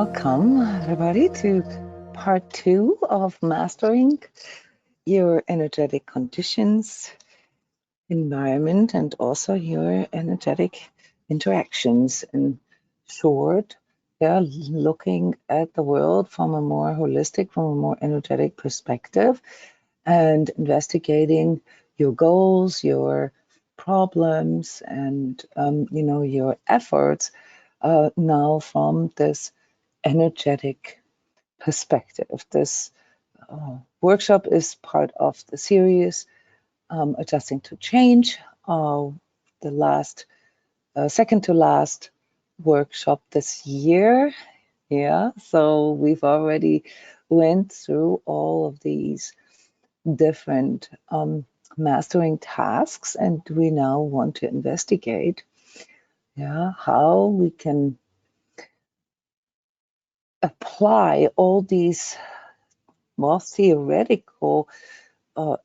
Welcome, everybody, to part 2 of mastering your energetic conditions, environment, and also your energetic interactions. In short, looking at the world from a more holistic, from a more energetic perspective, and investigating your goals, your problems, and your efforts now from this energetic perspective. This workshop is part of the series Adjusting to Change, the last, second to last workshop this year. Yeah, so we've already went through all of these different mastering tasks, and we now want to investigate how we can apply all these more theoretical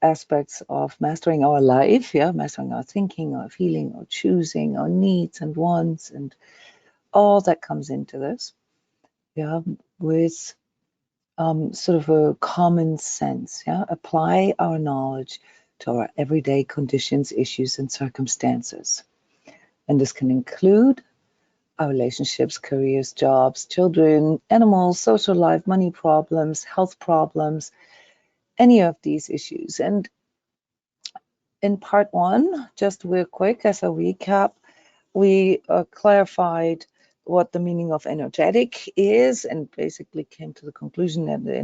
aspects of mastering our life, mastering our thinking, our feeling, our choosing, our needs and wants, and all that comes into this, with sort of a common sense, apply our knowledge to our everyday conditions, issues, and circumstances. And this can include our relationships, careers, jobs, children, animals, social life, money problems, health problems, any of these issues. And in part 1, just real quick as a recap, we clarified what the meaning of energetic is and basically came to the conclusion that the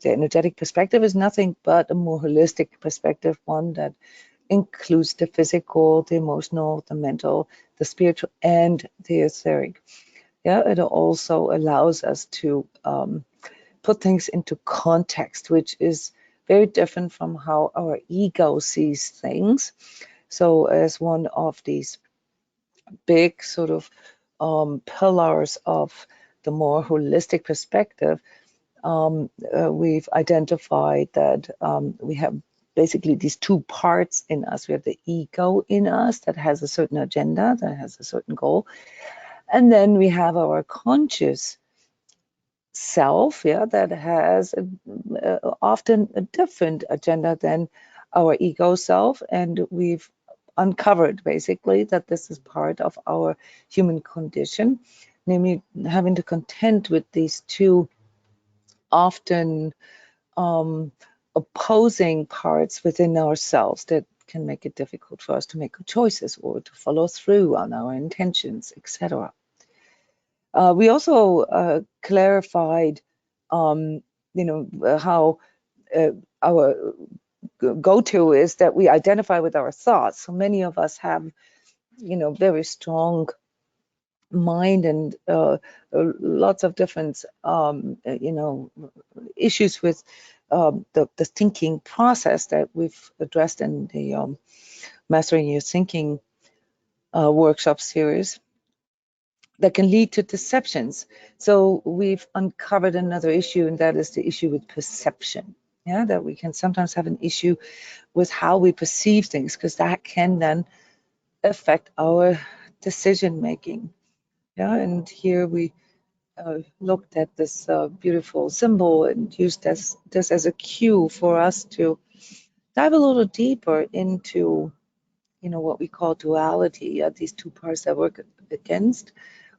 energetic perspective is nothing but a more holistic perspective, one that includes the physical, the emotional, the mental, the spiritual, and the etheric. It also allows us to put things into context, which is very different from how our ego sees things. So as one of these big sort of pillars of the more holistic perspective, we've identified that we have basically these two parts in us. We have the ego in us that has a certain agenda, that has a certain goal. And then we have our conscious self, that has often a different agenda than our ego self. And we've uncovered basically that this is part of our human condition, namely having to contend with these two often opposing parts within ourselves that can make it difficult for us to make good choices or to follow through on our intentions, etc. We also clarified, how our go-to is that we identify with our thoughts. So many of us have, very strong mind and lots of different, issues with the thinking process that we've addressed in the Mastering Your Thinking workshop series that can lead to deceptions. So we've uncovered another issue, and that is the issue with perception. That we can sometimes have an issue with how we perceive things, because that can then affect our decision making. And here we looked at this beautiful symbol and used this as a cue for us to dive a little deeper into, what we call duality, these two parts that work against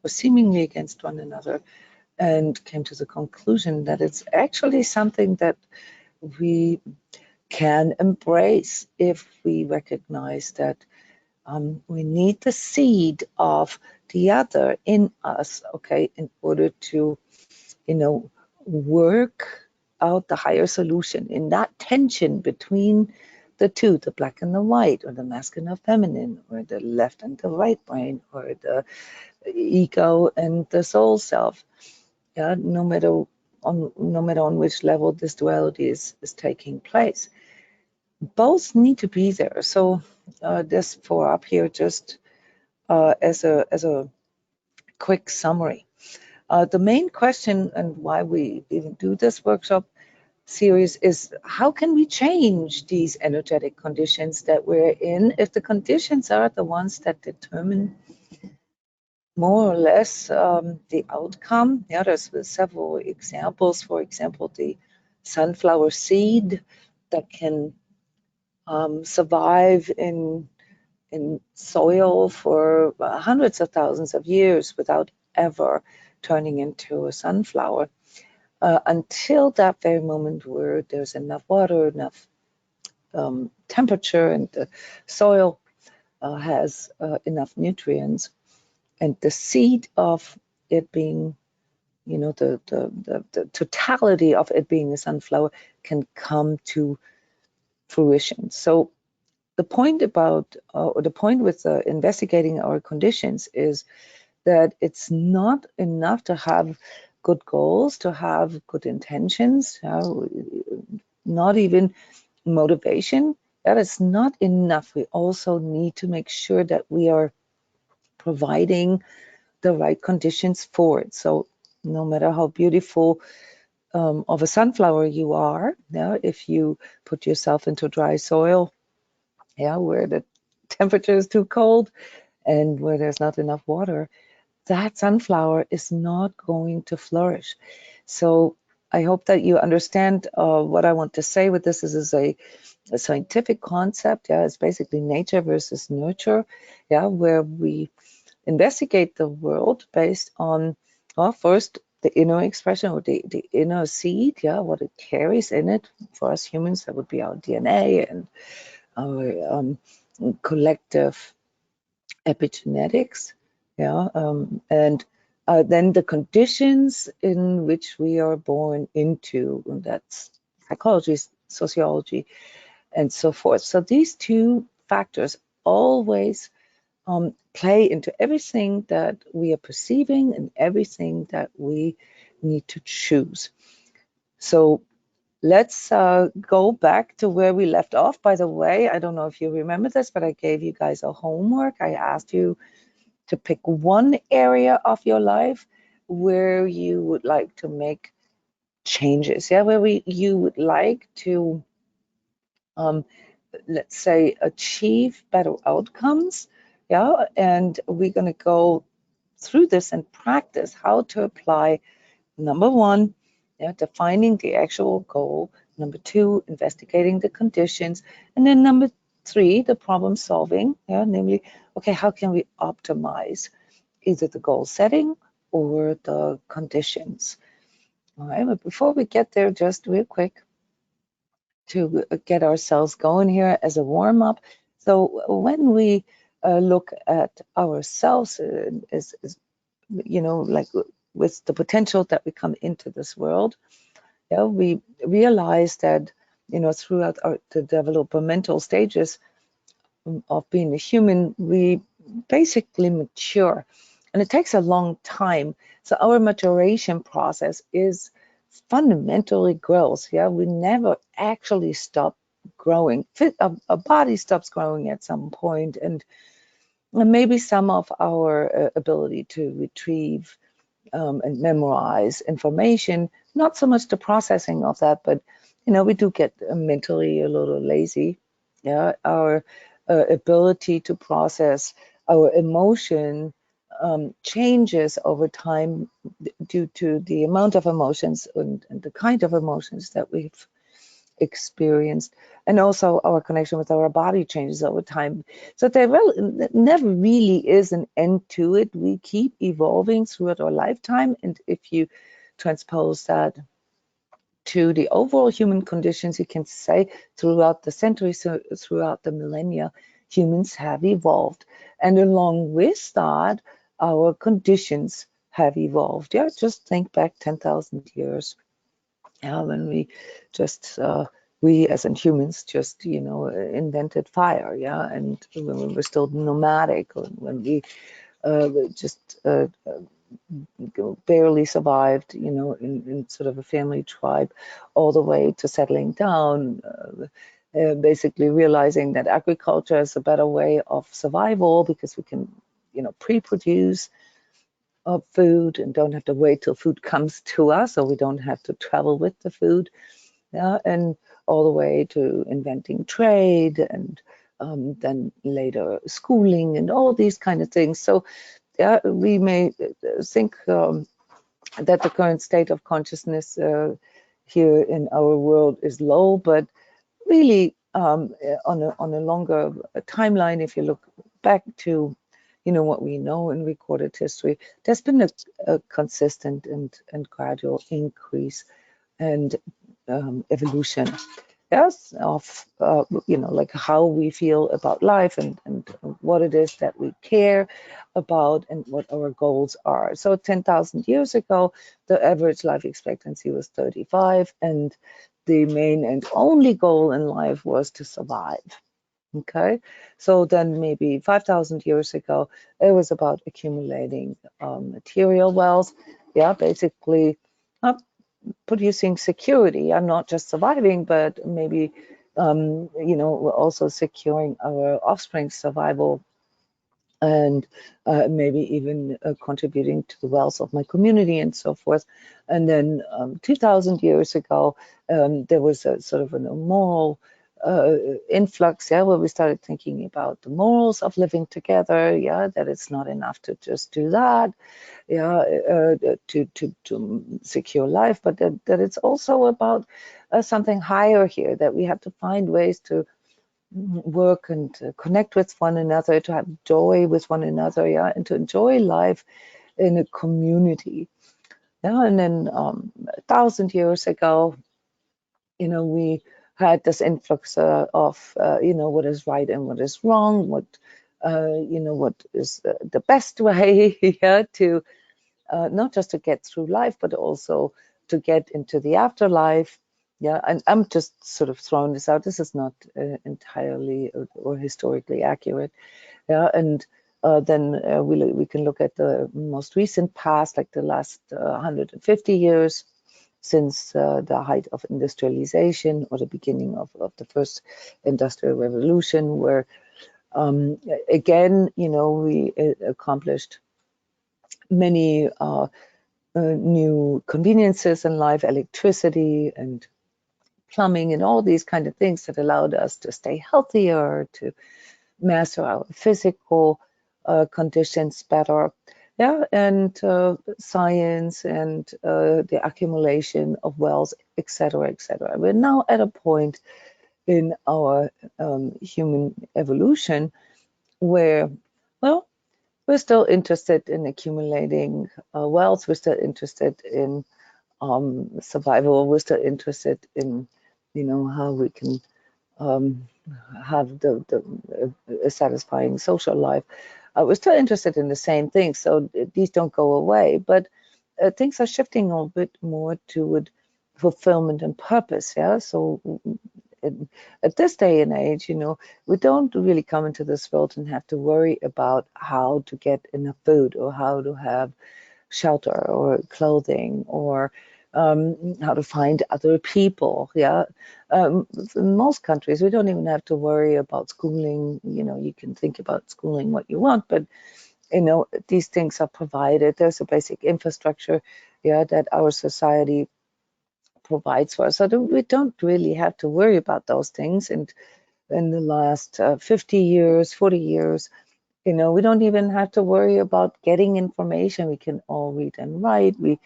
or seemingly against one another, and came to the conclusion that it's actually something that we can embrace if we recognize that we need the seed of the other in us, in order to, work out the higher solution in that tension between the two, the black and the white, or the masculine and feminine, or the left and the right brain, or the ego and the soul self. No matter on which level this duality is taking place, both need to be there. So this for up here, just as a quick summary. The main question and why we even do this workshop series is, how can we change these energetic conditions that we're in if the conditions are the ones that determine more or less the outcome. Yeah, there's several examples. For example, the sunflower seed that can survive in soil for hundreds of thousands of years without ever turning into a sunflower, until that very moment where there's enough water, enough temperature, and the soil has enough nutrients, and the seed of it being, the totality of it being a sunflower can come to fruition. So the point about, or the point with investigating our conditions is that it's not enough to have good goals, to have good intentions, not even motivation. That is not enough. We also need to make sure that we are providing the right conditions for it. So no matter how beautiful of a sunflower you are, yeah, if you put yourself into dry soil, yeah, where the temperature is too cold and where there's not enough water, that sunflower is not going to flourish. So I hope that you understand what I want to say with this. This is a scientific concept. Yeah, it's basically nature versus nurture. Yeah, where we investigate the world based on, well, first the inner expression, or the inner seed, yeah, what it carries in it. For us humans, that would be our DNA and our collective epigenetics, yeah, and then the conditions in which we are born into, and that's psychology, sociology, and so forth. So these two factors always play into everything that we are perceiving and everything that we need to choose. So let's go back to where we left off. By the way, I don't know if you remember this, but I gave you guys a homework. I asked you to pick one area of your life where you would like to make changes. Yeah, where you would like to, um, let's say, achieve better outcomes. Yeah, and we're going to go through this and practice how to apply number one, yeah, defining the actual goal. Number two, investigating the conditions. And then number three, the problem solving. Yeah, namely, okay, how can we optimize either the goal setting or the conditions? All right, but before we get there, just real quick to get ourselves going here as a warm up. So when we look at ourselves as like with the potential that we come into this world, yeah, we realize that throughout the developmental stages of being a human, we basically mature, and it takes a long time. So our maturation process is fundamentally growth. Yeah, we never actually stop growing. A body stops growing at some point, and maybe some of our ability to retrieve and memorize information, not so much the processing of that, but we do get mentally a little lazy. Yeah, our ability to process our emotion changes over time due to the amount of emotions and the kind of emotions that we've experienced, and also our connection with our body changes over time. So there never really is an end to it. We keep evolving throughout our lifetime, and if you transpose that to the overall human conditions, you can say throughout the centuries, throughout the millennia, humans have evolved, and along with that, our conditions have evolved. Yeah, just think back 10,000 years. Yeah, when we as in humans just invented fire. Yeah, and when we were still nomadic, or when we just barely survived, in sort of a family tribe, all the way to settling down, basically realizing that agriculture is a better way of survival because we can pre-produce food and don't have to wait till food comes to us, or we don't have to travel with the food. Yeah, and all the way to inventing trade, and then later schooling and all these kind of things. So Yeah, we may think that the current state of consciousness here in our world is low, but really on a longer timeline, if you look back to what we know in recorded history, there's been a consistent and gradual increase and evolution, yes, of like how we feel about life and what it is that we care about and what our goals are. So 10,000 years ago, the average life expectancy was 35, and the main and only goal in life was to survive. Okay, so then maybe 5,000 years ago, it was about accumulating material wealth. Yeah, basically uh, producing security. I'm not just surviving, but maybe we're also securing our offspring's survival, and maybe even contributing to the wealth of my community and so forth. And then 2,000 years ago, there was a sort of a moral influx, yeah, where we started thinking about the morals of living together, yeah, that it's not enough to just do that, yeah, to secure life, but that it's also about something higher here, that we have to find ways to work and connect with one another, to have joy with one another, yeah, and to enjoy life in a community. Yeah, and then 1,000 years ago, we had this influx of what is right and what is wrong, what is the best way, yeah, to not just to get through life, but also to get into the afterlife. Yeah, and I'm just sort of throwing this out. This is not entirely or historically accurate. Yeah, and then we can look at the most recent past, like the last 150 years since the height of industrialization or the beginning of the first industrial revolution, where again, we accomplished many new conveniences in life, electricity and plumbing and all these kind of things that allowed us to stay healthier, to master our physical conditions better. Yeah, and science and the accumulation of wealth, etc., etc. We're now at a point in our human evolution where, well, we're still interested in accumulating wealth. We're still interested in survival. We're still interested in, how we can have a satisfying social life. We're still interested in the same things, so these don't go away. But things are shifting a little bit more toward fulfillment and purpose. Yeah, so at this day and age, we don't really come into this world and have to worry about how to get enough food or how to have shelter or clothing or how to find other people. Yeah, in most countries, we don't even have to worry about schooling. You can think about schooling what you want, but these things are provided. There's a basic infrastructure, yeah, that our society provides for us. So we don't really have to worry about those things. And in the last 50 years, 40 years, we don't even have to worry about getting information. We can all read and write. We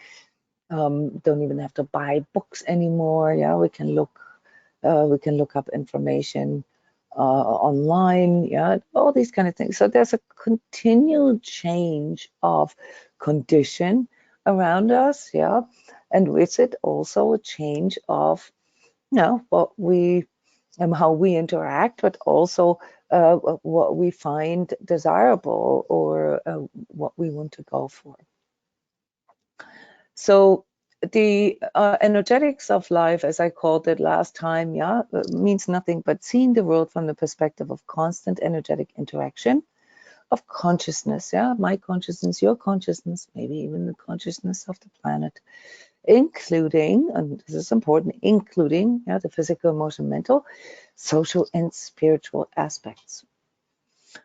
don't even have to buy books anymore. Yeah, we can look up information online. Yeah, all these kind of things. So there's a continual change of condition around us. Yeah, and with it also a change of what we how we interact, but also what we find desirable or what we want to go for. So the energetics of life, as I called it last time, means nothing but seeing the world from the perspective of constant energetic interaction of consciousness, my consciousness, your consciousness, maybe even the consciousness of the planet, including, and this is important, including the physical, emotional, mental, social, and spiritual aspects.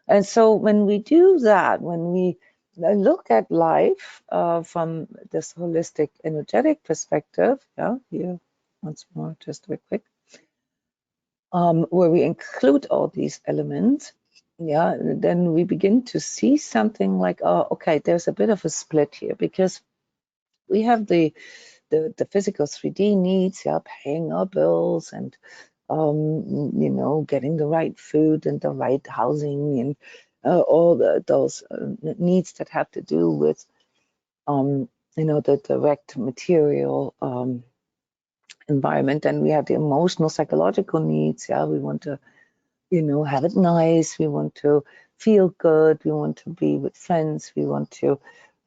And so when we do that, when we look at life from this holistic, energetic perspective, here once more, just very quick, where we include all these elements, yeah, then we begin to see something like, oh, okay, there's a bit of a split here, because we have the physical 3D needs, yeah, paying our bills and getting the right food and the right housing and all those needs that have to do with the direct material environment. And we have the emotional, psychological needs. Yeah, we want to have it nice. We want to feel good. We want to be with friends. We want to,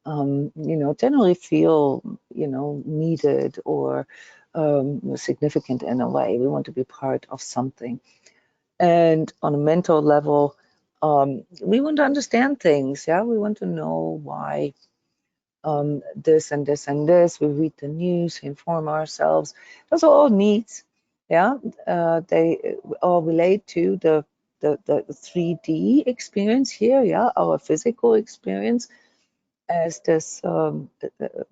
generally feel, needed or significant in a way. We want to be part of something. And on a mental level, we want to understand things. Yeah, we want to know why this and this and this. We read the news, inform ourselves. Those are all needs. Yeah, they all relate to the 3D experience here. Yeah, our physical experience as this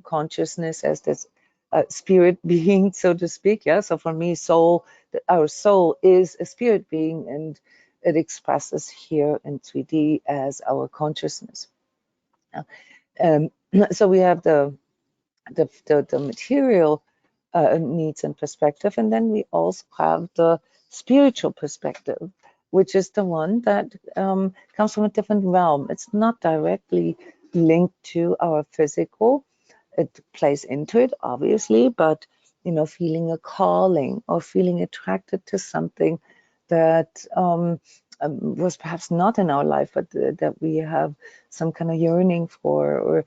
consciousness, as this spirit being, so to speak. Yeah. So for me, our soul is a spirit being, and it expresses here in 3D as our consciousness. Yeah. Um, so we have the material needs and perspective, and then we also have the spiritual perspective, which is the one that comes from a different realm. It's not directly linked to our physical. It plays into it, obviously, but feeling a calling or feeling attracted to something that was perhaps not in our life, but that we have some kind of yearning for, or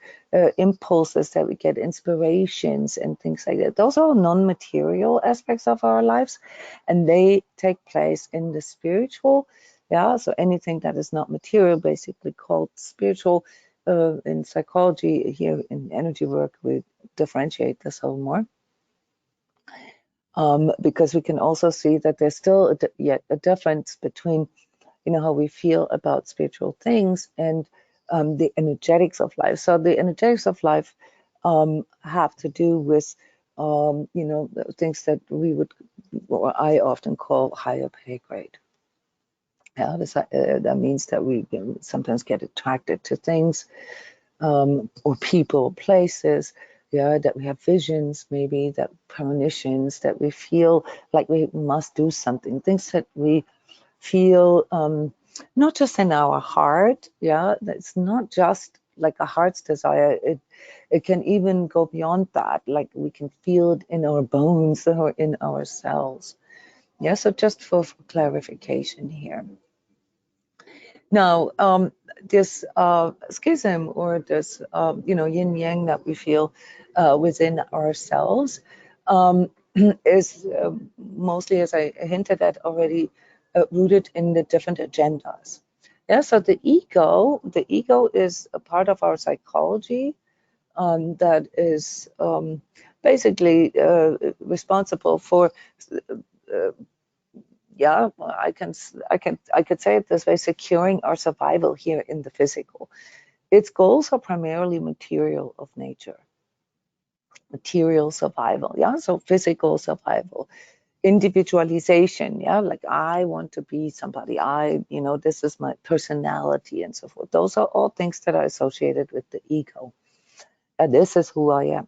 impulses that we get, inspirations and things like that. Those are all non-material aspects of our lives, and they take place in the spiritual. Yeah, so anything that is not material, basically called spiritual. In psychology, here in energy work, we differentiate this a little more. Because we can also see that there's still yet a difference between how we feel about spiritual things and the energetics of life. So the energetics of life have to do with the things that we would, or I often call, higher pay grade. Yeah, that means that we sometimes get attracted to things or people, places. Yeah, that we have visions, maybe that premonitions, that we feel like we must do something, things that we feel not just in our heart. Yeah, it's not just like a heart's desire. It can even go beyond that. Like we can feel it in our bones or in our cells. Yeah, so just for clarification here. Now, this schism, or this yin yang that we feel within ourselves, is mostly, as I hinted at already, rooted in the different agendas. Yeah, so the ego is a part of our psychology that is basically responsible for yeah, I could say it this way, securing our survival here in the physical. Its goals are primarily material of nature, material survival. Yeah, so physical survival, individualization. Yeah, like I want to be somebody. This is my personality and so forth. Those are all things that are associated with the ego. And this is who I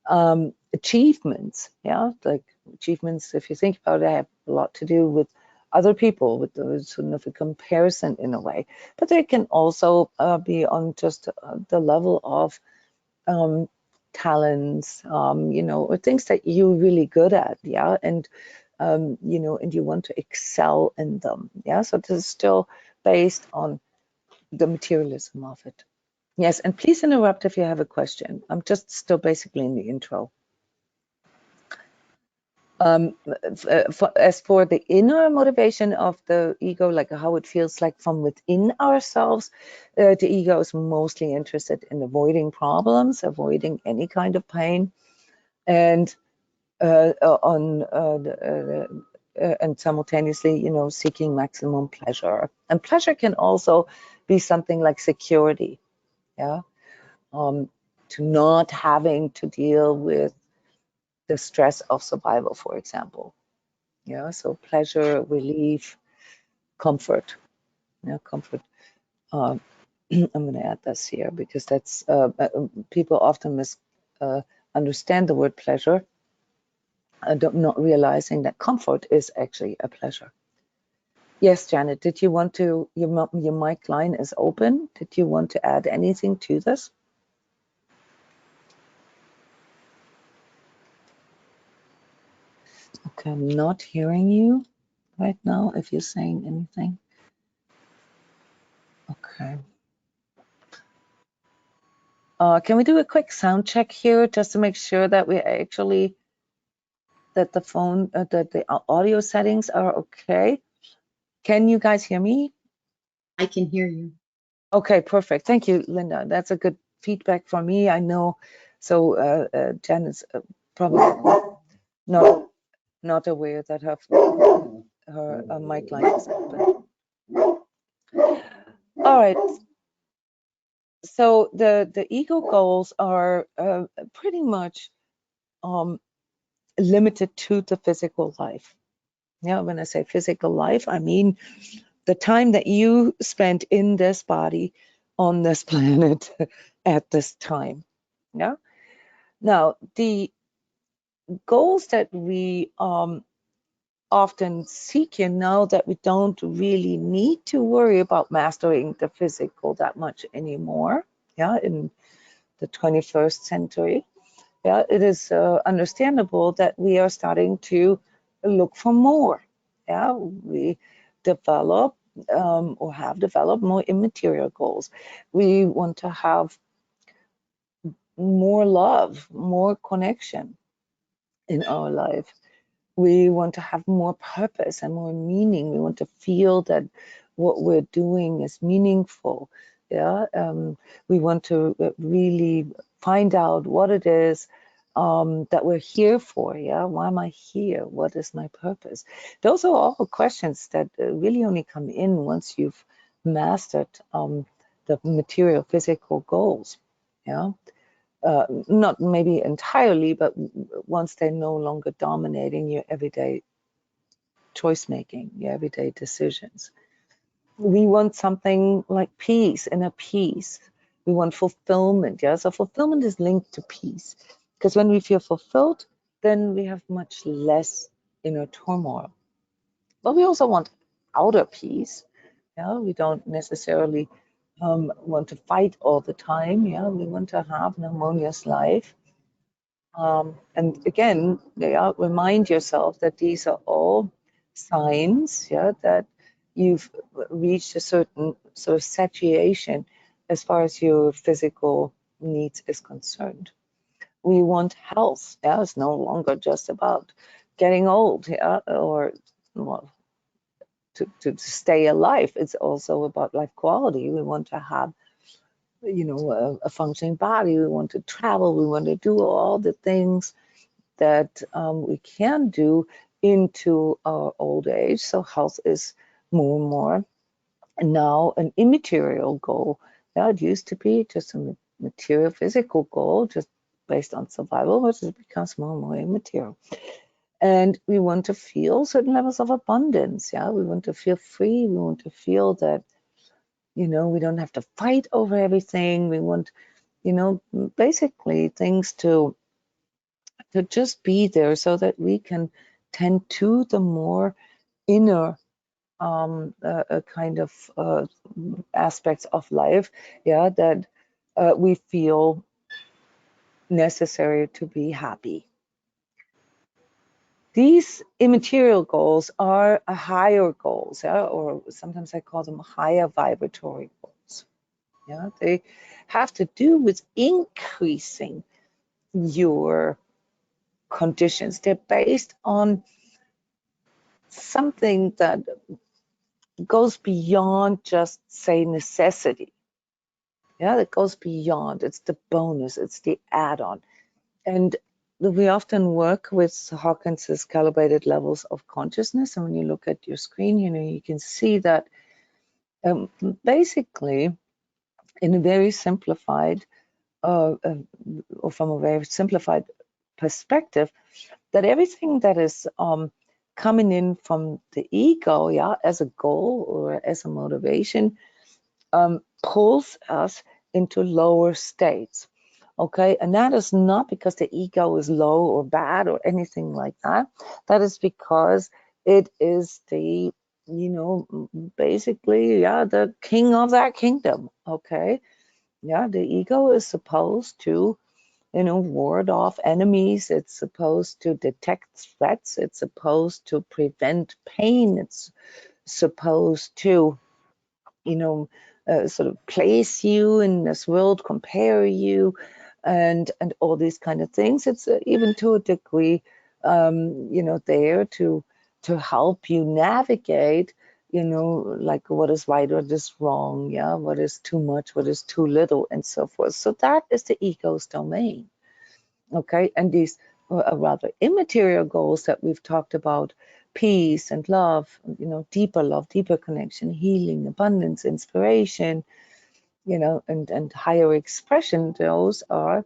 am. Achievements, yeah, like achievements, if you think about it, have a lot to do with other people, with the sort of a comparison in a way. But they can also be on just the level of talents, or things that you're really good at, yeah, and and you want to excel in them, yeah. So this is still based on the materialism of it. Yes, and please interrupt if you have a question. I'm just still basically in the intro. As for the inner motivation of the ego, like how it feels like from within ourselves, the ego is mostly interested in avoiding problems, avoiding any kind of pain, and and simultaneously, seeking maximum pleasure. And pleasure can also be something like security, yeah, to not having to deal with the stress of survival, for example. Yeah, so pleasure, relief, comfort. Yeah, comfort. I'm going to add this here because that's people often understand the word pleasure, not realizing that comfort is actually a pleasure. Yes, Janet, did you want to, your mic line is open. Did you want to add anything to this? Okay, I'm not hearing you right now if you're saying anything. Okay. Can we do a quick sound check here just to make sure that we actually, that the phone, that the audio settings are okay? Can you guys hear me? I can hear you. Okay, perfect. Thank you, Linda. That's a good feedback for me. I know. So Jen is probably not aware that her mic line is open. All right. So the ego goals are pretty much limited to the physical life. Yeah, when I say physical life, I mean the time that you spent in this body on this planet at this time. Yeah. Now, the goals that we often seek in now that we don't really need to worry about mastering the physical that much anymore. Yeah, in the 21st century. Yeah, it is understandable that we are starting to look for more. Yeah, we develop or have developed more immaterial goals. We want to have more love, more connection in our life. We want to have more purpose and more meaning. We want to feel that what we're doing is meaningful. Yeah, we want to really find out what it is that we're here for. Yeah, why am I here? What is my purpose? Those are all questions that really only come in once you've mastered the material, physical goals. Yeah. Not maybe entirely, but once they're no longer dominating your everyday choice making, your everyday decisions. We want something like peace, inner peace. We want fulfillment. Yeah, so fulfillment is linked to peace because when we feel fulfilled, then we have much less inner turmoil. But we also want outer peace. Yeah, we don't necessarily want to fight all the time. Yeah, we want to have an harmonious life. And again, remind yourself that these are all signs, yeah, that you've reached a certain sort of satiation as far as your physical needs is concerned. We want health. Yeah, it's no longer just about getting old, yeah, or well, to stay alive. It's also about life quality. We want to have, a functioning body. We want to travel. We want to do all the things that we can do into our old age. So health is more and more now an immaterial goal. Yeah, it used to be just a material, physical goal, just based on survival, but it becomes more and more immaterial. And we want to feel certain levels of abundance. Yeah, we want to feel free. We want to feel that, we don't have to fight over everything. We want, basically things to just be there so that we can tend to the more inner kind of aspects of life, yeah, that we feel necessary to be happy. These immaterial goals are higher goals, yeah, or sometimes I call them higher vibratory goals. Yeah, they have to do with increasing your conditions. They're based on something that goes beyond just, say, necessity. Yeah, that goes beyond. It's the bonus, it's the add-on. And we often work with Hawkins's calibrated levels of consciousness. And when you look at your screen, you can see that basically in a very simplified, or from a very simplified perspective, that everything that is coming in from the ego, yeah, as a goal or as a motivation, pulls us into lower states. Okay, and that is not because the ego is low or bad or anything like that. That is because it is the, basically, yeah, the king of that kingdom. Okay, yeah, the ego is supposed to, ward off enemies. It's supposed to detect threats. It's supposed to prevent pain. It's supposed to, sort of place you in this world, compare you, and all these kind of things. It's even to a degree, there to help you navigate, like what is right, what is wrong, yeah, what is too much, what is too little, and so forth. So that is the ego's domain. Okay, and these rather immaterial goals that we've talked about, peace and love, deeper love, deeper connection, healing, abundance, inspiration, and higher expression, those are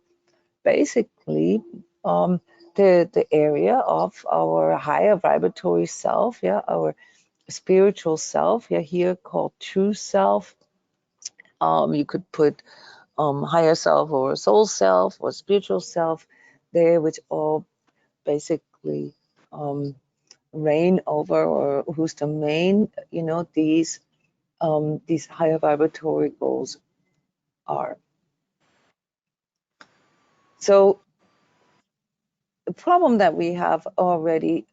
basically the area of our higher vibratory self, yeah, our spiritual self, yeah, here called true self. You could put higher self or soul self or spiritual self there, which all basically reign over, or whose domain, these higher vibratory goals are. So the problem that we have already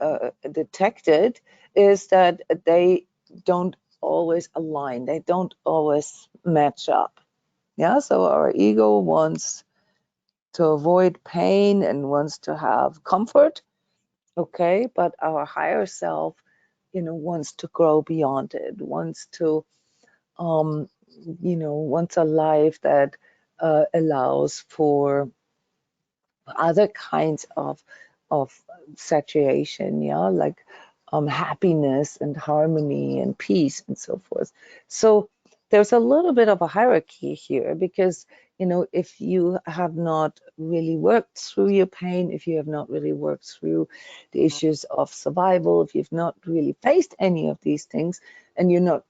detected is that they don't always align. They don't always match up. Yeah, so our ego wants to avoid pain and wants to have comfort. Okay, but our higher self, wants to grow beyond it, wants to, wants a life that allows for other kinds of saturation, yeah, like happiness and harmony and peace and so forth. So there's a little bit of a hierarchy here because, if you have not really worked through your pain, if you have not really worked through the issues of survival, if you've not really faced any of these things, and you're not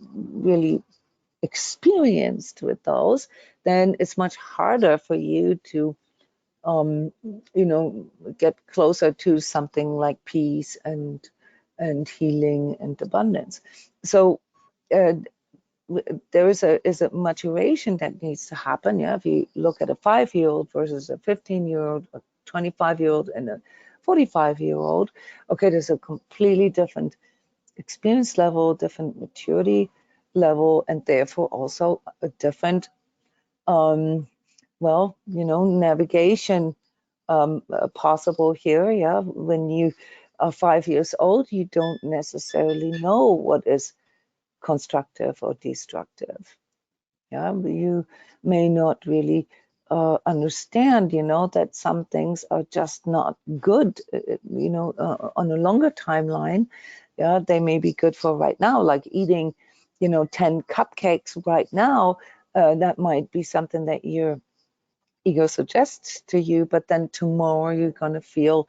really experienced with those, then it's much harder for you to um, get closer to something like peace and healing and abundance. So uh, there is a maturation that needs to happen. Yeah, if you look at a 5-year-old versus a 15-year-old, a 25-year-old, and a 45-year-old, okay, there's a completely different experience level, different maturity level, and therefore also a different navigation possible here. Yeah, when you are 5 years old, you don't necessarily know what is constructive or destructive. Yeah, you may not really understand, that some things are just not good, on a longer timeline. Yeah, they may be good for right now, like eating, 10 cupcakes right now. That might be something that your ego suggests to you, but then tomorrow you're going to feel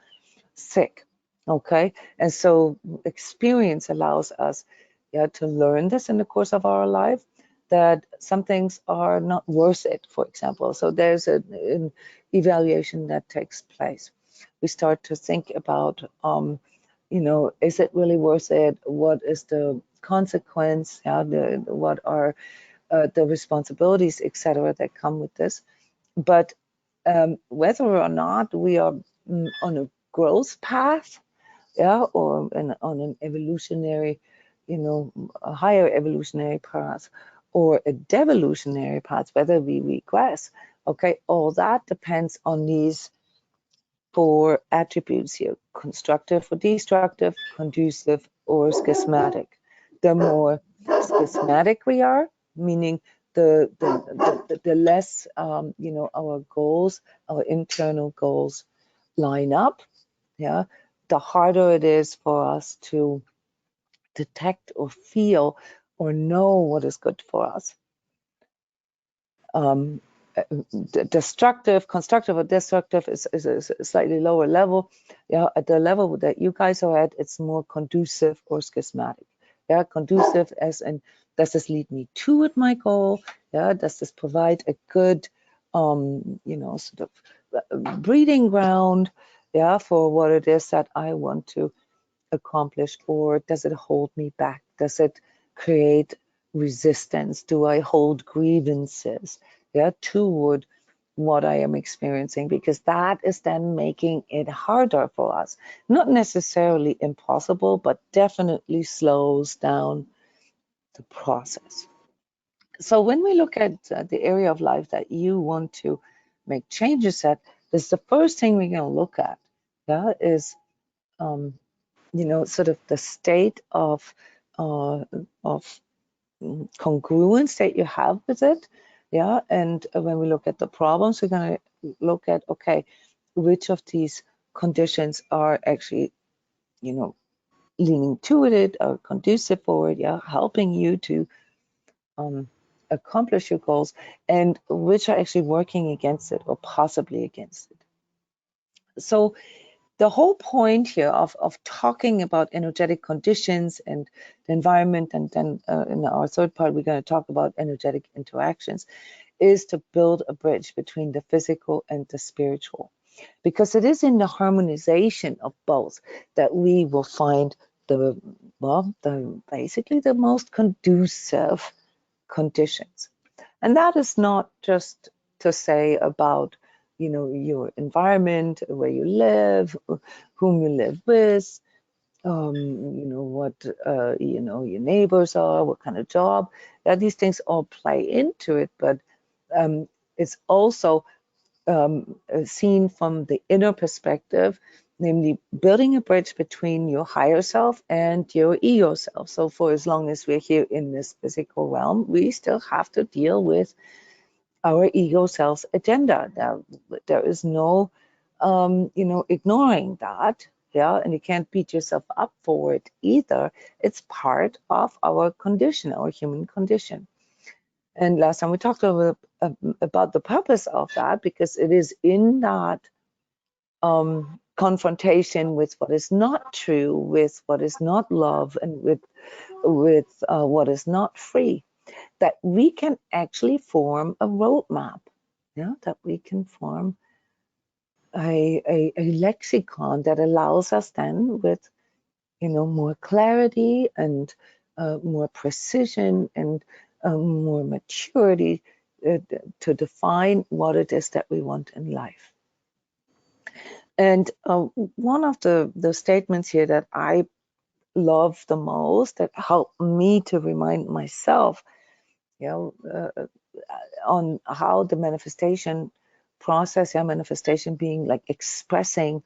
sick. Okay, and so experience allows us, yeah, to learn this in the course of our life, that some things are not worth it, for example. So there's an evaluation that takes place. We start to think about, is it really worth it? What is the consequence? Yeah, what are the responsibilities, etc., that come with this? But whether or not we are on a growth path, yeah, or on an evolutionary, a higher evolutionary path, or a devolutionary path, whether we regress, okay, all that depends on these 4 attributes here: constructive or destructive, conducive or schismatic. The more schismatic we are, meaning the less our goals, our internal goals line up, yeah, the harder it is for us to detect or feel or know what is good for us. destructive, constructive or destructive is a slightly lower level. Yeah, at the level that you guys are at, it's more conducive or schismatic. Yeah, conducive as in, does this lead me toward my goal? Yeah, does this provide a good, sort of breeding ground, yeah, for what it is that I want to accomplish, or does it hold me back? Does it create resistance? Do I hold grievances, yeah, toward what I am experiencing? Because that is then making it harder for us. Not necessarily impossible, but definitely slows down the process. So when we look at the area of life that you want to make changes at, this is the first thing we're going to look at, yeah, is sort of the state uh, of congruence that you have with it. Yeah. And when we look at the problems, we're going to look at, okay, which of these conditions are actually, leaning toward it or conducive for it, yeah, helping you to accomplish your goals, and which are actually working against it or possibly against it. So the whole point here of talking about energetic conditions and the environment, and then in our third part, we're going to talk about energetic interactions, is to build a bridge between the physical and the spiritual. Because it is in the harmonization of both that we will find basically the most conducive conditions. And that is not just to say about, your environment, where you live, whom you live with, what, your neighbors are, what kind of job. These things all play into it, but it's also seen from the inner perspective, namely building a bridge between your higher self and your ego self. So for as long as we're here in this physical realm, we still have to deal with our ego self's agenda. There is no, ignoring that. Yeah, and you can't beat yourself up for it either. It's part of our condition, our human condition. And last time we talked about the purpose of that, because it is in that confrontation with what is not true, with what is not love, and with what is not free, that we can actually form a roadmap. Yeah, that we can form a lexicon that allows us then with more clarity and more precision and more maturity to define what it is that we want in life. And one of the statements here that I love the most, that helped me to remind myself, on how the manifestation process, manifestation being like expressing,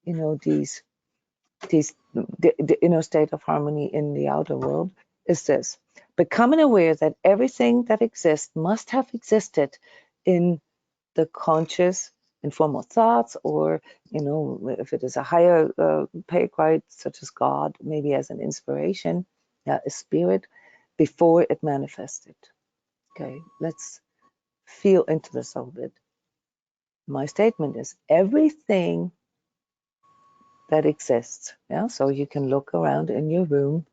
the inner state of harmony in the outer world, is this: becoming aware that everything that exists must have existed in the conscious in form of thoughts, or if it is a higher pay-guide such as God, maybe as an inspiration, a spirit, before it manifested. Okay, let's feel into this a little bit. My statement is everything that exists. Yeah, so you can look around in your room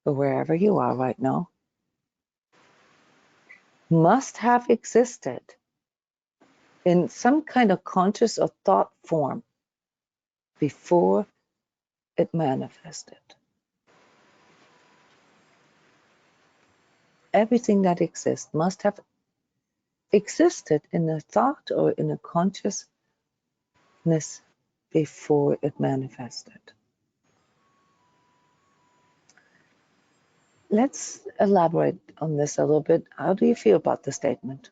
or wherever you are right now, must have existed in some kind of conscious or thought form before it manifested. Everything that exists must have existed in a thought or in a consciousness before it manifested. Let's elaborate on this a little bit. How do you feel about the statement?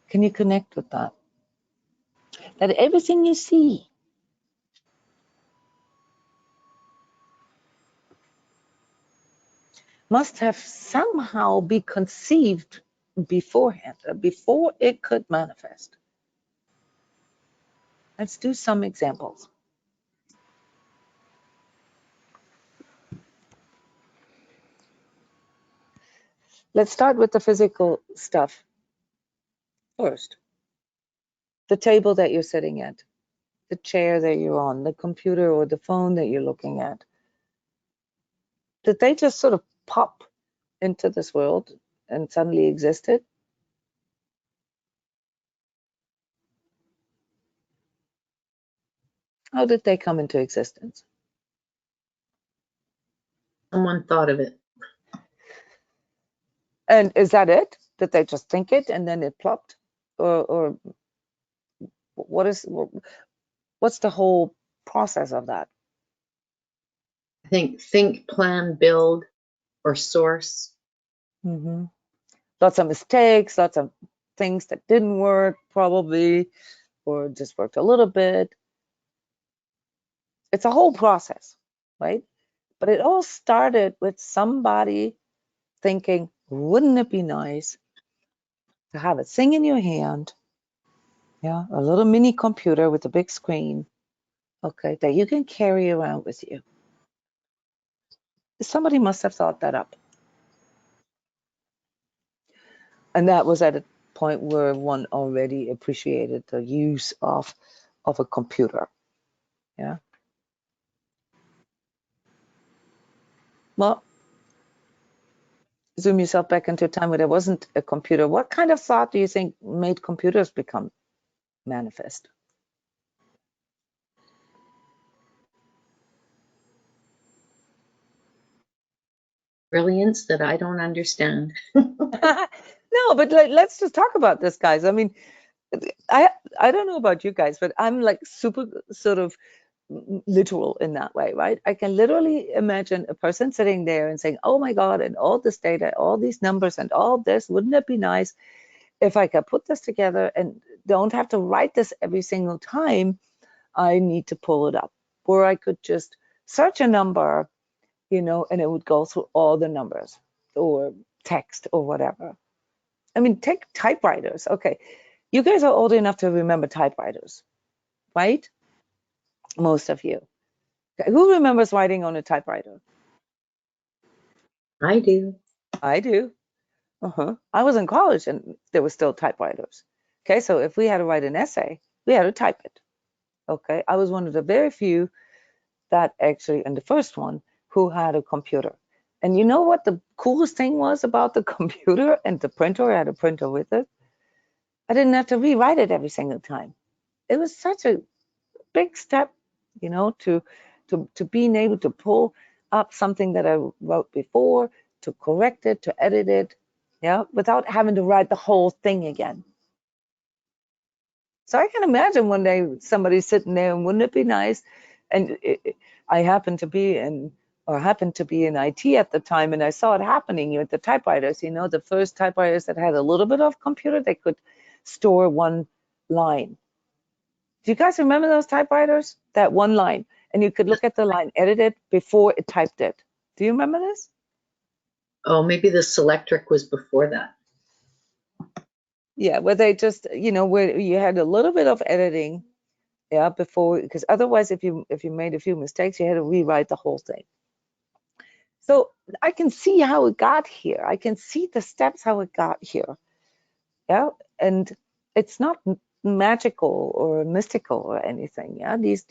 Can you connect with that? That everything you see must have somehow be conceived beforehand, before it could manifest. Let's do some examples. Let's start with the physical stuff first. The table that you're sitting at, the chair that you're on, the computer or the phone that you're looking at. Did they just sort of pop into this world and suddenly existed? How did they come into existence? Someone thought of it. And is that it? Did they just think it and then it plopped? Or what's the whole process of that? I think, plan, build, or source. Mm-hmm. Lots of mistakes, lots of things that didn't work probably, or just worked a little bit. It's a whole process, right? But it all started with somebody thinking, wouldn't it be nice to have a thing in your hand, yeah, a little mini computer with a big screen, okay, that you can carry around with you. Somebody must have thought that up. And that was at a point where one already appreciated the use of a computer. Yeah. Well, zoom yourself back into a time where there wasn't a computer. What kind of thought do you think made computers become manifest? Brilliance that I don't understand. No, but let's just talk about this, guys. I mean, I don't know about you guys, but I'm like super sort of literal in that way, right? I can literally imagine a person sitting there and saying, oh my God, and all this data, all these numbers and all this, wouldn't it be nice if I could put this together and don't have to write this every single time I need to pull it up? Or I could just search a number, you know, and it would go through all the numbers or text or whatever. I mean, take typewriters. Okay, you guys are old enough to remember typewriters, right? Most of you. Okay, who remembers writing on a typewriter? I do. I do. I was in college and there were still typewriters. Okay, so if we had to write an essay, we had to type it. Okay, I was one of the very few that actually, and the first one, who had a computer. And you know what the coolest thing was about the computer and the printer? I had a printer with it. I didn't have to rewrite it every single time. It was such a big step, you know, to being able to pull up something that I wrote before, to correct it, to edit it, yeah, without having to write the whole thing again. So I can imagine one day somebody sitting there, and wouldn't it be nice? And I happened to be in IT at the time, and I saw it happening with the typewriters. You know, the first typewriters that had a little bit of computer, they could store one line. Do you guys remember those typewriters? That one line, and you could look at the line, edit it before it typed it. Do you remember this? Oh, maybe the Selectric was before that. Yeah, where they just, you know, where you had a little bit of editing, yeah, before, because otherwise, if you made a few mistakes, you had to rewrite the whole thing. So I can see how it got here. I can see the steps how it got here. Yeah, and it's not magical or mystical or anything. Yeah, these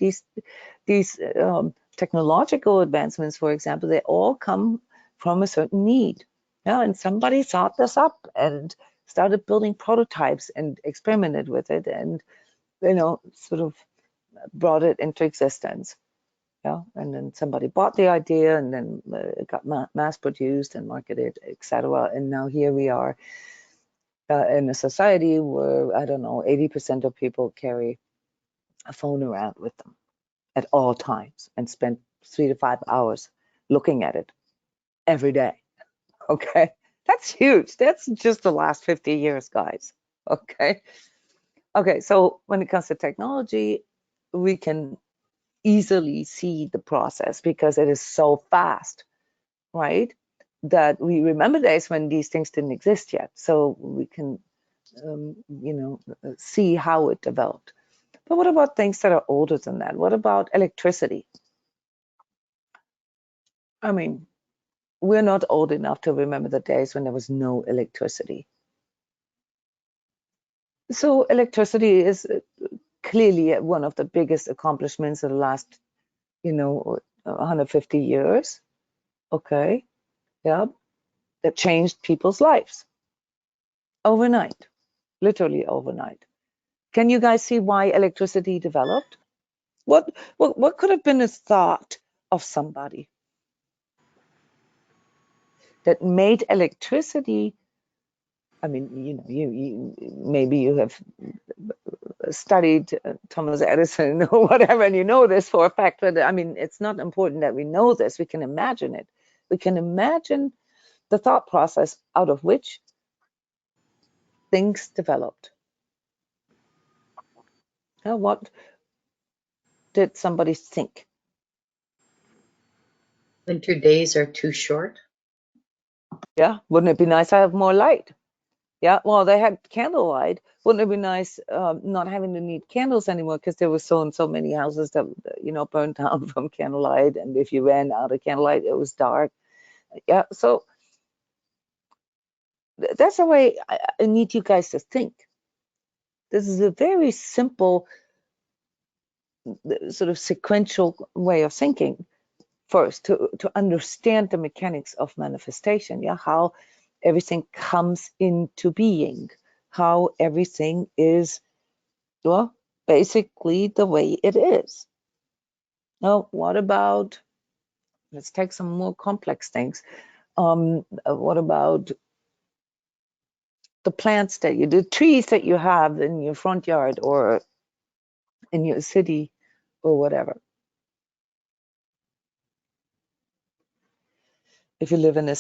technological advancements, for example, they all come from a certain need. Yeah, and somebody thought this up and started building prototypes and experimented with it, and you know, sort of brought it into existence. Yeah, and then somebody bought the idea, and then it got mass produced and marketed, etc. And now here we are in a society where, I don't know, 80% of people carry a phone around with them at all times and spend 3 to 5 hours looking at it every day. Okay, that's huge. That's just the last 50 years, guys. Okay. Okay, so when it comes to technology, we can easily see the process because it is so fast, right? That we remember days when these things didn't exist yet. So we can, you know, see how it developed. But what about things that are older than that? What about electricity? I mean, we're not old enough to remember the days when there was no electricity. So electricity is clearly one of the biggest accomplishments of the last, 150 years. Okay, yeah, that changed people's lives overnight, literally overnight. Can you guys see why electricity developed? What could have been a thought of somebody that made electricity? I mean, you maybe you have studied Thomas Edison or whatever, and you know this for a fact. But I mean, it's not important that we know this. We can imagine it. We can imagine the thought process out of which things developed. What did somebody think? Winter days are too short. Yeah, wouldn't it be nice to have more light? Yeah, well, they had candlelight. Wouldn't it be nice not having to need candles anymore because there were so many houses that burned down from candlelight, and if you ran out of candlelight, it was dark. Yeah, so that's the way I need you guys to think. This is a very simple sort of sequential way of thinking. First, to understand the mechanics of manifestation, yeah, how everything comes into being, how everything is, well, basically the way it is. Now, what about, let's take some more complex things. What about the plants the trees that you have in your front yard or in your city or whatever? If you live in a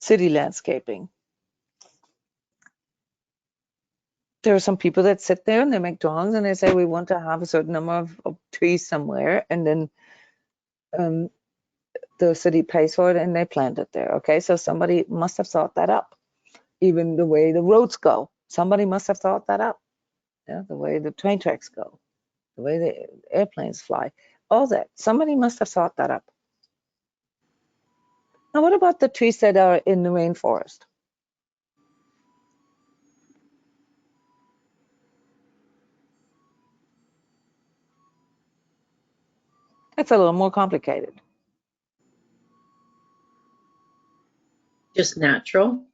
city landscaping, there are some people that sit there and they make drawings and they say we want to have a certain number of trees somewhere, and then um, the city pays for it and they plant it there. Okay, so somebody must have thought that up. Even the way the roads go, somebody must have thought that up. Yeah, the way the train tracks go, the way the airplanes fly, all that, somebody must have thought that up. Now, what about the trees that are in the rainforest? It's a little more complicated. Just natural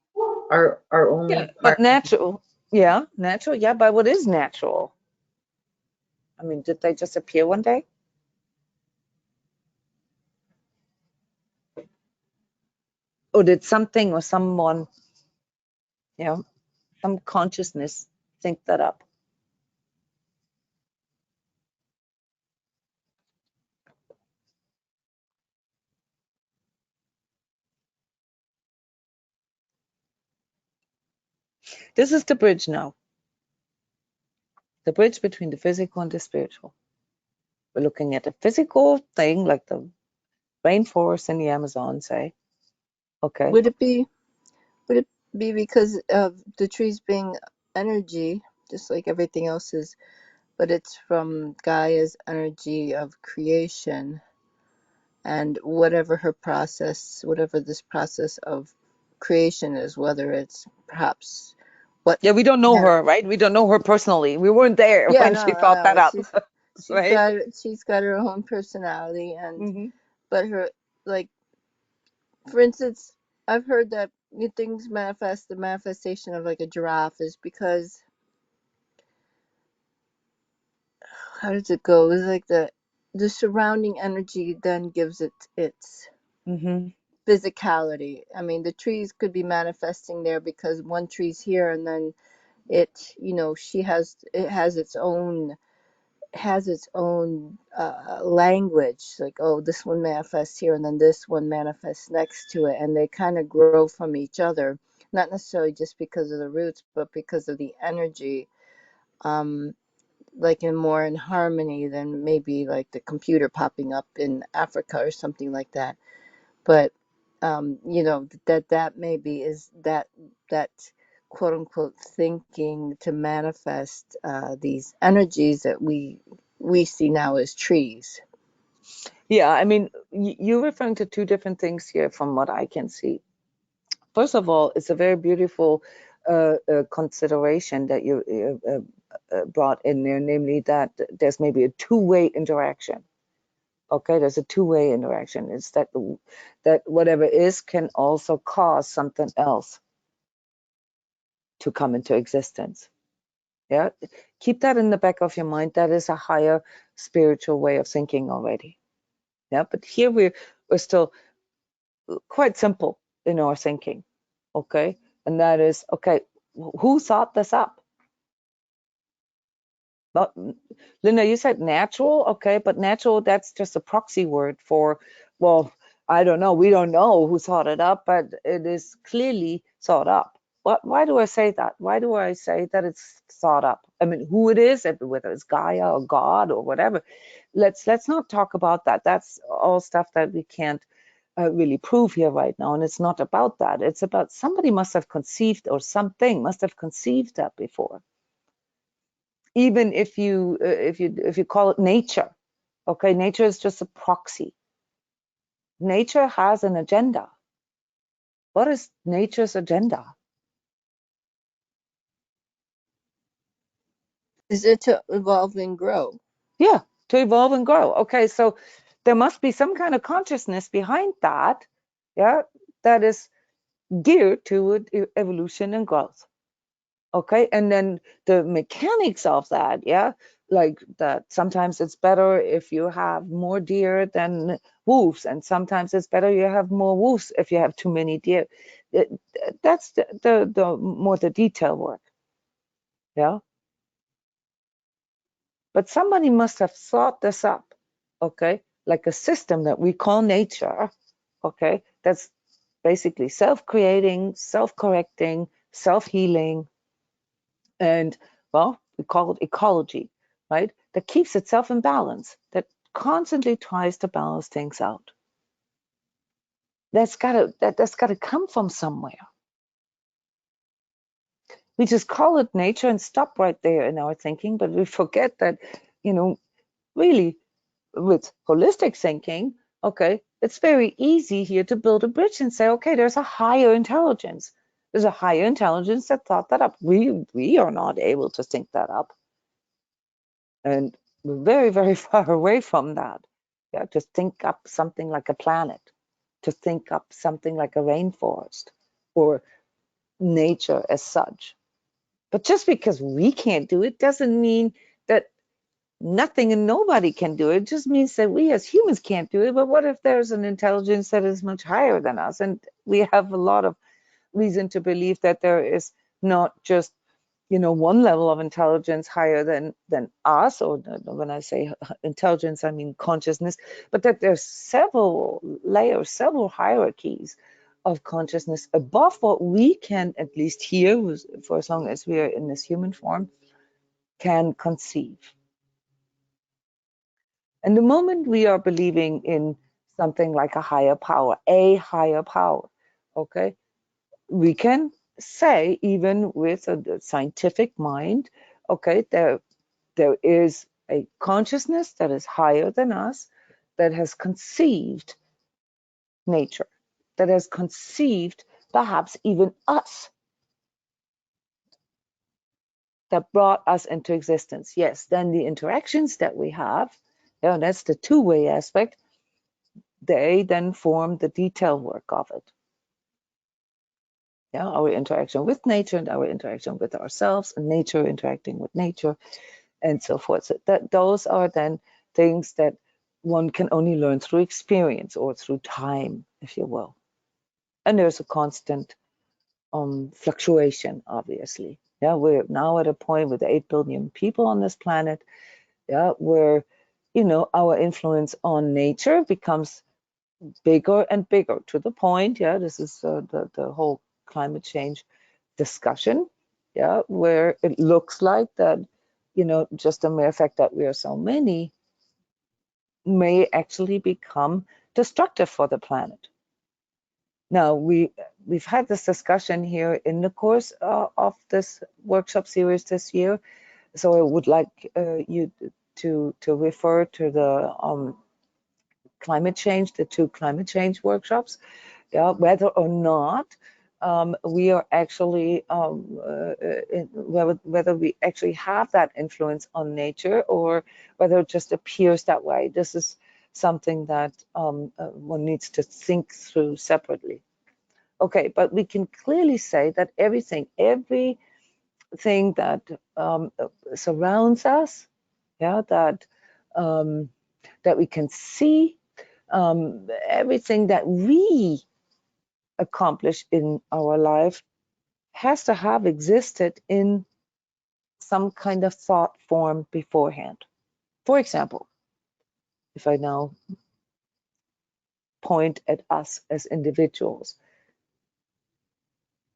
are Yeah, only but part. natural. Yeah, natural. Yeah, but what is natural? I mean, did they just appear one day? Or did something or someone, you know, some consciousness think that up? This is the bridge now, the bridge between the physical and the spiritual. We're looking at a physical thing like the rainforest in the Amazon, say. Okay. Would it be because of the trees being energy, just like everything else is, but it's from Gaia's energy of creation, and whatever this process of creation is, whether it's perhaps what Yeah, we don't know man- her, right? We don't know her personally. We weren't there yeah, when no, she no, thought that no. up, She's right? got her own personality, and Hmm. but her, like, for instance, I've heard that things manifest. The manifestation of like a giraffe is because, how does it go? It's like the surrounding energy then gives it its Hmm. physicality. I mean, the trees could be manifesting there because one tree's here, and then it has its own language. Like, oh, this one manifests here, and then this one manifests next to it, and they kind of grow from each other. Not necessarily just because of the roots, but because of the energy. Um, like in harmony than maybe like the computer popping up in Africa or something like that. But that maybe is that quote unquote thinking to manifest these energies that we see now as trees. Yeah, I mean, you're referring to two different things here from what I can see. First of all, it's a very beautiful consideration that you brought in there, namely that there's maybe a two-way interaction. Okay, there's a two-way interaction. It's that whatever is can also cause something else to come into existence. Yeah, keep that in the back of your mind. That is a higher spiritual way of thinking already. Yeah, but here we're still quite simple in our thinking. Okay, and that is okay. Who thought this up? But Linda, you said natural, okay, but natural, that's just a proxy word for, well, I don't know. We don't know who thought it up, but it is clearly thought up. Why do I say that? Why do I say that it's thought up? I mean, who it is, whether it's Gaia or God or whatever. Let's not talk about that. That's all stuff that we can't really prove here right now, and it's not about that. It's about somebody must have conceived, or something must have conceived that before. Even if you call it nature, okay, nature is just a proxy. Nature has an agenda. What is nature's agenda? Is it to evolve and grow? Yeah, to evolve and grow. Okay, so there must be some kind of consciousness behind that, yeah, that is geared toward evolution and growth. Okay, and then the mechanics of that, yeah, like that sometimes it's better if you have more deer than wolves, and sometimes it's better you have more wolves if you have too many deer. That's the more the detail work, yeah. But somebody must have thought this up, okay, like a system that we call nature, okay, that's basically self-creating, self-correcting, self-healing, and well, we call it ecology, right? That keeps itself in balance, that constantly tries to balance things out. That's gotta come from somewhere. We just call it nature and stop right there in our thinking, but we forget that, really with holistic thinking, okay, it's very easy here to build a bridge and say, okay, there's a higher intelligence. There's a higher intelligence that thought that up. We are not able to think that up. And we're very, very far away from that. Yeah, to think up something like a planet, to think up something like a rainforest or nature as such. But just because we can't do it doesn't mean that nothing and nobody can do it. It just means that we as humans can't do it. But what if there's an intelligence that is much higher than us? And we have a lot of reason to believe that there is not just one level of intelligence higher than us, or when I say intelligence, I mean consciousness, but that there's several layers, several hierarchies of consciousness above what we can, at least here, for as long as we are in this human form, can conceive. And the moment we are believing in something like a higher power, okay, we can say, even with a scientific mind, okay, there is a consciousness that is higher than us, that has conceived nature, that has conceived perhaps even us, that brought us into existence. Yes, then the interactions that we have, that's the two-way aspect, they then form the detail work of it. Yeah, our interaction with nature and our interaction with ourselves, and nature interacting with nature, and so forth. So those are then things that one can only learn through experience or through time, if you will. And there's a constant fluctuation, obviously. Yeah, we're now at a point with 8 billion people on this planet, yeah, where our influence on nature becomes bigger and bigger, to the point, yeah, this is the whole climate change discussion, yeah, where it looks like that, just the mere fact that we are so many may actually become destructive for the planet. Now, we've had this discussion here in the course of this workshop series this year, so I would like you to refer to the climate change, the 2 climate change workshops, yeah, whether or not we are actually whether we actually have that influence on nature, or whether it just appears that way. This is something that one needs to think through separately. Okay, but we can clearly say that everything that surrounds us, yeah, that we can see, everything that we accomplish in our life has to have existed in some kind of thought form beforehand. For example, if I now point at us as individuals,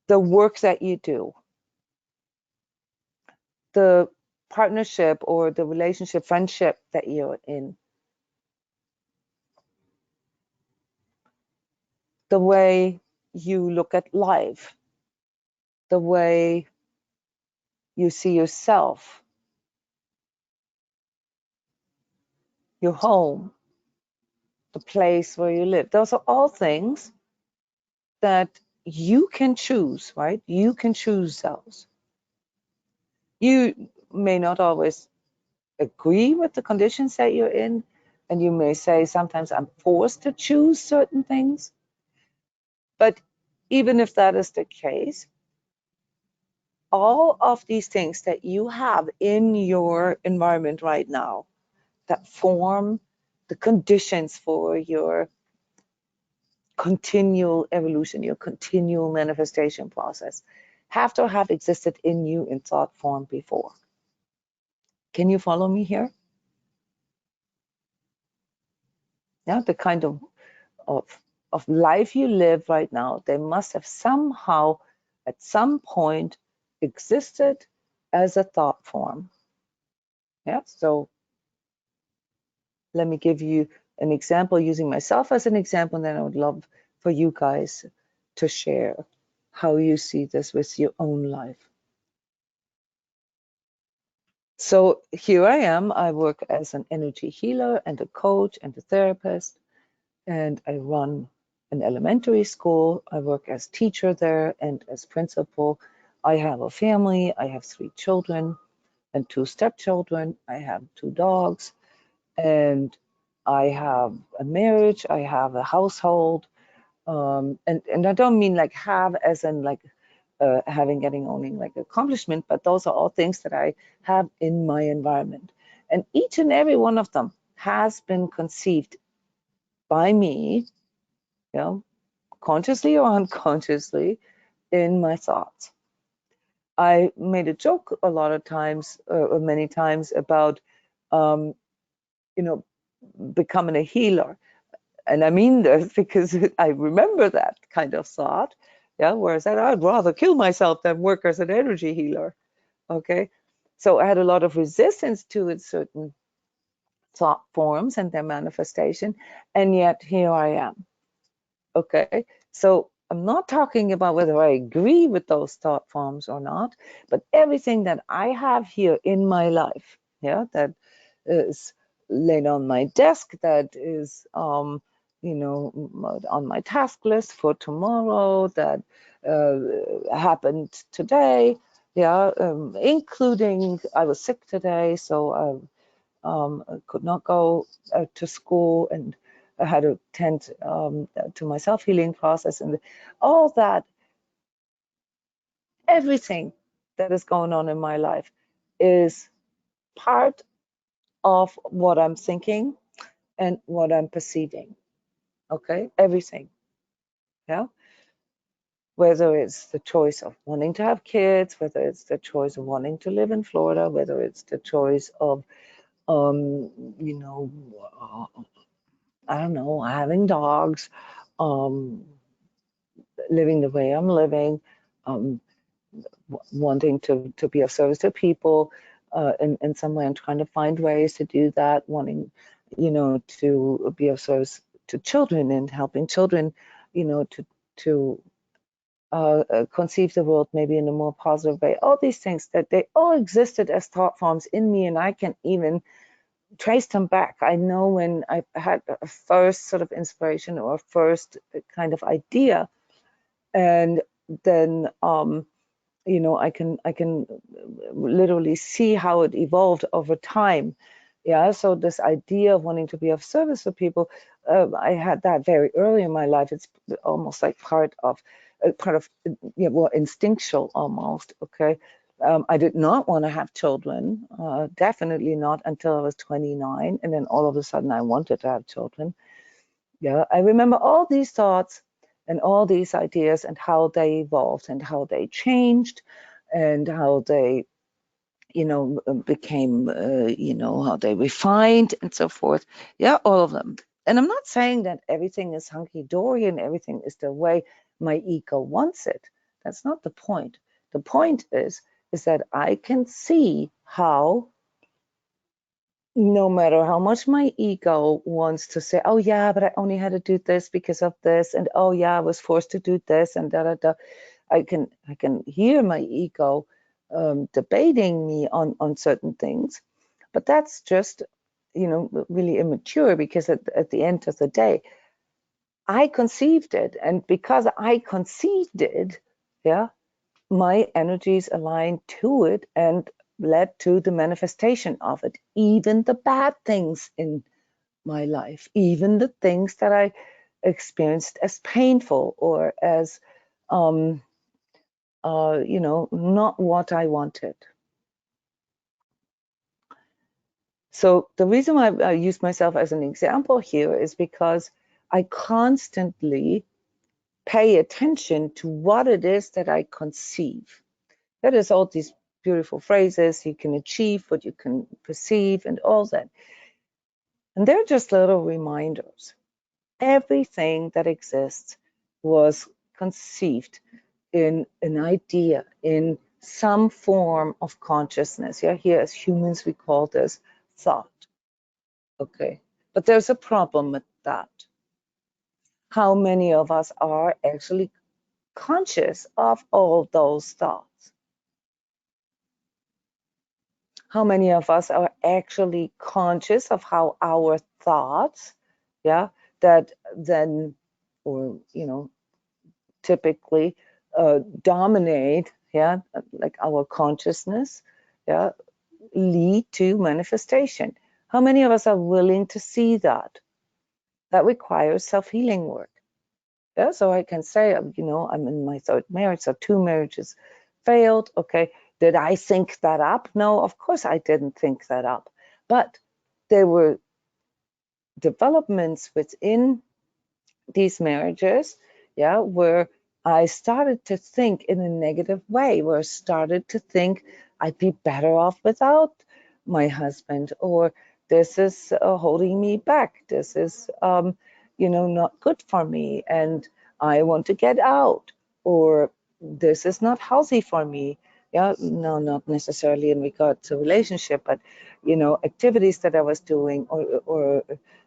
the work that you do, the partnership or the relationship, friendship that you're in, the way you look at life, the way you see yourself, your home, the place where you live. Those are all things that you can choose, right? You can choose those. You may not always agree with the conditions that you're in, and you may say, sometimes I'm forced to choose certain things. But even if that is the case, all of these things that you have in your environment right now that form the conditions for your continual evolution, your continual manifestation process, have to have existed in you in thought form before. Can you follow me here? Yeah, the kind of life you live right now, they must have somehow at some point existed as a thought form. Yeah, so let me give you an example using myself as an example, and then I would love for you guys to share how you see this with your own life. So here I am. I work as an energy healer and a coach and a therapist, and I run an elementary school. I work as teacher there and as principal. I have a family. I have 3 children and 2 stepchildren. I have 2 dogs, and I have a marriage. I have a household. And I don't mean like have as in like getting only like accomplishment, but those are all things that I have in my environment. And each and every one of them has been conceived by me, you know, consciously or unconsciously, in my thoughts. I made a joke a lot of times, or many times, about, you know, becoming a healer. And I mean this because I remember that kind of thought, yeah, where I said, I'd rather kill myself than work as an energy healer, okay? So I had a lot of resistance to it, certain thought forms and their manifestation, and yet here I am, okay? So I'm not talking about whether I agree with those thought forms or not, but everything that I have here in my life, yeah, that is laid on my desk, that is, you know, on my task list for tomorrow, that happened today, yeah, including I was sick today, so I could not go to school, and I had to tend to my self-healing process, and all that, everything that is going on in my life is part of what I'm thinking and what I'm perceiving, okay? Everything, yeah? Whether it's the choice of wanting to have kids, whether it's the choice of wanting to live in Florida, whether it's the choice of, you know, I don't know, having dogs, living the way I'm living, wanting to be of service to people in some way, and trying to find ways to do that, wanting, you know, to be of service to children and helping children, you know, to conceive the world maybe in a more positive way. All these things, that they all existed as thought forms in me, and I can even trace them back. I know when I had a first sort of inspiration or first kind of idea, and then you know, I can literally see how it evolved over time. Yeah, so this idea of wanting to be of service to people, I had that very early in my life. It's almost like part of, yeah, well, instinctual almost. Okay, I did not want to have children, definitely not until I was 29, and then all of a sudden I wanted to have children. Yeah, I remember all these thoughts and all these ideas and how they evolved and how they changed and how they, you know, became, you know, how they refined and so forth. Yeah, all of them. And I'm not saying that everything is hunky-dory and everything is the way my ego wants it. That's not the point. The point is that I can see how no matter how much my ego wants to say, oh yeah, but I only had to do this because of this, and oh yeah, I was forced to do this, and da da da. I can hear my ego debating me on certain things, but that's just, you know, really immature because at the end of the day, I conceived it, and because I conceived it, yeah, my energies aligned to it and led to the manifestation of it, even the bad things in my life, even the things that I experienced as painful or as, you know, not what I wanted. So the reason why I use myself as an example here is because I constantly pay attention to what it is that I conceive. That is all these beautiful phrases, you can achieve what you can perceive and all that. And they're just little reminders. Everything that exists was conceived in an idea, in some form of consciousness. Yeah, here as humans, we call this thought. Okay, but there's a problem with that. How many of us are actually conscious of all those thoughts? How many of us are actually conscious of how our thoughts, yeah, that then, or, you know, typically dominate, yeah, like our consciousness, yeah, lead to manifestation? How many of us are willing to see that? That requires self-healing work. Yeah, so I can say, you know, I'm in my third marriage, so 2 marriages failed. Okay, did I think that up? No, of course I didn't think that up. But there were developments within these marriages, yeah, where I started to think in a negative way, where I started to think I'd be better off without my husband, or this is holding me back. This is, you know, not good for me, and I want to get out, or this is not healthy for me. Yeah, no, not necessarily in regard to relationship, but you know, activities that I was doing, or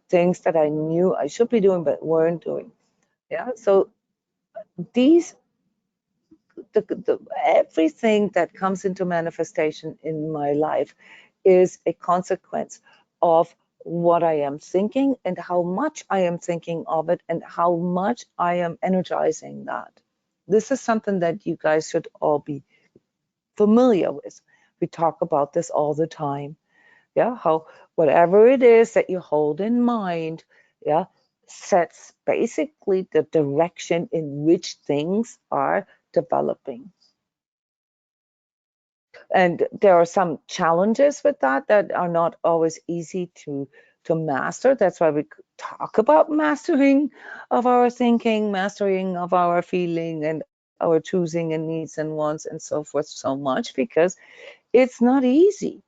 things that I knew I should be doing but weren't doing. Yeah, so these everything that comes into manifestation in my life is a consequence of what I am thinking and how much I am thinking of it and how much I am energizing that. This is something that you guys should all be familiar with. We talk about this all the time. Yeah, how whatever it is that you hold in mind, yeah, sets basically the direction in which things are developing. And there are some challenges with that that are not always easy to master. That's why we talk about mastering of our thinking, mastering of our feeling and our choosing and needs and wants and so forth so much, because it's not easy.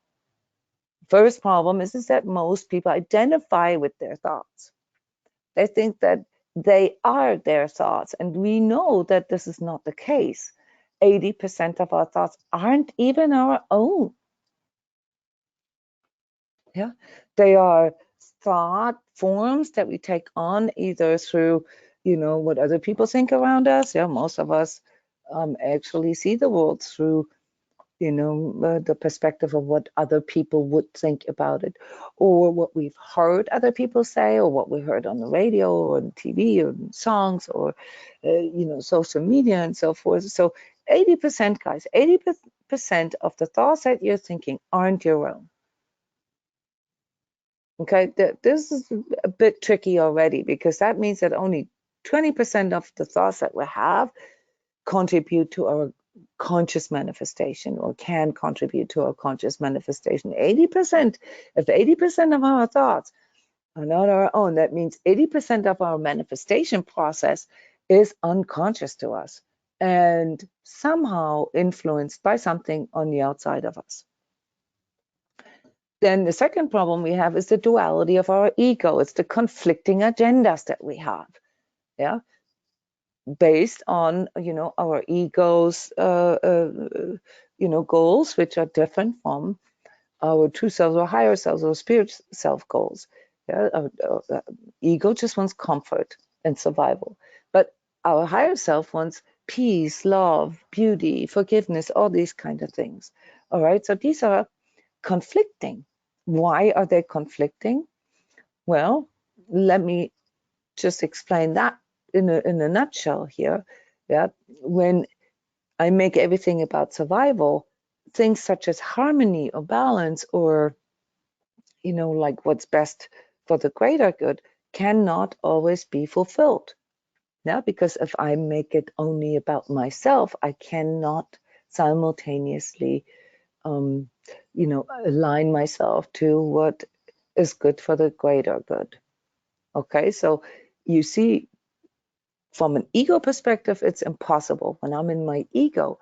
First problem is that most people identify with their thoughts. They think that they are their thoughts, and we know that this is not the case. 80% of our thoughts aren't even our own. Yeah, they are thought forms that we take on either through, you know, what other people think around us. Yeah, most of us actually see the world through the perspective of what other people would think about it, or what we've heard other people say, or what we heard on the radio or on TV or in songs or, social media and so forth. So 80%, guys, 80% of the thoughts that you're thinking aren't your own. Okay, this is a bit tricky already, because that means that only 20% of the thoughts that we have contribute to our conscious manifestation, or can contribute to our conscious manifestation. 80%, if 80% of our thoughts are not our own, that means 80% of our manifestation process is unconscious to us and somehow influenced by something on the outside of us. Then the second problem we have is the duality of our ego. It's the conflicting agendas that we have, yeah, based on our ego's goals, which are different from our true selves or higher selves or spirit self goals. Yeah, our ego just wants comfort and survival, but our higher self wants peace, love, beauty, forgiveness, all these kind of things. All right, so these are conflicting. Why are they conflicting? Well, let me just explain that in a nutshell here. Yeah, when I make everything about survival, things such as harmony or balance, or like what's best for the greater good, cannot always be fulfilled. Yeah, because if I make it only about myself, I cannot simultaneously align myself to what is good for the greater good. Okay, so you see, from an ego perspective, it's impossible. When I'm in my ego,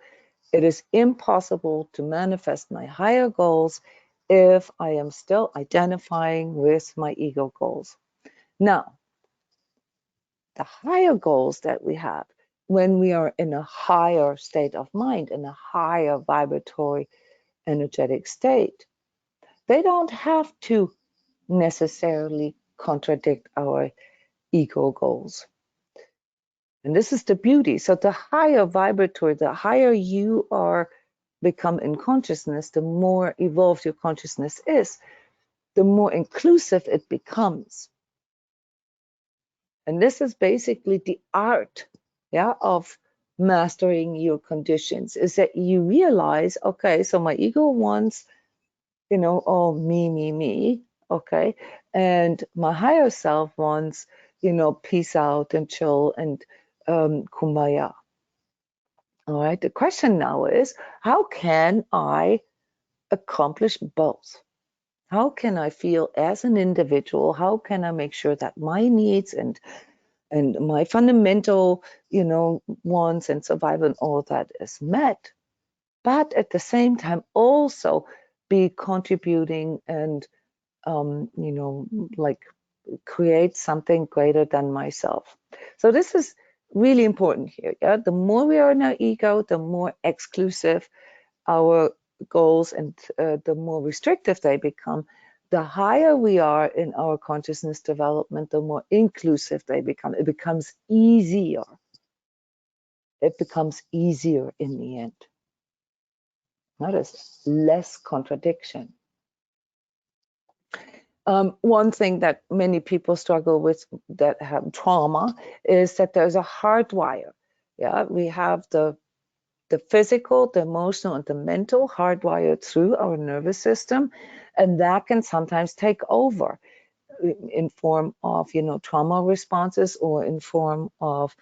it is impossible to manifest my higher goals if I am still identifying with my ego goals. Now, the higher goals that we have, when we are in a higher state of mind, in a higher vibratory energetic state, they don't have to necessarily contradict our ego goals. And this is the beauty. So the higher vibratory, the higher you are become in consciousness, the more evolved your consciousness is, the more inclusive it becomes. And this is basically the art, yeah, of mastering your conditions, is that you realize, okay, so my ego wants, oh, me, okay, and my higher self wants, peace out and chill and kumbaya. All right, the question now is, how can I accomplish both? How can I feel as an individual? How can I make sure that my needs and my fundamental, wants and survival and all of that is met, but at the same time also be contributing and, like create something greater than myself? So this is really important here. Yeah, the more we are in our ego, the more exclusive our goals and the more restrictive they become. The higher we are in our consciousness development, the more inclusive they become. It becomes easier. It becomes easier in the end. Notice less contradiction. One thing that many people struggle with that have trauma is that there's a hardwire. Yeah, we have the physical, the emotional, and the mental hardwired through our nervous system, and that can sometimes take over in form of, trauma responses, or in form of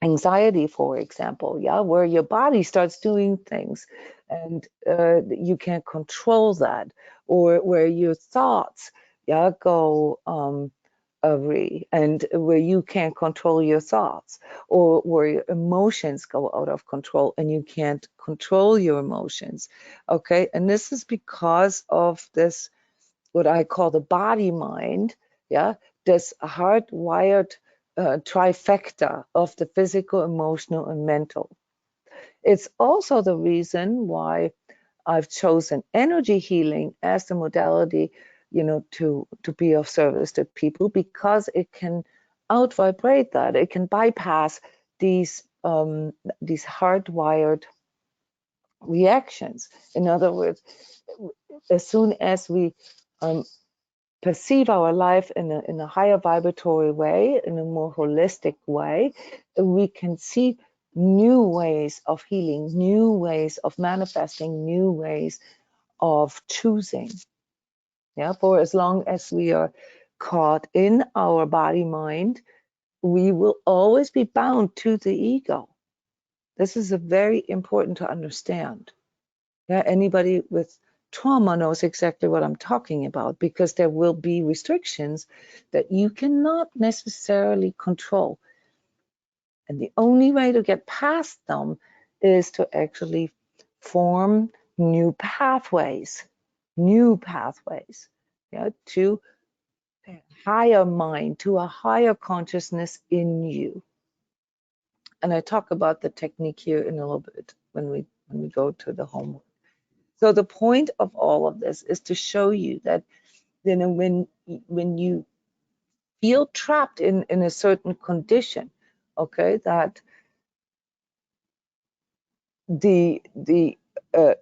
anxiety, for example, yeah, where your body starts doing things and you can't control that, or where your thoughts, yeah, go and where you can't control your thoughts, or where your emotions go out of control and you can't control your emotions. Okay, and this is because of this, what I call the body mind, yeah, this hardwired trifecta of the physical, emotional, and mental. It's also the reason why I've chosen energy healing as the modality, to be of service to people, because it can out vibrate that. It can bypass these hardwired reactions. In other words, as soon as we perceive our life in a higher vibratory way, in a more holistic way, we can see new ways of healing, new ways of manifesting, new ways of choosing. Yeah, for as long as we are caught in our body mind, we will always be bound to the ego. This is a very important to understand. Yeah, anybody with trauma knows exactly what I'm talking about, because there will be restrictions that you cannot necessarily control. And the only way to get past them is to actually form new pathways, yeah, to a higher mind, to a higher consciousness in you. And I talk about the technique here in a little bit when we go to the homework. So the point of all of this is to show you that, you know, when you feel trapped in a certain condition, okay, that the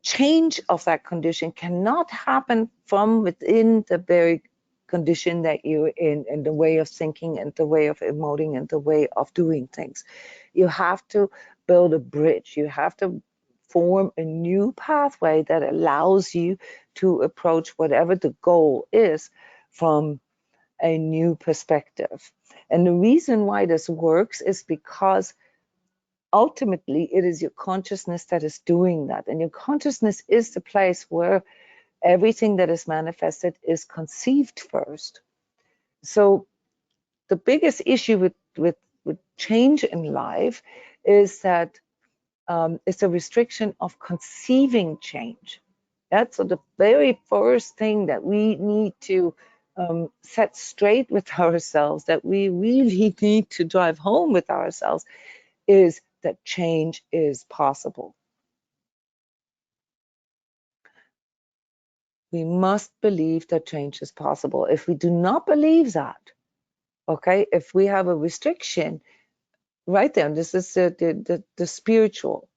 change of that condition cannot happen from within the very condition that you're in, and the way of thinking and the way of emoting and the way of doing things. You have to build a bridge. You have to form a new pathway that allows you to approach whatever the goal is from a new perspective. And the reason why this works is because ultimately it is your consciousness that is doing that. And your consciousness is the place where everything that is manifested is conceived first. So the biggest issue with change in life is that it's a restriction of conceiving change. That's so the very first thing that we need to set straight with ourselves, that we really need to drive home with ourselves, is that change is possible. We must believe that change is possible. If we do not believe that, okay, if we have a restriction right there, and this is the spiritual,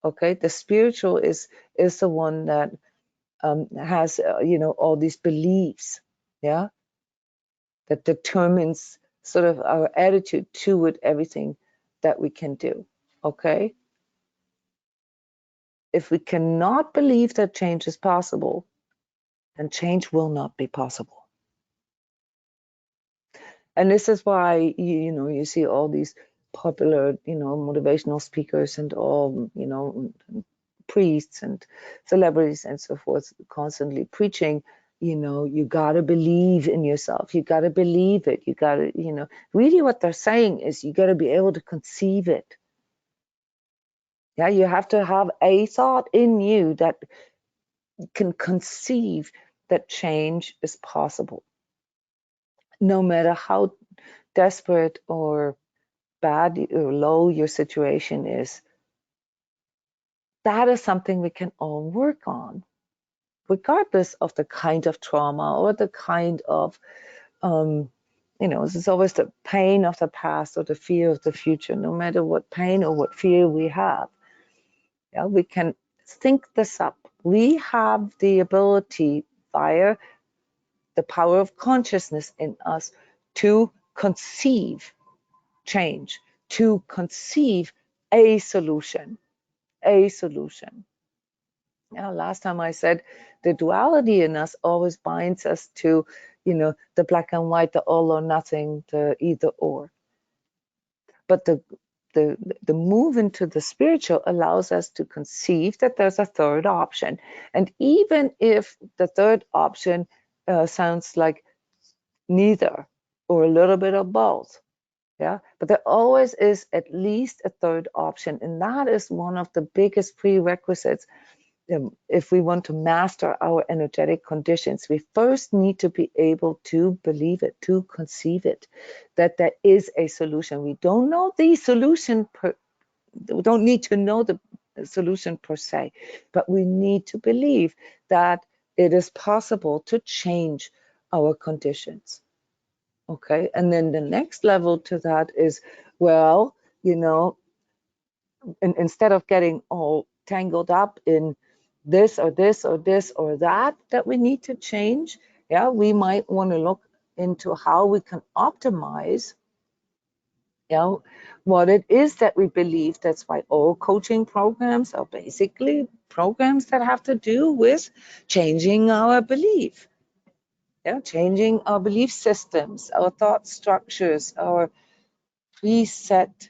okay, the spiritual is the one that has you know, all these beliefs, yeah, that determines sort of our attitude toward everything that we can do, okay? If we cannot believe that change is possible, then change will not be possible. And this is why you know, you see all these popular, you know, motivational speakers and all, you know, priests and celebrities and so forth constantly preaching, you know, you got to believe in yourself, you got to believe it, you got to, you know, really what they're saying is you got to be able to conceive it. Yeah, you have to have a thought in you that can conceive that change is possible, no matter how desperate or bad or low your situation is. That is something we can all work on, regardless of the kind of trauma or the kind of, you know, it's always the pain of the past or the fear of the future. No matter what pain or what fear we have, yeah, we can think this up. We have the ability via the power of consciousness in us to conceive change, to conceive a solution. A solution. Yeah, last time I said the duality in us always binds us to, you know, the black and white, the all or nothing, the either or. But the move into the spiritual allows us to conceive that there's a third option. And even if the third option sounds like neither or a little bit of both, yeah, but there always is at least a third option. And that is one of the biggest prerequisites. If we want to master our energetic conditions, we first need to be able to believe it, to conceive it, that there is a solution. We don't know the solution, we don't need to know the solution per se, but we need to believe that it is possible to change our conditions. Okay, and then the next level to that is, well, you know, instead of getting all tangled up in this or this or this or that we need to change, yeah, we might want to look into how we can optimize, you know, what it is that we believe. That's why all coaching programs are basically programs that have to do with changing our belief, yeah, changing our belief systems, our thought structures, our preset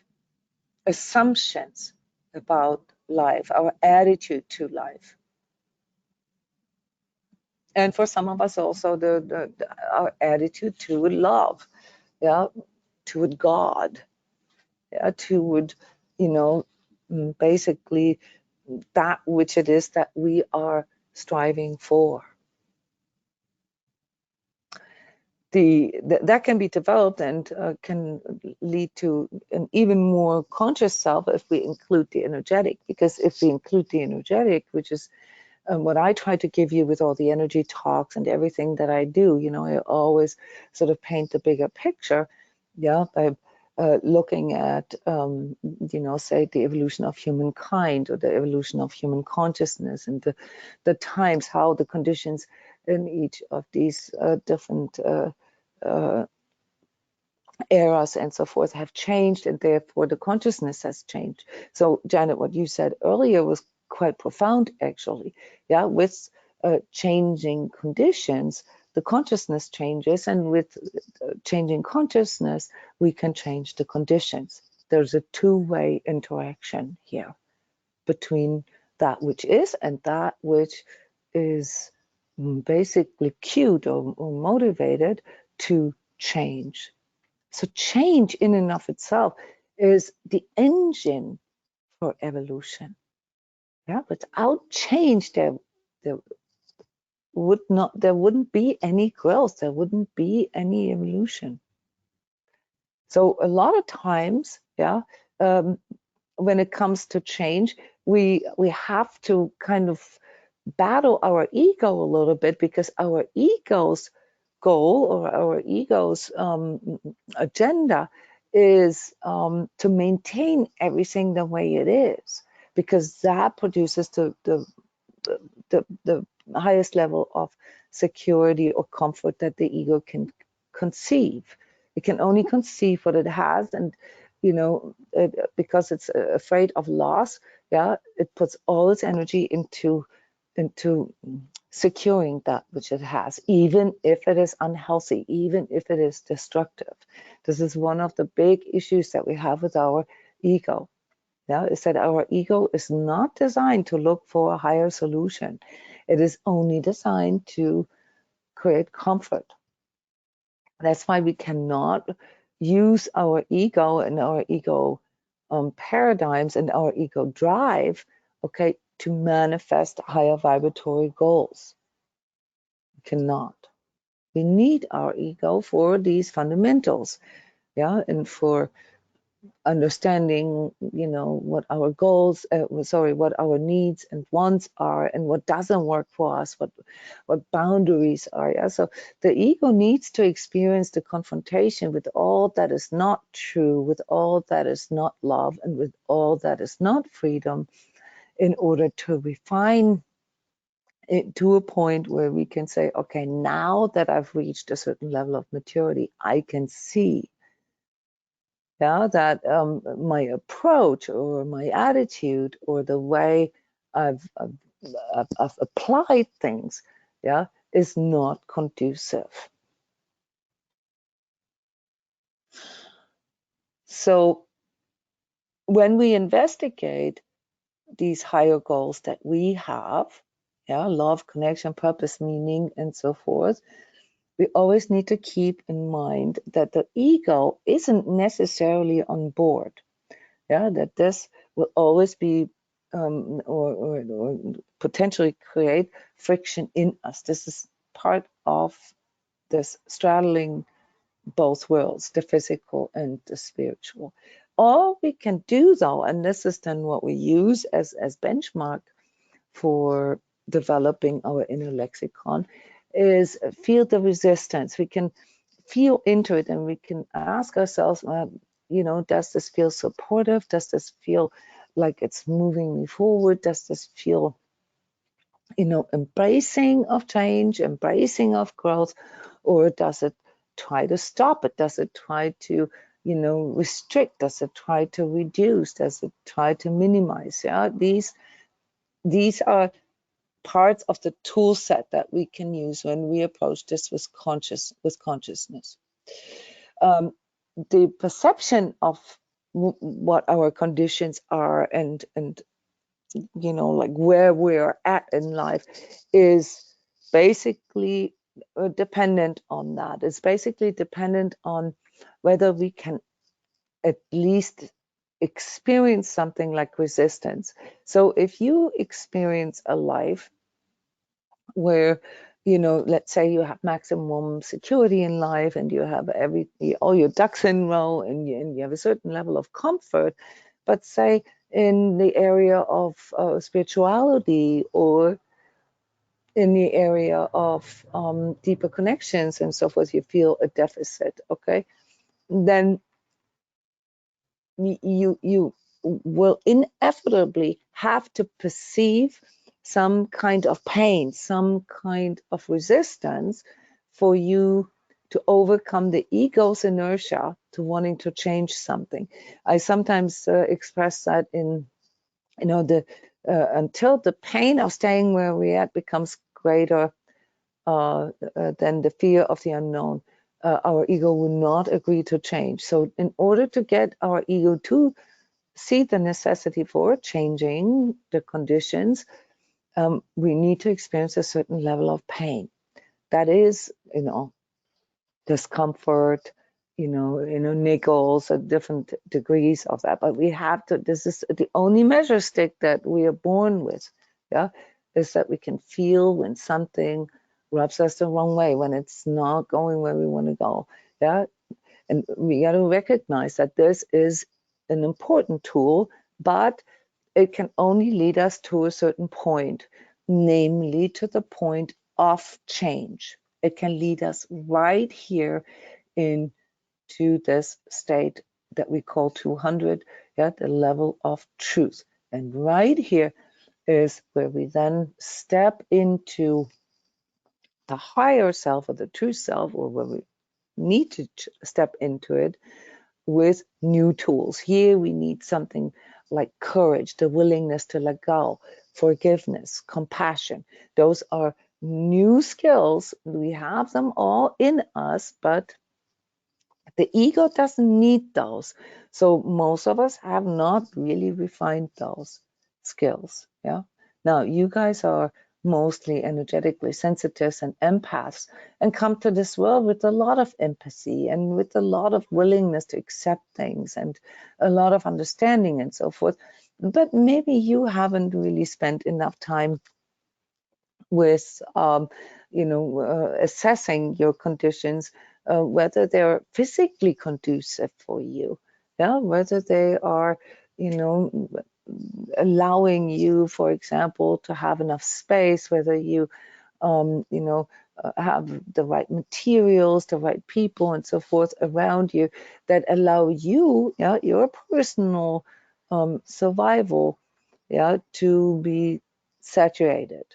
assumptions about life, our attitude to life. And for some of us also our attitude toward love, yeah, toward God, yeah, toward, you know, basically that which it is that we are striving for. That can be developed and can lead to an even more conscious self if we include the energetic. Because if we include the energetic, which is what I try to give you with all the energy talks and everything that I do, you know, I always sort of paint the bigger picture, yeah, by looking at, you know, say the evolution of humankind or the evolution of human consciousness and the times, how the conditions in each of these different eras and so forth have changed, and therefore the consciousness has changed. So Janet, what you said earlier was quite profound actually. Yeah, with changing conditions, the consciousness changes, and with changing consciousness, we can change the conditions. There's a two-way interaction here between that which is and that which is basically cued or motivated to change. So change in and of itself is the engine for evolution. Yeah, without change, there wouldn't be any growth, there wouldn't be any evolution. So a lot of times, yeah, when it comes to change, we have to kind of battle our ego a little bit, because our ego's goal or our ego's agenda is to maintain everything the way it is, because that produces the highest level of security or comfort that the ego can conceive. It can only conceive what it has, and you know, because it's afraid of loss, yeah, it puts all its energy into securing that which it has, even if it is unhealthy, even if it is destructive. This is one of the big issues that we have with our ego. Yeah, is that our ego is not designed to look for a higher solution. It is only designed to create comfort. That's why we cannot use our ego and our ego paradigms and our ego drive, okay, to manifest higher vibratory goals. We cannot. We need our ego for these fundamentals, yeah, and for understanding, you know, what our goals, what our needs and wants are, and what doesn't work for us, what boundaries are. Yeah, so the ego needs to experience the confrontation with all that is not true, with all that is not love, and with all that is not freedom, in order to refine it to a point where we can say, okay, now that I've reached a certain level of maturity, I can see, yeah, that my approach or my attitude or the way I've applied things, yeah, is not conducive. So when we investigate these higher goals that we have, yeah, love, connection, purpose, meaning, and so forth, we always need to keep in mind that the ego isn't necessarily on board. Yeah, that this will always be or potentially create friction in us. This is part of this straddling both worlds, the physical and the spiritual. All we can do though, and this is then what we use as benchmark for developing our inner lexicon, is feel the resistance. We can feel into it, and we can ask ourselves, you know, does this feel supportive? Does this feel like it's moving me forward? Does this feel, embracing of change, embracing of growth, or does it try to stop it? Does it try to, restrict? Does it try to reduce? Does it try to minimize? Yeah, these are parts of the tool set that we can use when we approach this with consciousness. The perception of what our conditions are and like where we're at in life is basically dependent on that. It's basically dependent on whether we can at least experience something like resistance. So if you experience a life where, let's say you have maximum security in life and you have all your ducks in a row and you have a certain level of comfort, but say in the area of spirituality or in the area of deeper connections and so forth, you feel a deficit, okay? Then you will inevitably have to perceive some kind of pain, some kind of resistance for you to overcome the ego's inertia to wanting to change something. I sometimes express that in, until the pain of staying where we're at becomes greater than the fear of the unknown, our ego will not agree to change. So in order to get our ego to see the necessity for changing the conditions, we need to experience a certain level of pain. That is, discomfort, niggles at different degrees of that. But we have to, this is the only measure stick that we are born with, yeah, is that we can feel when something rubs us the wrong way, when it's not going where we want to go, yeah. And we got to recognize that this is an important tool, but it can only lead us to a certain point, namely to the point of change. It can lead us right here into this state that we call 200, yeah, the level of truth. And right here is where we then step into the higher self or the true self, or where we need to step into it with new tools. Here we need something like courage, the willingness to let go, forgiveness, compassion. Those are new skills. We have them all in us, but the ego doesn't need those. So most of us have not really refined those skills. Yeah. Now you guys are mostly energetically sensitives and empaths and come to this world with a lot of empathy and with a lot of willingness to accept things and a lot of understanding and so forth. But maybe you haven't really spent enough time with assessing your conditions, whether they're physically conducive for you, yeah, whether they are, allowing you, for example, to have enough space, whether you, have the right materials, the right people, and so forth around you that allow you, yeah, your personal survival, yeah, to be saturated.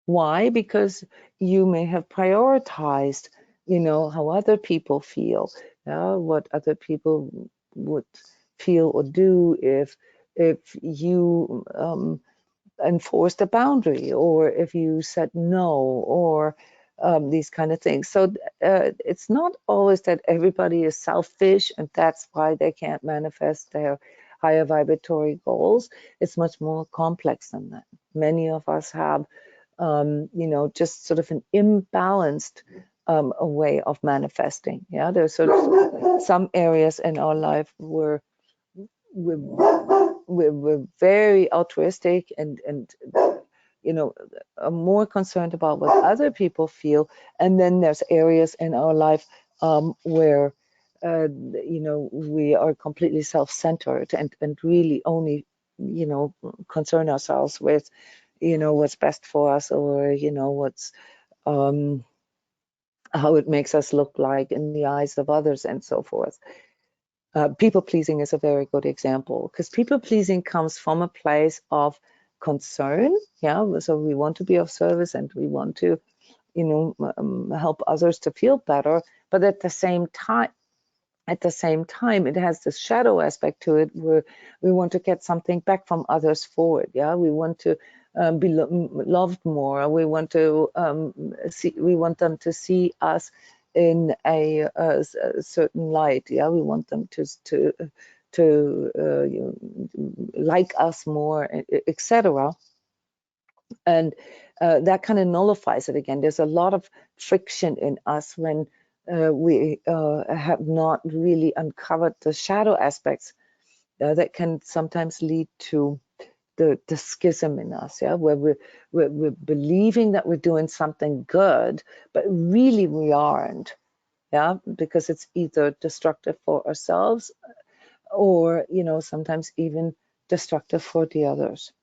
Why? Because you may have prioritized, how other people feel, what other people would feel or do if you enforced a boundary, or if you said no, or these kind of things. So it's not always that everybody is selfish and that's why they can't manifest their higher vibratory goals. It's much more complex than that. Many of us have just sort of an imbalanced a way of manifesting. Yeah, there's sort of some areas in our life where we're very altruistic and are more concerned about what other people feel, and then there's areas in our life where we are completely self-centered and really only concern ourselves with what's best for us, or what's how it makes us look like in the eyes of others and so forth. People pleasing is a very good example, because people pleasing comes from a place of concern. Yeah, so we want to be of service and we want to, help others to feel better. But at the same time, it has this shadow aspect to it, where we want to get something back from others for it. Yeah, we want to be loved more. We want to we want them to see us in a certain light. Yeah, we want them to like us more, etc. And that kind of nullifies it again. There's a lot of friction in us when we have not really uncovered the shadow aspects that can sometimes lead to the schism in us, yeah, where we're believing that we're doing something good, but really we aren't, yeah, because it's either destructive for ourselves or, sometimes even destructive for the others.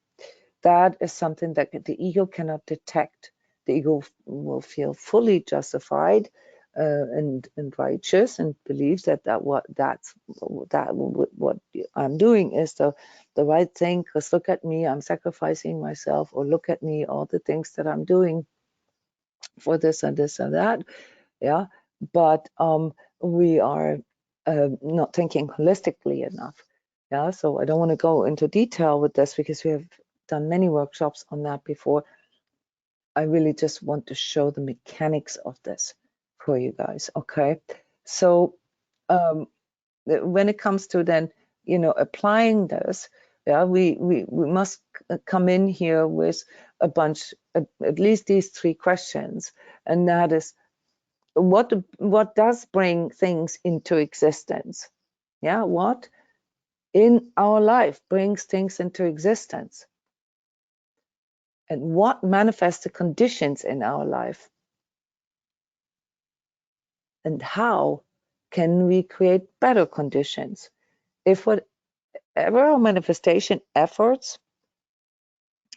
That is something that the ego cannot detect. The ego will feel fully justified and righteous, and believes that what I'm doing is the right thing, because look at me, I'm sacrificing myself, or look at me, all the things that I'm doing for this and this and that. Yeah, but we are not thinking holistically enough. Yeah, so I don't want to go into detail with this, because we have done many workshops on that before. I really just want to show the mechanics of this for you guys. Okay, so when it comes to then, applying this, yeah, we must come in here with a bunch, at least these 3 questions, and that is, what does bring things into existence? Yeah, what in our life brings things into existence? And what manifests the conditions in our life? And how can we create better conditions? If whatever our manifestation efforts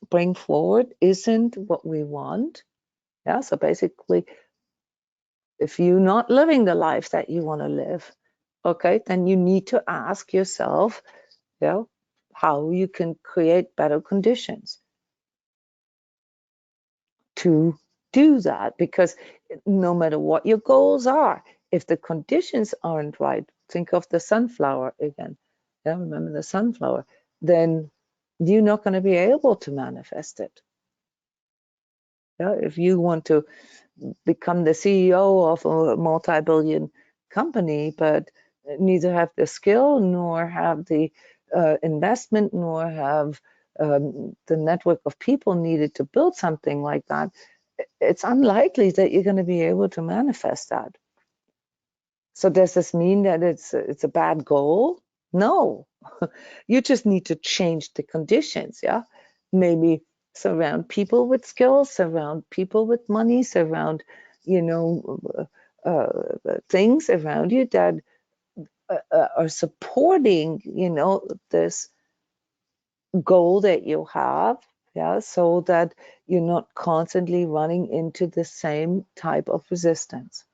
bring forward isn't what we want, yeah, so basically, if you're not living the life that you want to live, okay, then you need to ask yourself, how you can create better conditions to do that. Because no matter what your goals are, if the conditions aren't right, think of the sunflower again. Yeah, remember the sunflower, then you're not going to be able to manifest it. Yeah, if you want to become the CEO of a multi-billion company, but neither have the skill, nor have the investment, nor have the network of people needed to build something like that, it's unlikely that you're going to be able to manifest that. So does this mean that it's a bad goal? No, you just need to change the conditions. Yeah, maybe surround people with skills, surround people with money, surround things around you that are supporting this goal that you have. Yeah, so that you're not constantly running into the same type of resistance.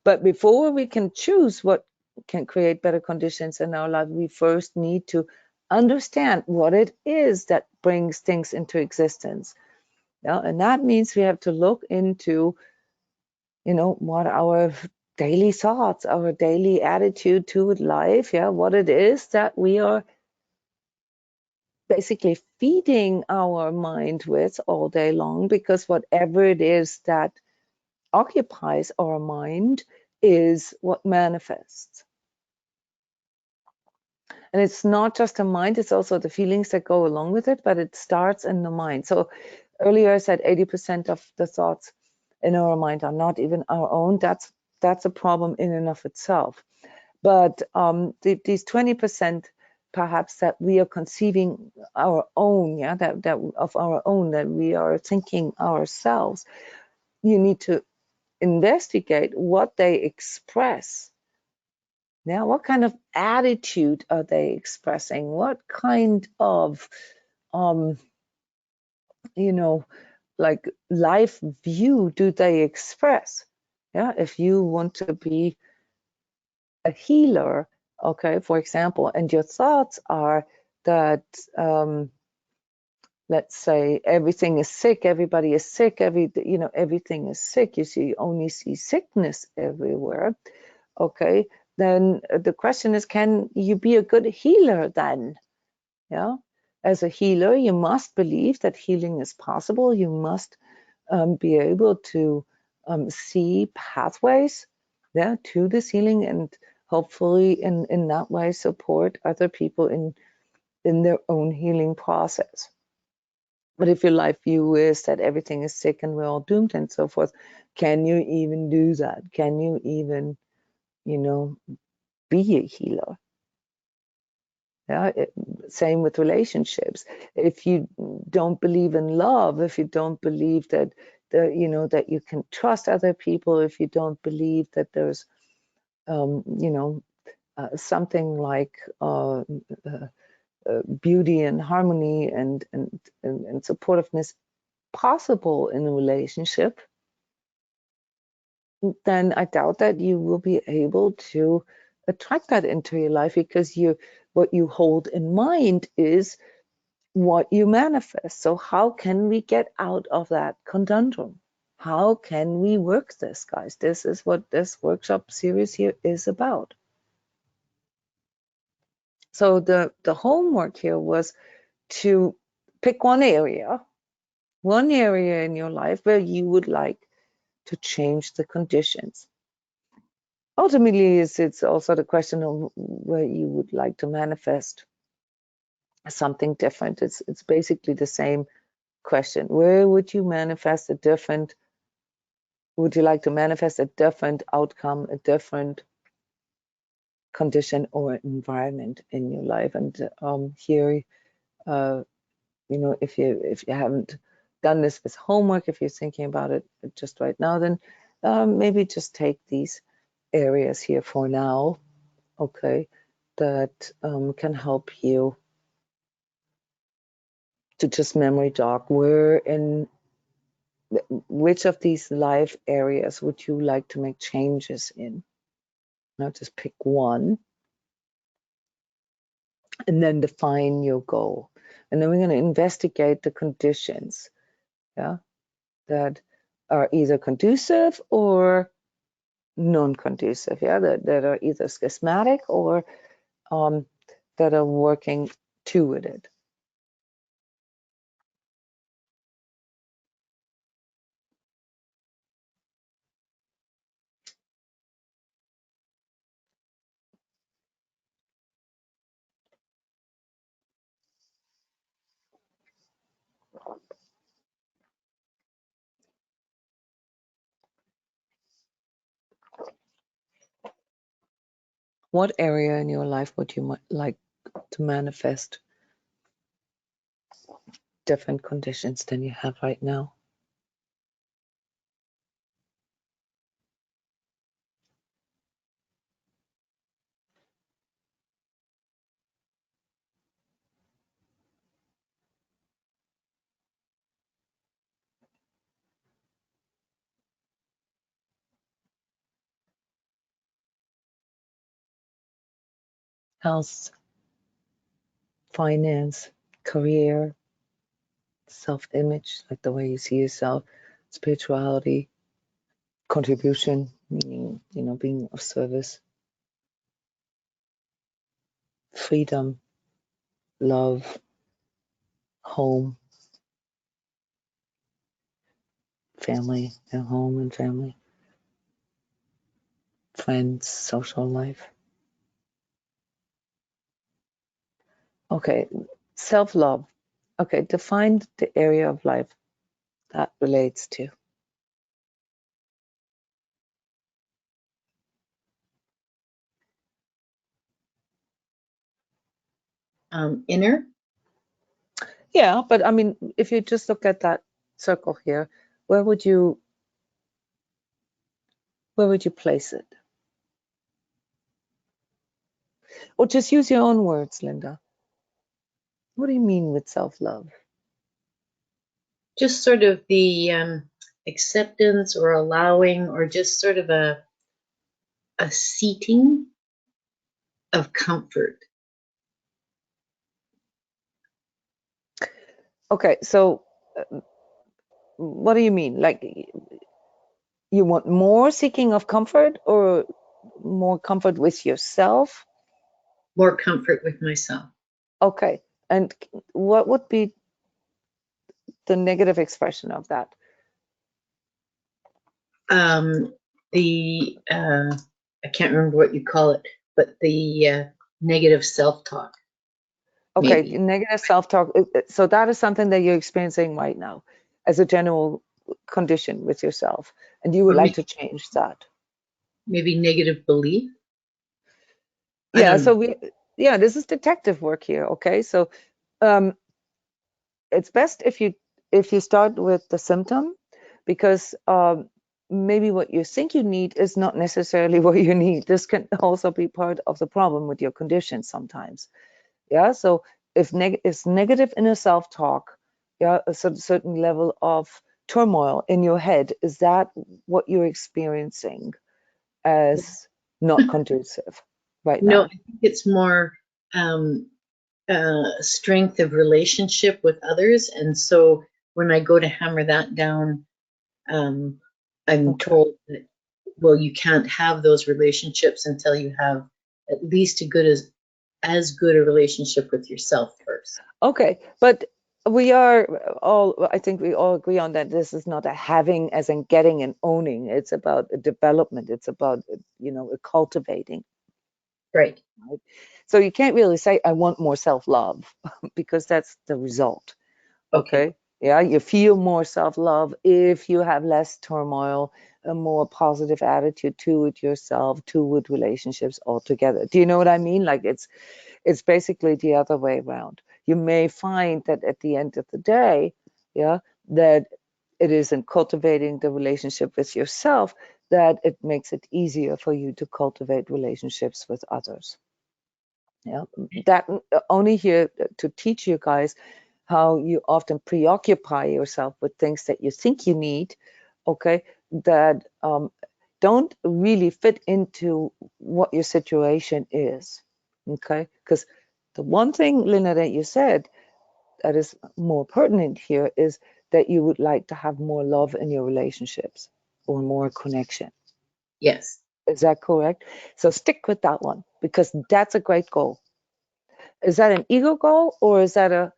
But before we can choose what can create better conditions in our life, we first need to understand what it is that brings things into existence. Yeah, and that means we have to look into, what our daily thoughts, our daily attitude toward life, yeah, what it is that we are basically feeding our mind with all day long, because whatever it is that occupies our mind is what manifests. And it's not just the mind, it's also the feelings that go along with it, but it starts in the mind. So earlier I said 80% of the thoughts in our mind are not even our own. That's a problem in and of itself. But these 20% perhaps that we are conceiving our own, yeah, that of our own, that we are thinking ourselves, you need to investigate what they express. Now, what kind of attitude are they expressing? What kind of, like life view do they express? Yeah, if you want to be a healer, okay, for example, and your thoughts are that, let's say everything is sick, everybody is sick, everything is sick, you only see sickness everywhere, okay, then the question is, can you be a good healer then? Yeah, as a healer, you must believe that healing is possible. You must be able to see pathways, yeah, to this healing, and hopefully in that way support other people in their own healing process. But if your life view is that everything is sick and we're all doomed and so forth, can you even do that? Can you even, be a healer? Yeah, same with relationships. If you don't believe in love, if you don't believe that that you can trust other people, if you don't believe that there's something like beauty and harmony and supportiveness possible in a relationship, then I doubt that you will be able to attract that into your life, because what you hold in mind is what you manifest. So how can we get out of that conundrum? How can we work this, guys? This is what this workshop series here is about. So the homework here was to pick one area in your life where you would like to change the conditions. Ultimately, it's also the question of where you would like to manifest something different. It's basically the same question. Where would you manifest a different, would you like to manifest a different outcome, a different condition or environment in your life? And here, if you haven't done this with homework, if you're thinking about it just right now, then maybe just take these areas here for now, okay, that can help you to just memory jog. Which of these life areas would you like to make changes in? Now just pick one and then define your goal. And then we're going to investigate the conditions, yeah, that are either conducive or non-conducive, yeah, that are either schismatic or that are working toward it. What area in your life would you like to manifest different conditions than you have right now? Health, finance, career, self-image, like the way you see yourself, spirituality, contribution, meaning, being of service, freedom, love, home, family, and home and family, friends, social life. Okay, self-love. Okay, define the area of life that relates to. Inner. Yeah, but I mean, if you just look at that circle here, where would you place it? Or just use your own words, Linda. What do you mean with self-love? Just sort of the acceptance or allowing, or just sort of a seating of comfort. Okay, so what do you mean? Like you want more seeking of comfort or more comfort with yourself? More comfort with myself. Okay, and what would be the negative expression of that? I can't remember what you call it, but the negative self-talk. Okay, Maybe. negative self-talk. So that is something that you're experiencing right now as a general condition with yourself, and you would Or like to change that. maybe negative belief. I Yeah, don't know. yeah, this is detective work here. Okay, so um, it's best if you start with the symptom, because maybe what you think you need is not necessarily what you need. This can also be part of the problem with your condition sometimes. Yeah, so if it's negative inner self-talk, yeah, a certain level of turmoil in your head, is that what you're experiencing as not conducive right No, I now? think it's more um, strength of relationship with others. And so when I go to hammer that down, I'm Okay. told that, well, you can't have those relationships until you have at least as good a relationship with yourself first. Okay, but we are all, I think we all agree on that this is not a having as in getting and owning. It's about a development. It's about, a cultivating. Right. Right? So you can't really say, I want more self-love because that's the result. Okay. Okay. Yeah, you feel more self-love if you have less turmoil, a more positive attitude toward yourself, toward relationships altogether. Do you know what I mean? Like it's basically the other way around. You may find that at the end of the day, yeah, that it is in cultivating the relationship with yourself that it makes it easier for you to cultivate relationships with others. Yeah, that only here to teach you guys how you often preoccupy yourself with things that you think you need, okay, that don't really fit into what your situation is, okay? Because the one thing, Lynna, that you said that is more pertinent here is that you would like to have more love in your relationships or more connection. Yes. Is that correct? So stick with that one because that's a great goal. Is that an ego goal or is that a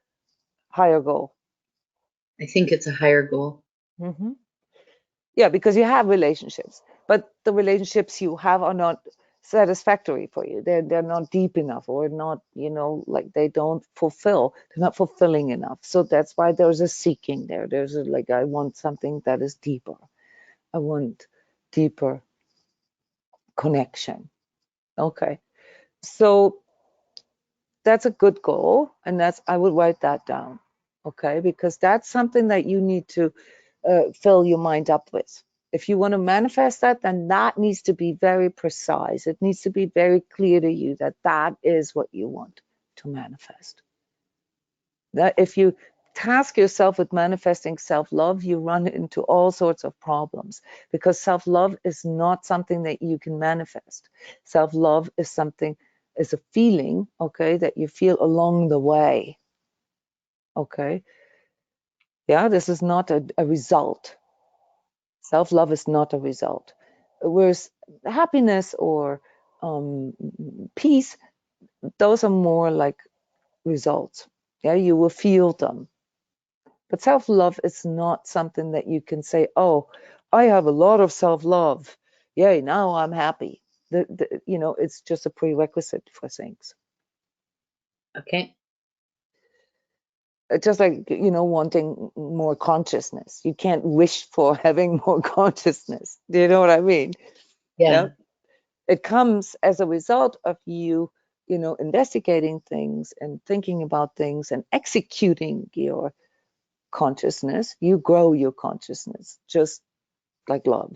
higher goal? I think it's a higher goal. Hmm. Yeah, because you have relationships, but the relationships you have are not satisfactory for you. They're not deep enough or not, like they don't fulfill. They're not fulfilling enough. So that's why there's a seeking there. There's a like I want something that is deeper. I want deeper connection. Okay. So that's a good goal, and that's I would write that down. Okay, because that's something that you need to fill your mind up with. If you want to manifest that, then that needs to be very precise. It needs to be very clear to you that that is what you want to manifest. That if you task yourself with manifesting self-love, you run into all sorts of problems because self-love is not something that you can manifest. Self-love is something, is a feeling, okay, that you feel along the way. Okay. Yeah, this is not a result. Self-love is not a result. Whereas happiness or um, peace, those are more like results. Yeah, you will feel them. But self-love is not something that you can say, oh, I have a lot of self-love. Yay, now I'm happy. It's just a prerequisite for things. Okay. Just like, wanting more consciousness. You can't wish for having more consciousness. Do you know what I mean? Yeah. Yeah. It comes as a result of you, investigating things and thinking about things and executing your consciousness. You grow your consciousness, just like love.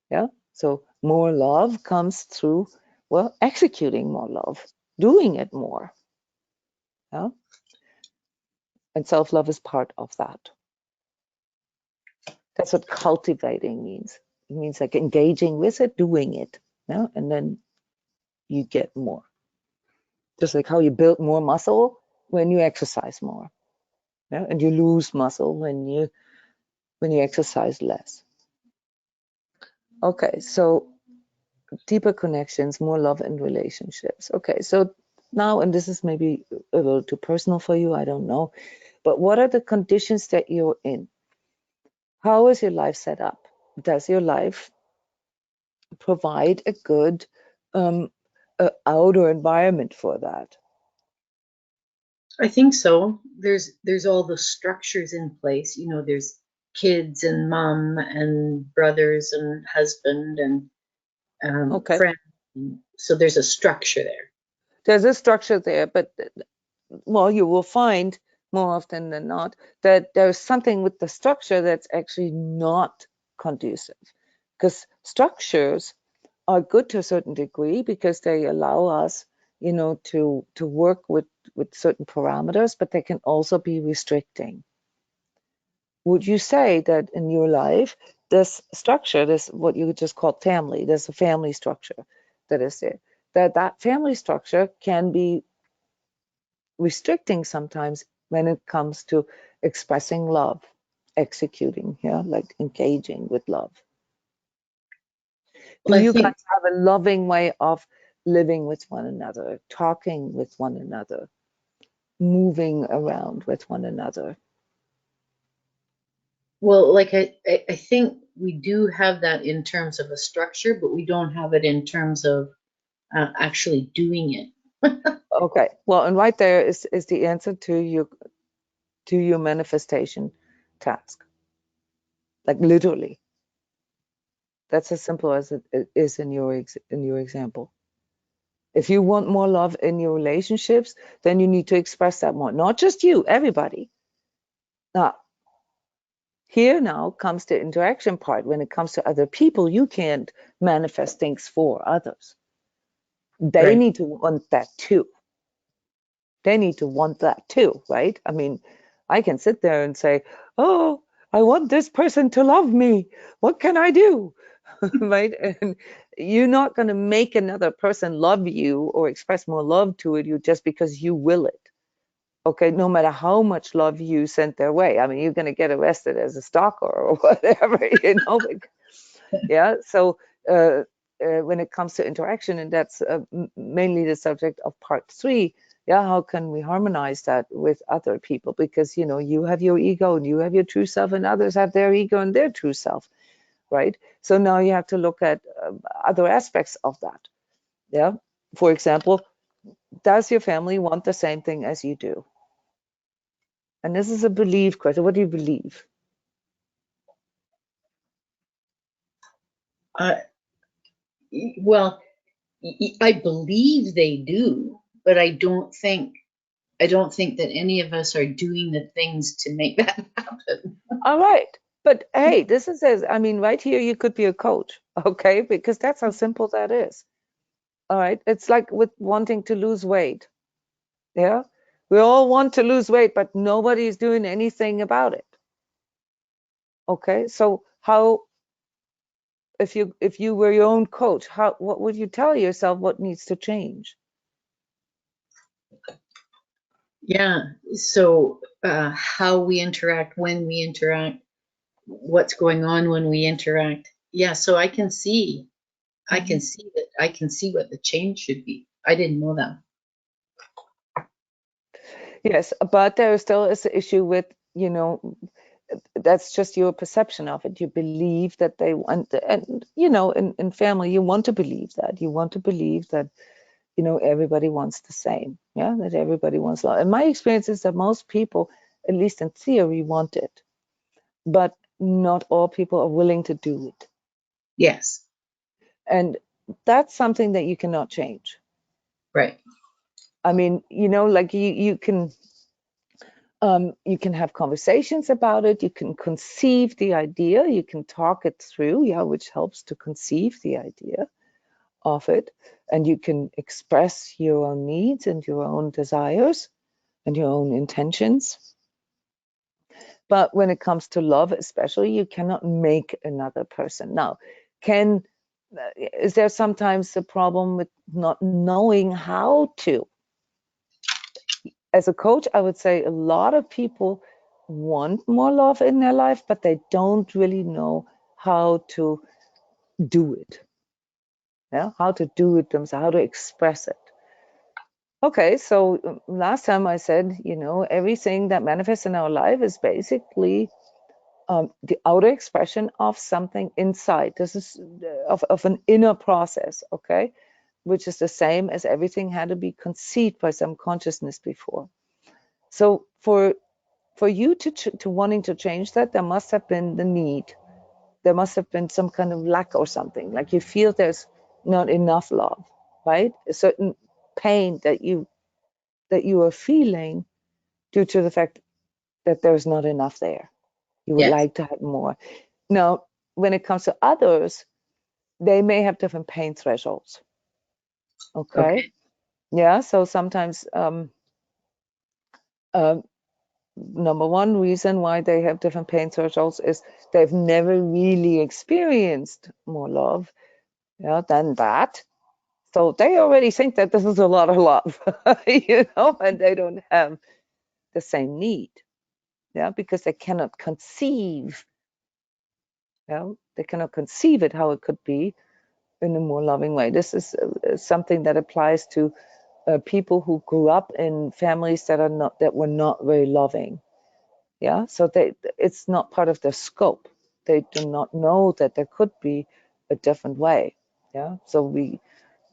Yeah. So more love comes through, well, executing more love, doing it more. Yeah. And self-love is part of that. That's what cultivating means. It means like engaging with it, doing it. Yeah. And then you get more. Just like how you build more muscle when you exercise more, yeah, and you lose muscle when you exercise less. Okay, so deeper connections, more love in relationships. Okay, so now, and this is maybe a little too personal for you, I don't know, but what are the conditions that you're in? How is your life set up? Does your life provide a good outdoor environment for that? I think so. There's all the structures in place. You know, there's kids and mom and brothers and husband and Okay, friends. So there's a structure there. there's a structure there, but well, you will find more often than not that there's something with the structure that's actually not conducive, because structures are good to a certain degree because they allow us, to work with certain parameters, but they can also be restricting. Would you say that in your life, this structure, this what you just called family, there's a family structure that is there, that family structure can be restricting sometimes when it comes to expressing love, executing, like engaging with love? Do Well, I you think, guys have a loving way of living with one another, talking with one another, moving around with one another? well, like I think we do have that in terms of a structure, but we don't have it in terms of actually doing it. Okay, well, and right there is the answer to your manifestation task. Like literally, that's as simple as it is in your example. If you want more love in your relationships, then you need to express that more. Not just you, everybody. Now, here now comes the interaction part. When it comes to other people, you can't manifest things for others. They Right. need to want that too. They need to want that too, right? I mean, I can sit there and say, oh, I want this person to love me. What can I do? Right? And you're not going to make another person love you or express more love to you just because you will it. Okay, no matter how much love you sent their way. I mean, you're going to get arrested as a stalker or whatever, Yeah. So when it comes to interaction, and that's mainly the subject of part 3, yeah, how can we harmonize that with other people? Because you have your ego and you have your true self, and others have their ego and their true self, right? So now you have to look at other aspects of that. Yeah. For example, does your family want the same thing as you do? And this is a belief question. What do you believe? Uh, well, I believe they do, but I don't think that any of us are doing the things to make that happen. All right. But hey, this is, I mean, right here, you could be a coach, okay? Because that's how simple that is. All right. It's like with wanting to lose weight. Yeah. We all want to lose weight, but nobody's doing anything about it. Okay. So how, if you were your own coach, what would you tell yourself what needs to change? Yeah. So how we interact, when we interact, what's going on when we interact. Yeah. So I can see that. I can see what the change should be. I didn't know that. Yes, but there still is the issue with, that's just your perception of it. You believe that they want, and in family, you want to believe that. You want to believe that, everybody wants the same. Yeah, that everybody wants love. And my experience is that most people, at least in theory, want it, but not all people are willing to do it. Yes. And that's something that you cannot change. Right. I mean, like you can have conversations about it. You can conceive the idea. You can talk it through, yeah, which helps to conceive the idea of it. And you can express your own needs and your own desires and your own intentions. But when it comes to love, especially, you cannot make another person. Now, is there sometimes a problem with not knowing how to? as a coach, I would say a lot of people want more love in their life, but they don't really know how to do it. Yeah, how to do it themselves, how to express it. Okay, so last time I said, everything that manifests in our life is basically the outer expression of something inside. This is of an inner process, okay, which is the same as everything had to be conceived by some consciousness before. So for you to wanting to change that, there must have been the need. There must have been some kind of lack or something. Like you feel there's not enough love, right? A certain pain that you are feeling due to the fact that there's not enough there. You would Yes. like to have more. Now, when it comes to others, they may have different pain thresholds. Okay. Yeah. So sometimes, number one reason why they have different pain thresholds is they've never really experienced more love, than that. So they already think that this is a lot of love, and they don't have the same need, because they cannot conceive, they cannot conceive it how it could be in a more loving way. This is something that applies to people who grew up in families that were not very loving. Yeah, so it's not part of their scope. They do not know that there could be a different way. Yeah, so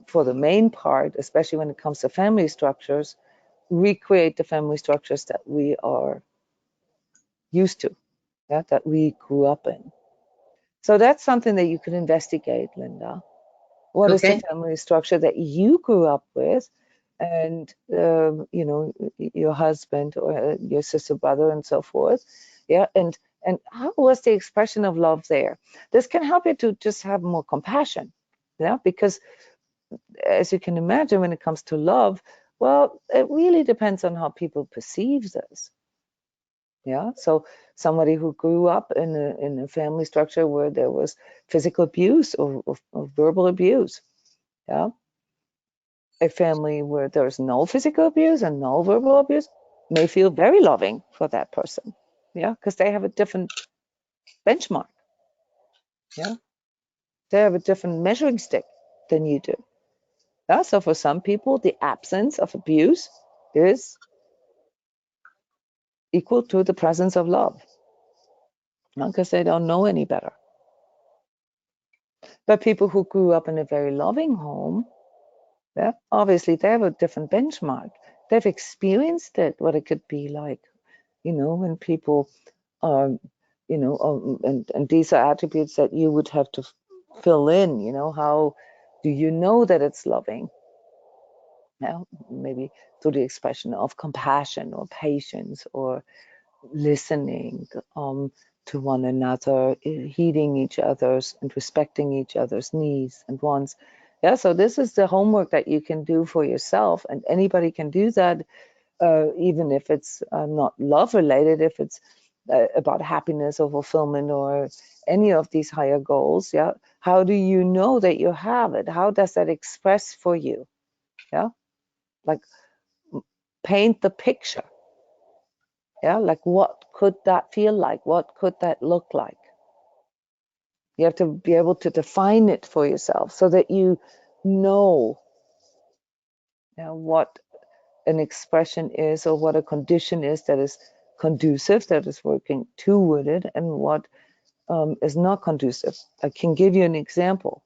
for the main part, especially when it comes to family structures, recreate the family structures that we are used to, that we grew up in. So that's something that you can investigate, Linda. What is the Okay. family structure that you grew up with, and your husband or your sister, brother, and so forth? Yeah, and how was the expression of love there? This can help you to just have more compassion. Yeah, because as you can imagine, when it comes to love, well, it really depends on how people perceive this. Yeah, so somebody who grew up in a family structure where there was physical abuse or verbal abuse, yeah, a family where there's no physical abuse and no verbal abuse may feel very loving for that person, yeah, because they have a different benchmark, yeah, they have a different measuring stick than you do. Yeah, so for some people, the absence of abuse is equal to the presence of love, because they don't know any better. But people who grew up in a very loving home, yeah, obviously they have a different benchmark. They've experienced it, what it could be like, when people are, and these are attributes that you would have to fill in, how do you know that it's loving? Now, maybe through the expression of compassion or patience or listening to one another, heeding each other's and respecting each other's needs and wants. Yeah, so this is the homework that you can do for yourself, and anybody can do that, even if it's not love related, if it's about happiness or fulfillment or any of these higher goals. Yeah, how do you know that you have it? How does that express for you? Yeah, like paint the picture. Yeah, like what could that feel like? What could that look like? You have to be able to define it for yourself so that you know, what an expression is or what a condition is that is conducive, that is working toward it, and what is not conducive. I can give you an example.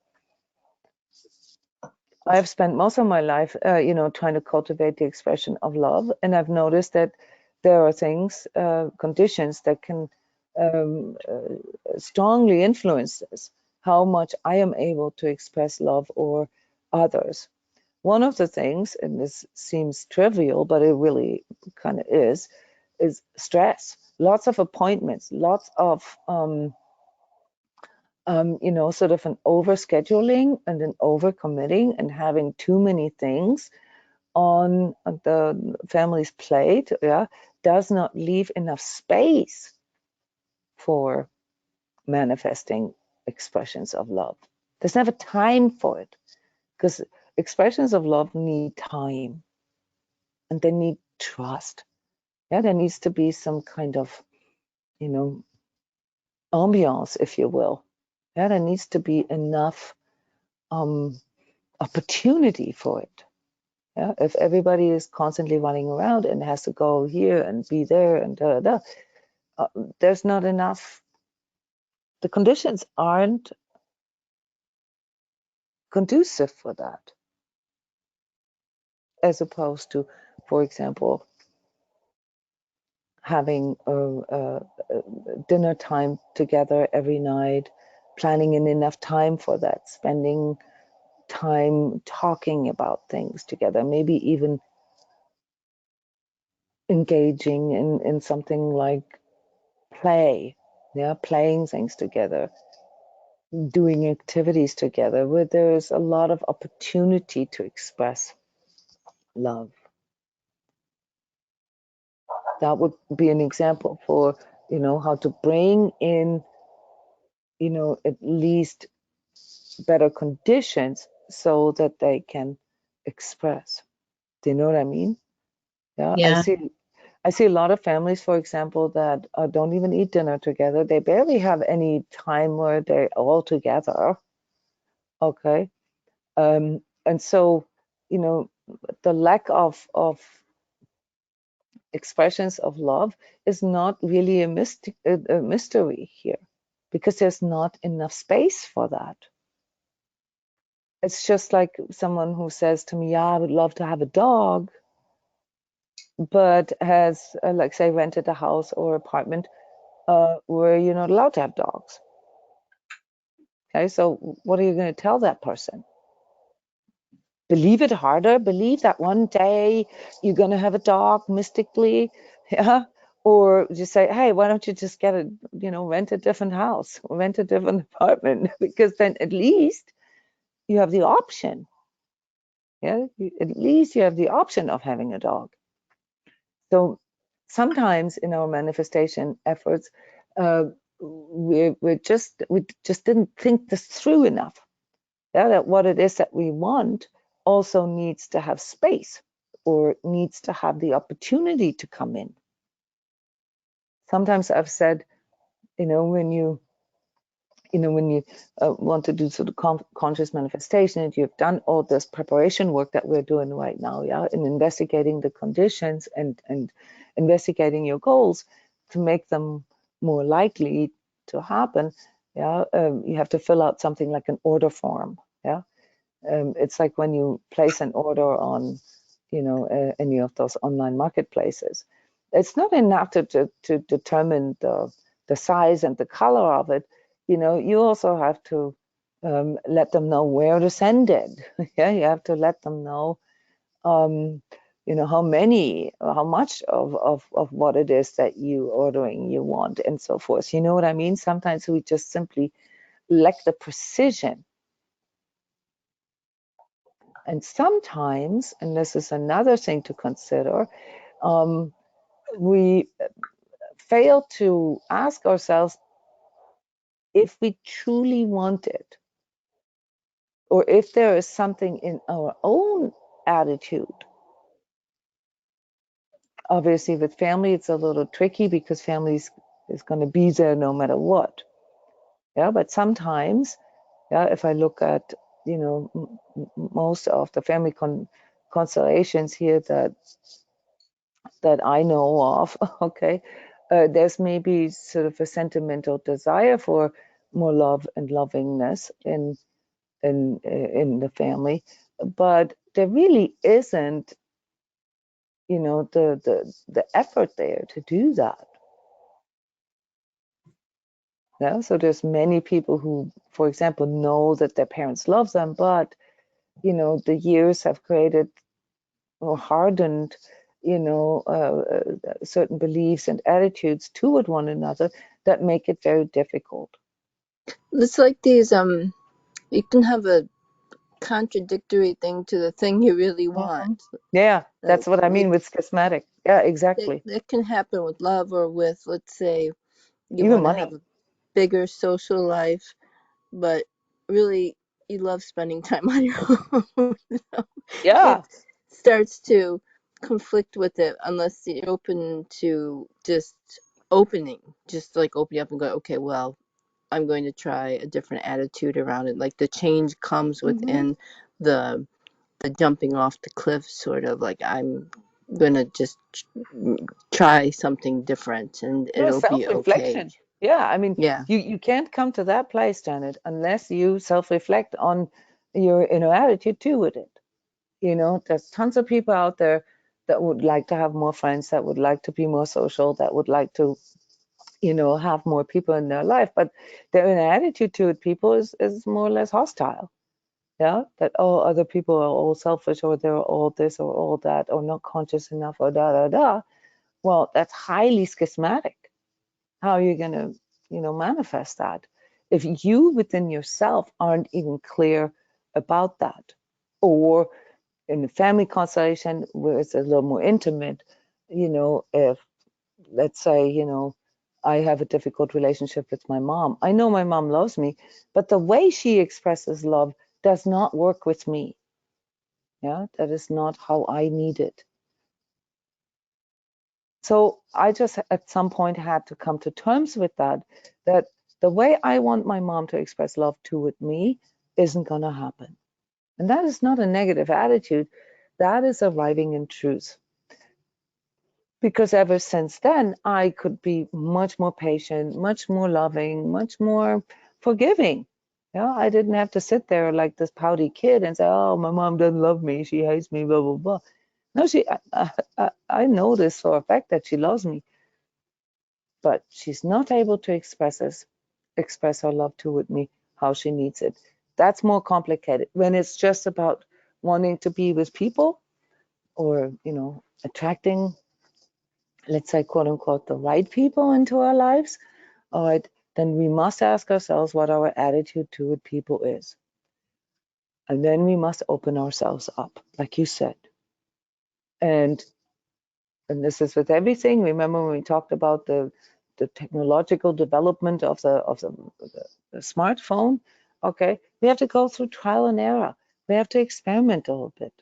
I've spent most of my life, trying to cultivate the expression of love, and I've noticed that there are things, conditions that can strongly influence this, how much I am able to express love or others. One of the things, and this seems trivial, but it really kind of is stress. Lots of appointments, lots of sort of an overscheduling and an overcommitting and having too many things on the family's plate, yeah, does not leave enough space for manifesting expressions of love. There's never time for it, because expressions of love need time, and they need trust. Yeah, there needs to be some kind of, ambiance, if you will. Yeah, there needs to be enough opportunity for it. Yeah, if everybody is constantly running around and has to go here and be there and there's not enough. The conditions aren't conducive for that, as opposed to, for example, having a dinner time together every night, planning in enough time for that, spending time talking about things together, maybe even engaging in something like play, yeah, playing things together, doing activities together where there's a lot of opportunity to express love. That would be an example for, how to bring in, at least better conditions so that they can express. Do you know what I mean? Yeah, Yeah. I see a lot of families, for example, that don't even eat dinner together. They barely have any time where they're all together. Okay. And so, the lack of expressions of love is not really a mystery here, because there's not enough space for that. It's just like someone who says to me, yeah, I would love to have a dog, but has, like, say, rented a house or apartment where you're not allowed to have dogs. Okay, so what are you going to tell that person? Believe it harder, believe that one day you're going to have a dog mystically, yeah? Or just say, hey, why don't you just get rent a different house, or rent a different apartment, because then at least you have the option. Yeah, at least you have the option of having a dog. So sometimes in our manifestation efforts, we just didn't think this through enough. Yeah, that what it is that we want also needs to have space, or needs to have the opportunity to come in. Sometimes I've said, when you want to do sort of conscious manifestation, and you've done all this preparation work that we're doing right now, yeah, in investigating the conditions and investigating your goals to make them more likely to happen, yeah, you have to fill out something like an order form, yeah. It's like when you place an order on, any of those online marketplaces. It's not enough to determine the size and the color of it. You also have to let them know where to send it. Yeah, you have to let them know, how much of what it is that you ordering you want, and so forth. You know what I mean? Sometimes we just simply lack the precision. And sometimes, and this is another thing to consider, we fail to ask ourselves if we truly want it, or if there is something in our own attitude. Obviously, with family, it's a little tricky because family is going to be there no matter what. Yeah, but sometimes, yeah, if I look at, most of the family constellations here that I know of, okay, there's maybe sort of a sentimental desire for more love and lovingness in the family, but there really isn't, the effort there to do that. Yeah, so there's many people who, for example, know that their parents love them, but the years have created or hardened, certain beliefs and attitudes toward one another that make it very difficult. It's like these you can have a contradictory thing to the thing you really want. Yeah, Like that's what I mean with schismatic. Yeah, exactly. that can happen with love, or with, let's say, you Even want to money. have a bigger social life, but really you love spending time on your own. Yeah. It starts to conflict with it unless you're open to just opening, just like opening up and go, okay, well, I'm going to try a different attitude around it. Like the change comes within the jumping off the cliff, sort of like I'm gonna just try something different and No, it'll be okay. self-reflection. Yeah, I mean, Yeah. you can't come to that place, Janet, unless you self-reflect on your inner attitude to it. You know, there's tons of people out there that would like to have more friends, that would like to be more social, that would like to, you know, have more people in their life, but their inner attitude to it, people is more or less hostile. Yeah, that oh, other people are all selfish, or they're all this or all that, or not conscious enough, or da da da. Well, that's highly schismatic. How are you going to, you know, manifest that if you within yourself aren't even clear about that? Or in a family constellation where it's a little more intimate, you know, if let's say, you know, I have a difficult relationship with my mom. I know my mom loves me, but the way she expresses love does not work with me. Yeah, that is not how I need it. So I just at some point had to come to terms with that, that the way I want my mom to express love toward me isn't going to happen. And that is not a negative attitude. That is arriving in truth. Because ever since then, I could be much more patient, much more loving, much more forgiving. Yeah, I didn't have to sit there like this pouty kid and say, "Oh, my mom doesn't love me. She hates me." Blah blah blah. No, I know this for a fact that she loves me, but she's not able to express her love toward me how she needs it. That's more complicated. When it's just about wanting to be with people, or you know, attracting, let's say, quote unquote, the right people into our lives, all right, then we must ask ourselves what our attitude toward people is. And then we must open ourselves up, like you said. And this is with everything. Remember when we talked about the technological development of the smartphone? Okay, we have to go through trial and error. We have to experiment a little bit.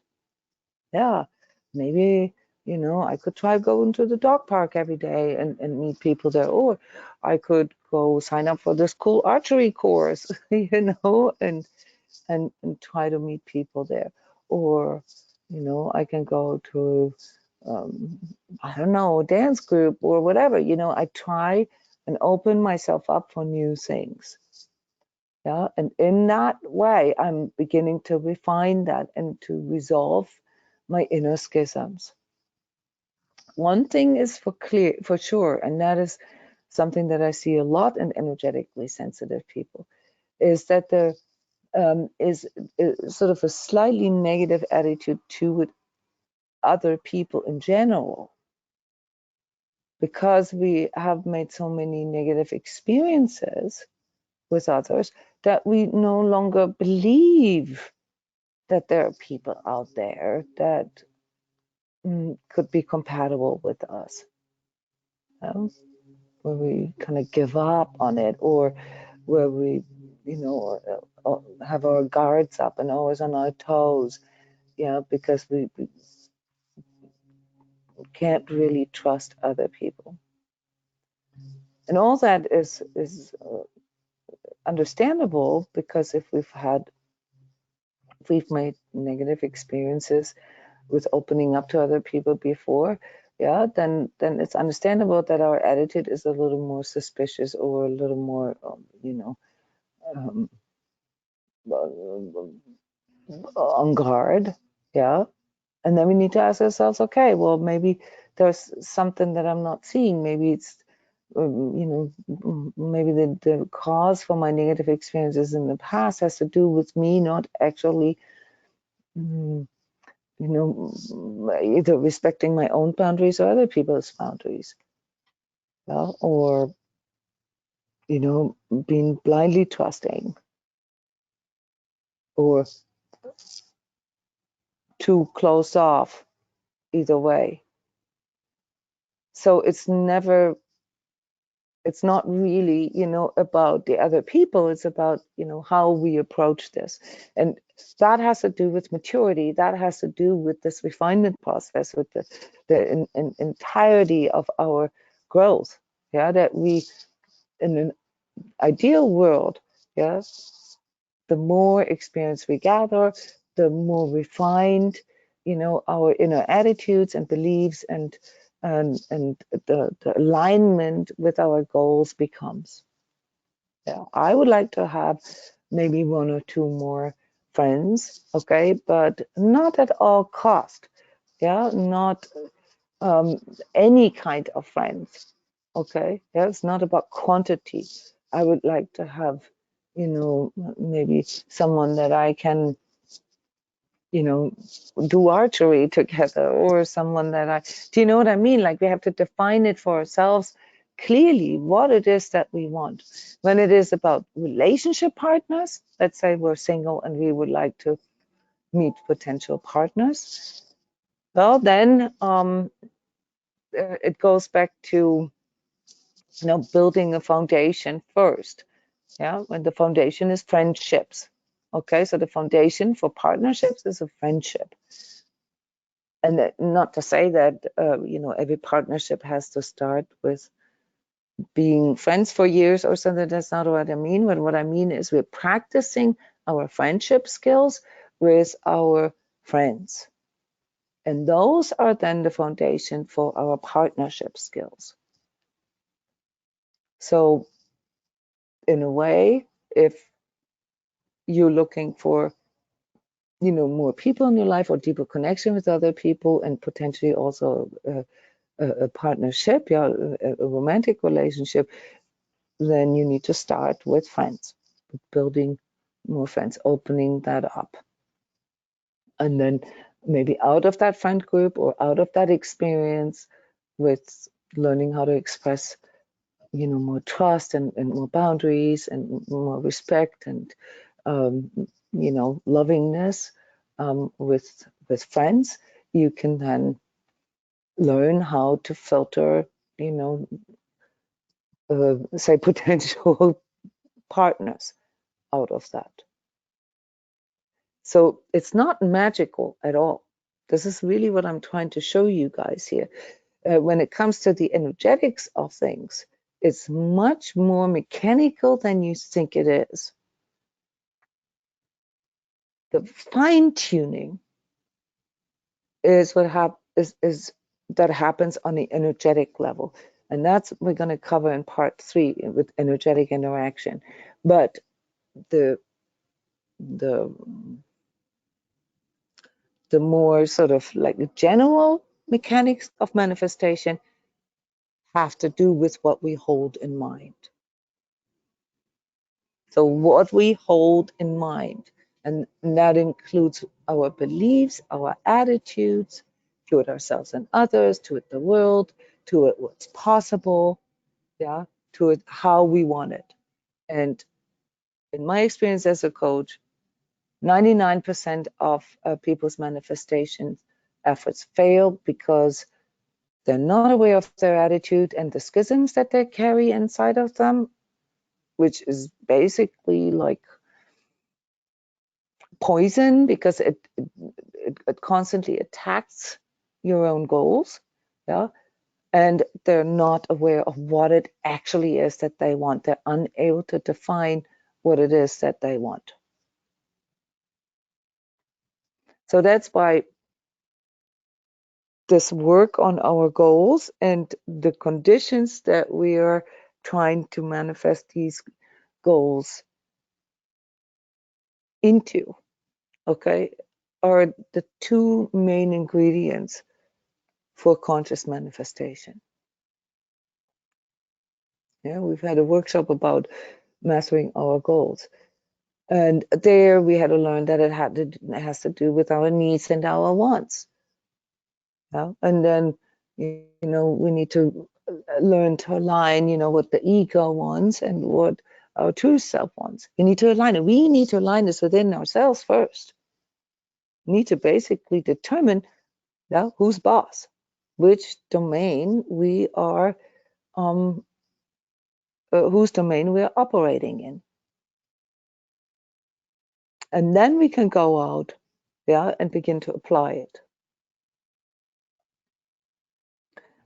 Yeah, maybe, you know, I could try going to the dog park every day and meet people there, or I could go sign up for this cool archery course, you know, and try to meet people there. Or, you know, I can go to, um, I don't know, a dance group or whatever. You know, I try and open myself up for new things. Yeah, and in that way, I'm beginning to refine that and to resolve my inner schisms. One thing is for sure, and that is something that I see a lot in energetically sensitive people, is that there is sort of a slightly negative attitude to other people in general, because we have made so many negative experiences with others that we no longer believe that there are people out there that could be compatible with us. Where we kind of give up on it, or where we, you know, have our guards up and always on our toes, you know, because we can't really trust other people. And all that is understandable, because if we've made negative experiences with opening up to other people before, yeah, then it's understandable that our attitude is a little more suspicious, or a little more, you know, um, on guard. Yeah, and then we need to ask ourselves, okay, well, maybe there's something that I'm not seeing. Maybe it's, you know, maybe the cause for my negative experiences in the past has to do with me not actually, you know, either respecting my own boundaries or other people's boundaries. Yeah? Or, you know, being blindly trusting, or too closed off, either way. So it's not really, you know, about the other people. It's about, you know, how we approach this. And that has to do with maturity. That has to do with this refinement process, with the entirety of our growth. Yeah, that we, in an ideal world, yes, the more experience we gather, the more refined, our inner attitudes and beliefs and the alignment with our goals becomes. Yeah, I would like to have maybe one or two more friends, okay, but not at all cost. Yeah, not any kind of friends. Okay, yeah, it's not about quantity. I would like to have, maybe someone that I can, do archery together, or someone that do you know what I mean? Like, we have to define it for ourselves clearly what it is that we want. When it is about relationship partners, let's say we're single and we would like to meet potential partners, well, then it goes back to, building a foundation first. Yeah, when the foundation is friendships. Okay, so the foundation for partnerships is a friendship. And not to say that, every partnership has to start with being friends for years or something. That's not what I mean. But what I mean is we're practicing our friendship skills with our friends. And those are then the foundation for our partnership skills. So in a way, if you're looking for, more people in your life, or deeper connection with other people, and potentially also a partnership, yeah, a romantic relationship, then you need to start with friends, building more friends, opening that up. And then maybe out of that friend group or out of that experience, with learning how to express, more trust and more boundaries and more respect and, lovingness, with friends, you can then learn how to filter, say, potential partners out of that. So it's not magical at all. This is really what I'm trying to show you guys here. When it comes to the energetics of things, it's much more mechanical than you think it is. The fine tuning is what is that happens on the energetic level, and that's we're going to cover in part 3 with energetic interaction. But the more sort of like the general mechanics of manifestation have to do with what we hold in mind. So what we hold in mind, and that includes our beliefs, our attitudes toward ourselves and others, toward the world, toward what's possible, yeah, toward how we want it. And in my experience as a coach, 99% of people's manifestation efforts fail because they're not aware of their attitude and the schisms that they carry inside of them, which is basically like poison, because it constantly attacks your own goals. Yeah. And they're not aware of what it actually is that they want. They're unable to define what it is that they want. So that's why this work on our goals and the conditions that we are trying to manifest these goals into, okay, are the two main ingredients for conscious manifestation. Yeah, we've had a workshop about mastering our goals. And there we had to learn that it has to do with our needs and our wants. Yeah? And then, we need to learn to align, what the ego wants and what our true self wants. We need to align it. We need to align this within ourselves first. We need to basically determine, yeah, who's boss, which domain we are, whose domain we're operating in. And then we can go out, yeah, and begin to apply it.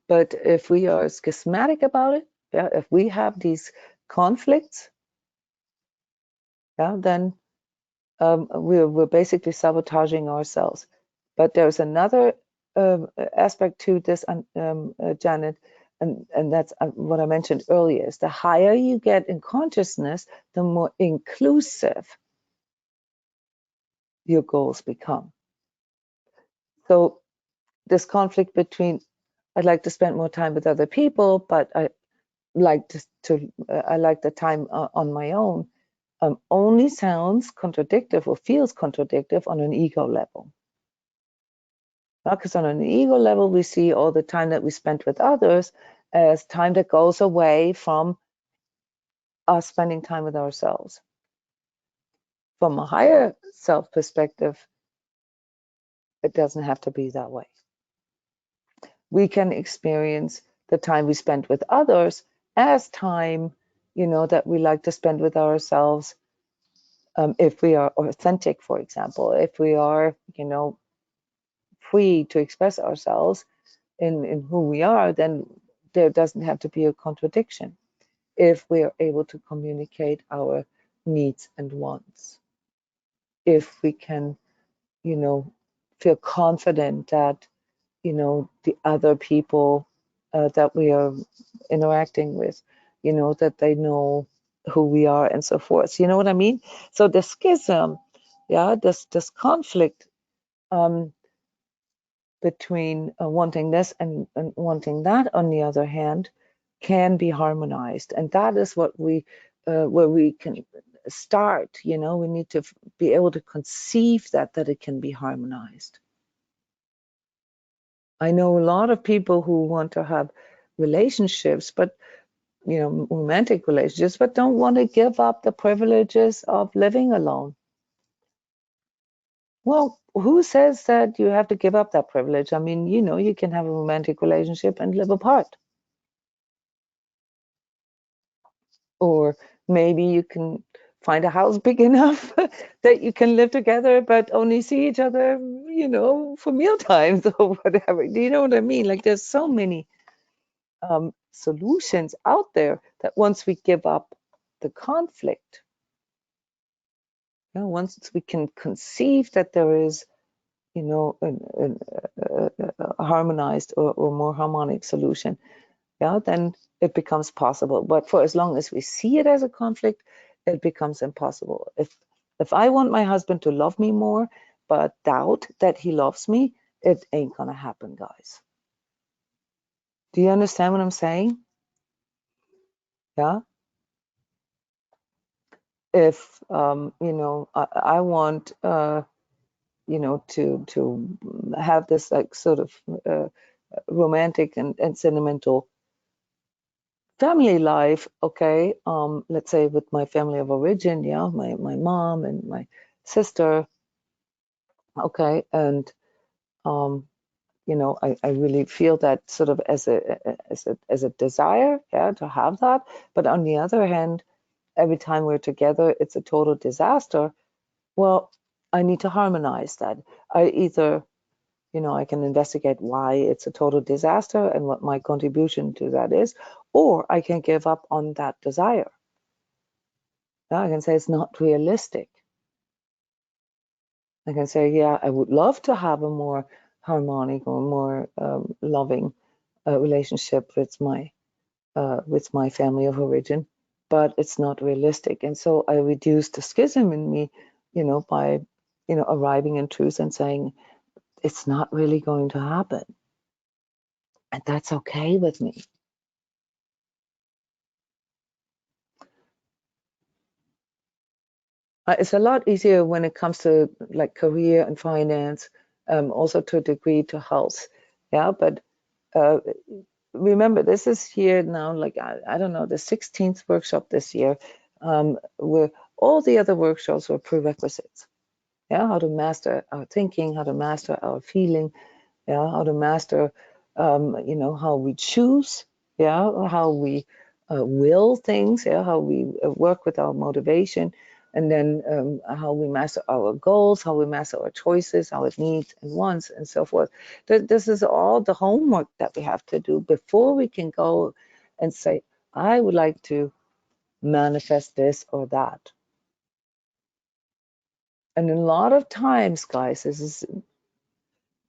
But if we are schismatic about it, yeah, if we have these conflicts, yeah, then we're basically sabotaging ourselves. But there's another aspect to this, Janet, and that's what I mentioned earlier, is the higher you get in consciousness, the more inclusive your goals become. So this conflict between, I'd like to spend more time with other people, but I like I like the time on my own, only sounds contradictory or feels contradictory on an ego level. Because on an ego level, we see all the time that we spent with others as time that goes away from us spending time with ourselves. From a higher self perspective, it doesn't have to be that way. We can experience the time we spent with others as time, that we like to spend with ourselves. If we are authentic, for example, if we are, free to express ourselves in who we are, then there doesn't have to be a contradiction if we are able to communicate our needs and wants. If we can, feel confident that, the other people that we are interacting with, that they know who we are and so forth. You know what I mean? So the schism, yeah, this conflict between wanting this and wanting that, on the other hand, can be harmonized, and that is what where we can start. We need to be able to conceive that it can be harmonized. I know a lot of people who want to have relationships, but romantic relationships, but don't want to give up the privileges of living alone. Well, who says that you have to give up that privilege? I mean, you can have a romantic relationship and live apart. Or maybe you can find a house big enough that you can live together, but only see each other, for meal times or whatever. Do you know what I mean? Like, there's so many solutions out there that once we give up the conflict, once we can conceive that there is, a harmonized or more harmonic solution, then it becomes possible. But for as long as we see it as a conflict, it becomes impossible. If I want my husband to love me more, but doubt that he loves me, it ain't gonna happen, guys. Do you understand what I'm saying? Yeah. If I want to have this like sort of romantic and sentimental family life, okay, let's say with my family of origin, yeah, my mom and my sister, okay, and I really feel that sort of as a desire, yeah, to have that. But on the other hand, every time we're together, it's a total disaster. Well, I need to harmonize that. I either, I can investigate why it's a total disaster and what my contribution to that is, or I can give up on that desire. Yeah, I can say it's not realistic. I can say, yeah, I would love to have a more harmonic or more loving relationship with my family of origin, but it's not realistic. And so I reduce the schism in me, by, arriving in truth and saying, it's not really going to happen. And that's okay with me. It's a lot easier when it comes to like career and finance, also to a degree to health. Yeah, but remember, this is here now, like, I don't know, the 16th workshop this year, where all the other workshops were prerequisites. Yeah, how to master our thinking, how to master our feeling, yeah, how to master, how we choose, yeah, how we will things, yeah, how we work with our motivation. And then how we master our goals, how we master our choices, our needs and wants, and so forth. This is all the homework that we have to do before we can go and say, I would like to manifest this or that. And a lot of times, guys, this is,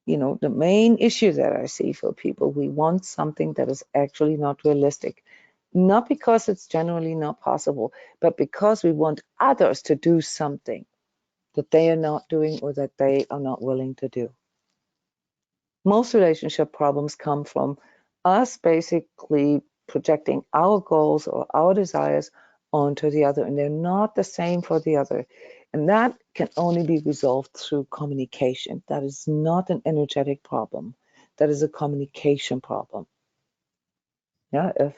the main issue that I see for people. We want something that is actually not realistic. Not because it's generally not possible, but because we want others to do something that they are not doing or that they are not willing to do. Most relationship problems come from us basically projecting our goals or our desires onto the other, and they're not the same for the other. And that can only be resolved through communication. That is not an energetic problem. That is a communication problem. Yeah, if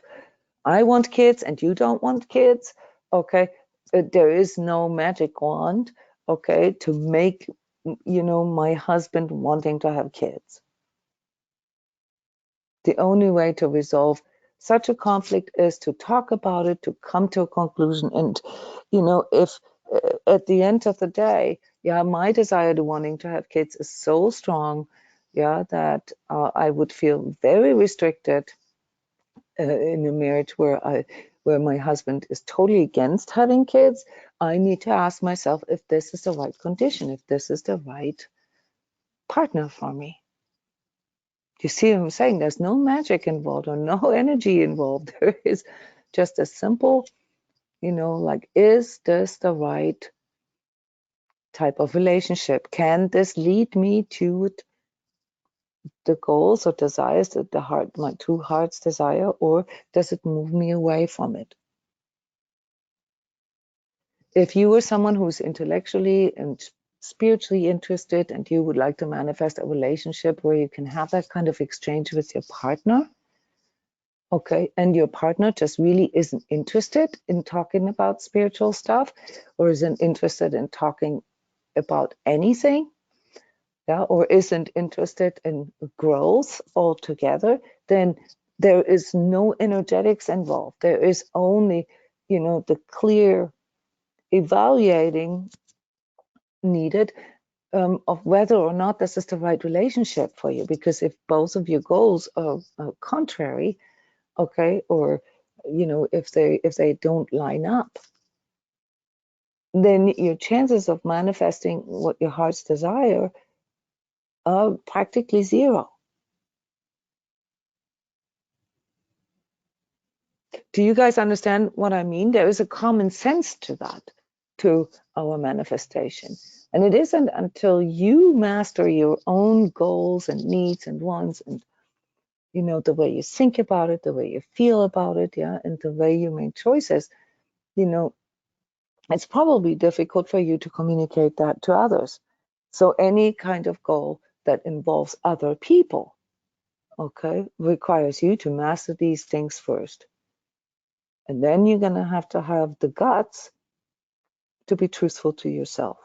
I want kids and you don't want kids, okay, there is no magic wand, okay, to make, my husband wanting to have kids. The only way to resolve such a conflict is to talk about it, to come to a conclusion. And, if at the end of the day, yeah, my desire to wanting to have kids is so strong, yeah, that I would feel very restricted in a marriage where my husband is totally against having kids. I need to ask myself if this is the right condition, if this is the right partner for me. You see what I'm saying? There's no magic involved or no energy involved. There is just a simple, like, is this the right type of relationship? Can this lead me to the goals or desires that my true heart's desire, or does it move me away from it? If you are someone who's intellectually and spiritually interested and you would like to manifest a relationship where you can have that kind of exchange with your partner, okay, and your partner just really isn't interested in talking about spiritual stuff or isn't interested in talking about anything, yeah, or isn't interested in growth altogether, then there is no energetics involved. There is only, the clear evaluating needed of whether or not this is the right relationship for you. Because if both of your goals are contrary, okay, or if they don't line up, then your chances of manifesting what your heart's desire are practically zero. Do you guys understand what I mean? There is a common sense to that, to our manifestation. And it isn't until you master your own goals and needs and wants and, the way you think about it, the way you feel about it, yeah, and the way you make choices, it's probably difficult for you to communicate that to others. So any kind of goal that involves other people, okay, requires you to master these things first. And then you're going to have the guts to be truthful to yourself.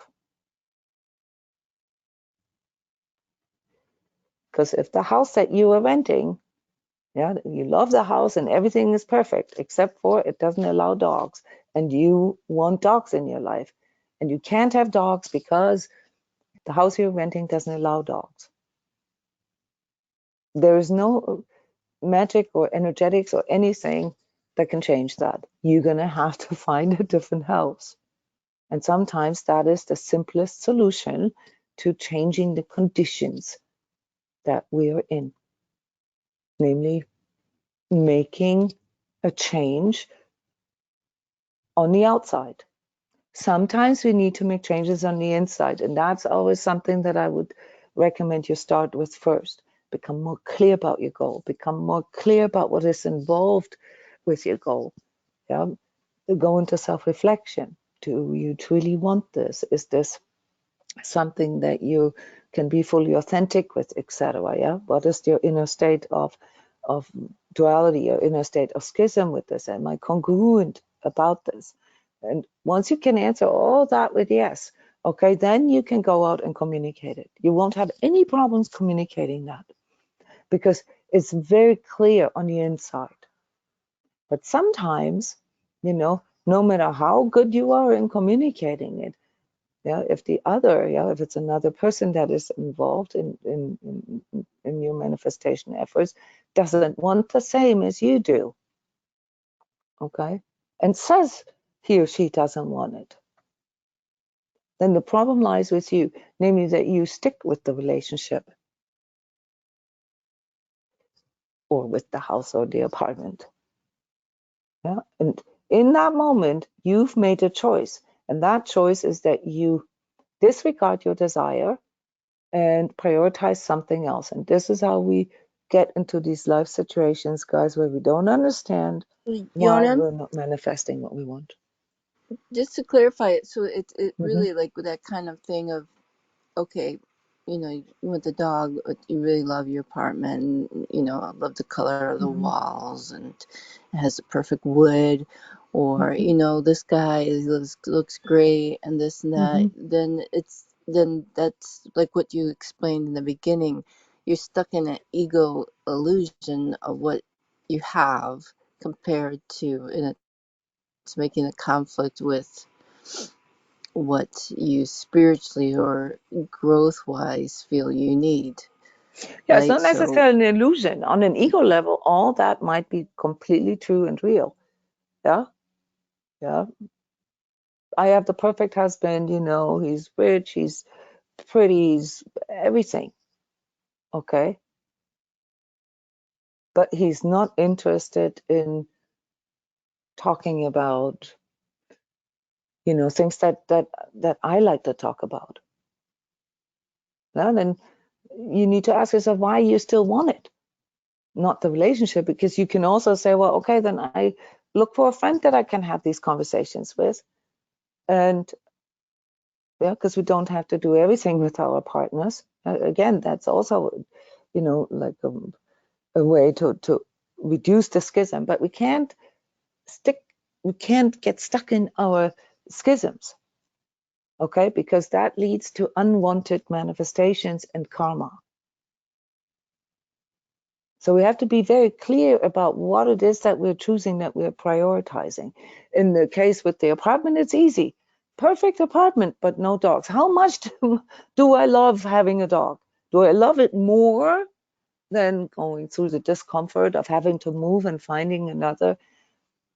Because if the house that you are renting, yeah, you love the house and everything is perfect, except for it doesn't allow dogs, and you want dogs in your life, and you can't have dogs because the house you're renting doesn't allow dogs. There is no magic or energetics or anything that can change that. You're going to have to find a different house. And sometimes that is the simplest solution to changing the conditions that we are in, namely making a change on the outside. Sometimes we need to make changes on the inside, and that's always something that I would recommend you start with first. Become more clear about your goal, become more clear about what is involved with your goal. Yeah, go into self-reflection. Do you truly want this? Is this something that you can be fully authentic with, etc.? Yeah, what is your inner state of duality, your inner state of schism with this? Am I congruent about this? And once you can answer all that with yes, okay, then you can go out and communicate it. You won't have any problems communicating that because it's very clear on the inside. But sometimes, no matter how good you are in communicating it. Yeah, if the other, yeah, if it's another person that is involved in your manifestation efforts, doesn't want the same as you do, okay, and says he or she doesn't want it, then the problem lies with you, namely that you stick with the relationship or with the house or the apartment. Yeah, and in that moment, you've made a choice, and that choice is that you disregard your desire and prioritize something else. And this is how we get into these life situations, guys, where we don't understand why Jona, we're not manifesting what we want. just to clarify it, so it Mm-hmm. really like that kind of thing of, okay, you know, you want the dog, but you really love your apartment, and, you know, I love the color of the Mm-hmm. walls, and it has the perfect wood, or, Mm-hmm. you know, this guy looks great, and this and Mm-hmm. that. Then that's like what you explained in the beginning. You're stuck in an ego illusion of what you have compared to, and it's making a conflict with what you spiritually or growth wise feel you need, Yeah, it's right? not So necessarily an illusion. On an ego level, all that might be completely true and real. Yeah, yeah. I have the perfect husband, you know, he's rich, he's pretty, he's everything. Okay. But he's not interested in talking about, you know, things that I like to talk about. Yeah, then you need to ask yourself why you still want it, not the relationship, because you can also say, well, okay, then I look for a friend that I can have these conversations with. And yeah, because we don't have to do everything with our partners. Again, that's also, you know, like a way to reduce the schism, but we can't get stuck in our schisms, okay, because that leads to unwanted manifestations and karma. So we have to be very clear about what it is that we're choosing, that we're prioritizing. In the case with the apartment, it's easy. Perfect apartment, but no dogs. How much do I love having a dog? Do I love it more than going through the discomfort of having to move and finding another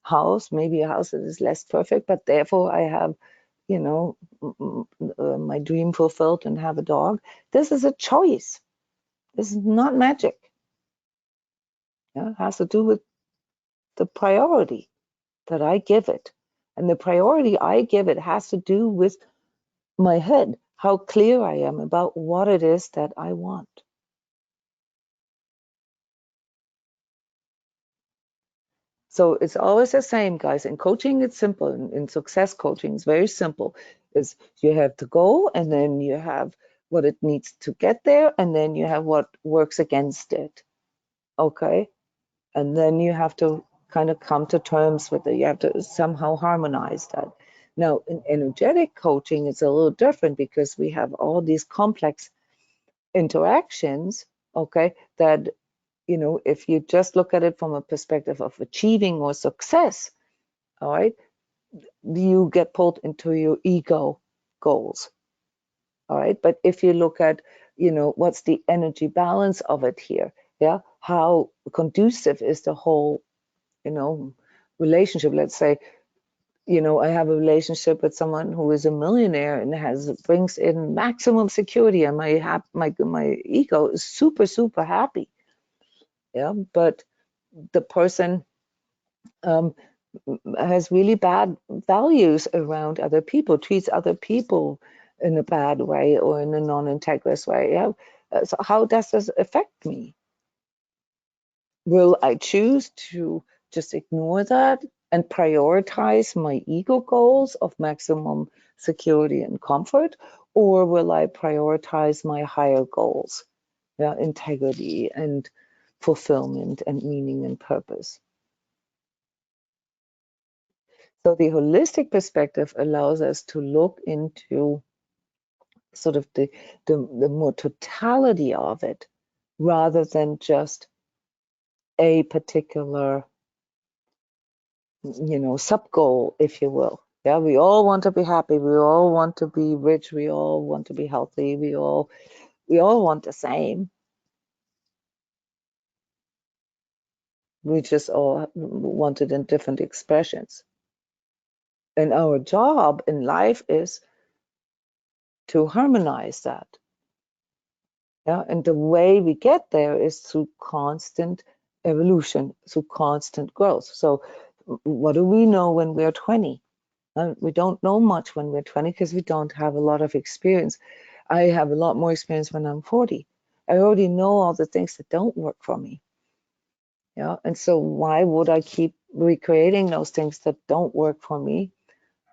house, maybe a house that is less perfect, but therefore I have, you know, my dream fulfilled and have a dog? This is a choice. This is not magic. Yeah, it has to do with the priority that I give it. And the priority I give it has to do with my head, how clear I am about what it is that I want. So it's always the same, guys. In coaching, it's simple. In success coaching, it's very simple. Is you have the goal, and then you have what it needs to get there, and then you have what works against it. Okay? And then you have to kind of come to terms with it. You have to somehow harmonize that. Now, in energetic coaching, it's a little different because we have all these complex interactions, okay, that, you know, if you just look at it from a perspective of achieving or success, all right, you get pulled into your ego goals, all right. But if you look at, you know, what's the energy balance of it here, yeah, how conducive is the whole, you know, relationship? Let's say, you know, I have a relationship with someone who is a millionaire and brings in maximum security, and my ego is super happy, yeah. But the person has really bad values around other people, treats other people in a bad way or in a non-integrous way. Yeah. So how does this affect me? Will I choose to just ignore that and prioritize my ego goals of maximum security and comfort? Or will I prioritize my higher goals, yeah, integrity and fulfillment and meaning and purpose? So the holistic perspective allows us to look into sort of the more totality of it rather than just a particular sub goal, if you will. Yeah, we all want to be happy. We all want to be rich. We all want to be healthy. We all want the same. We just all want it in different expressions. And our job in life is to harmonize that. Yeah, and the way we get there is through constant evolution, through constant growth. So, what do we know when we're 20? We don't know much when we're 20 because we don't have a lot of experience. I have a lot more experience when I'm 40. I already know all the things that don't work for me. Yeah, and so why would I keep recreating those things that don't work for me?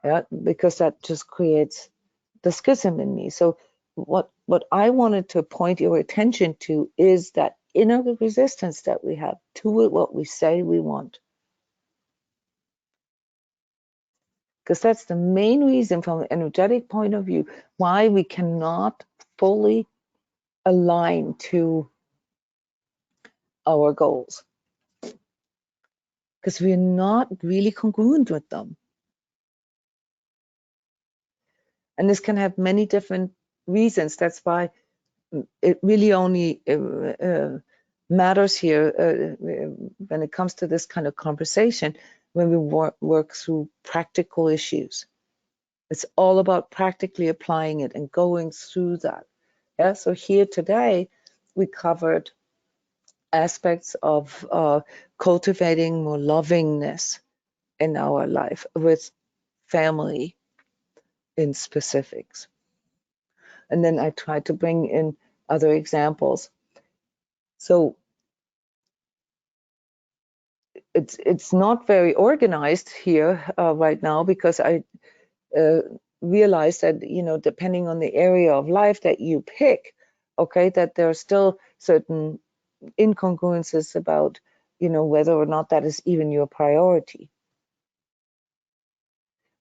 Yeah, because that just creates the schism in me. So what I wanted to point your attention to is that inner resistance that we have to what we say we want. Because that's the main reason from an energetic point of view why we cannot fully align to our goals. Because we're not really congruent with them. And this can have many different reasons. That's why it really only matters here when it comes to this kind of conversation when we work through practical issues. It's all about practically applying it and going through that. Yeah. So here today we covered aspects of cultivating more lovingness in our life with family in specifics. And then I tried to bring in other examples. So it's not very organized here right now because I realized that depending on the area of life that you pick, okay, that there are still certain incongruences about whether or not that is even your priority.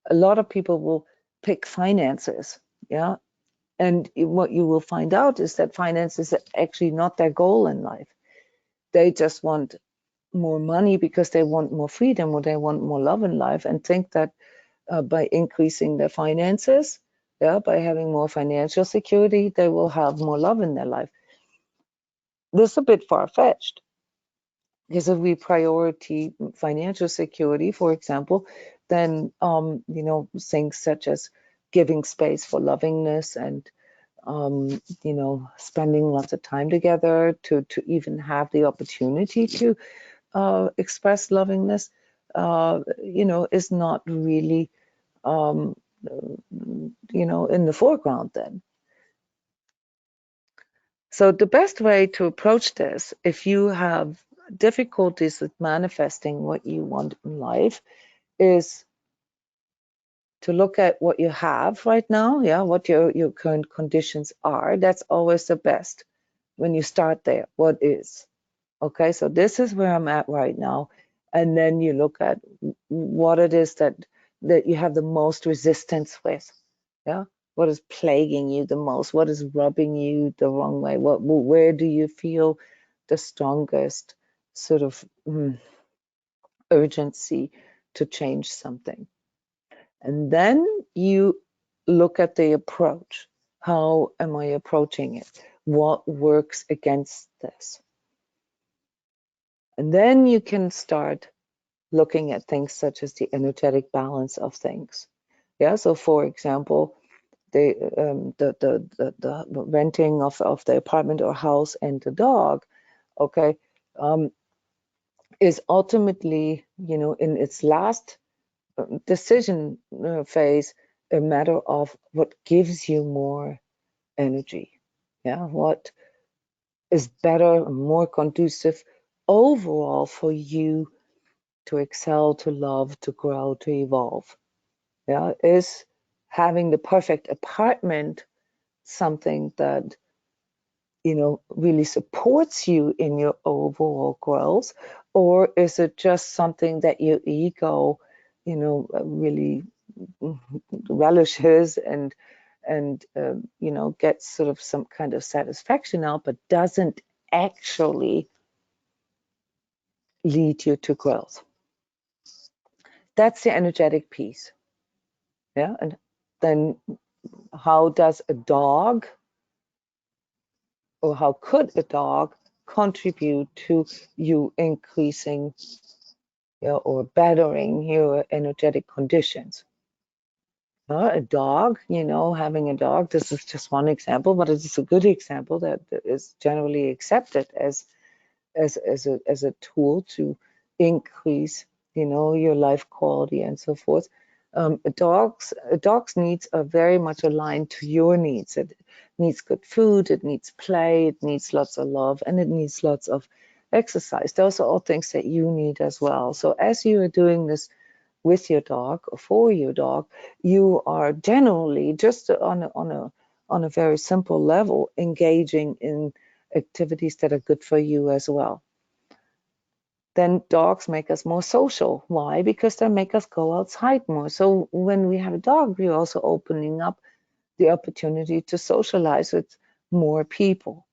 A lot of people will pick finances, yeah, and what you will find out is that finance is actually not their goal in life. They just want more money because they want more freedom or they want more love in life, and think that by increasing their finances, yeah, by having more financial security, they will have more love in their life. This is a bit far-fetched because if we priority financial security, for example, then things such as giving space for lovingness and spending lots of time together to even have the opportunity to express lovingness, is not really, in the foreground then. So the best way to approach this, if you have difficulties with manifesting what you want in life, is to look at what you have right now, yeah, what your current conditions are. That's always the best when you start there. What is? Okay, so this is where I'm at right now. And then you look at what it is that you have the most resistance with. Yeah, what is plaguing you the most? What is rubbing you the wrong way? Where do you feel the strongest sort of urgency to change something? And then you look at the approach. How am I approaching it? What works against this? And then you can start looking at things such as the energetic balance of things. Yeah, so for example, the renting of the apartment or house and the dog, okay, is ultimately, in its last decision phase, a matter of what gives you more energy. Yeah, what is better, more conducive overall for you to excel, to love, to grow, to evolve. Yeah, is having the perfect apartment something that really supports you in your overall growth, or is it just something that your ego really relishes and gets sort of some kind of satisfaction out, but doesn't actually lead you to growth? That's the energetic piece. Yeah, and then how does a dog, or how could a dog contribute to you increasing, or bettering your energetic conditions? A dog, having a dog, this is just one example, but it's a good example that is generally accepted as a tool to increase, your life quality and so forth. A dog's needs are very much aligned to your needs. It needs good food, it needs play, it needs lots of love, and it needs lots of exercise. Those are all things that you need as well. So as you are doing this with your dog or for your dog, you are generally just on a very simple level engaging in activities that are good for you as well. Then dogs make us more social. Why? Because they make us go outside more. So when we have a dog, we're also opening up the opportunity to socialize with more people.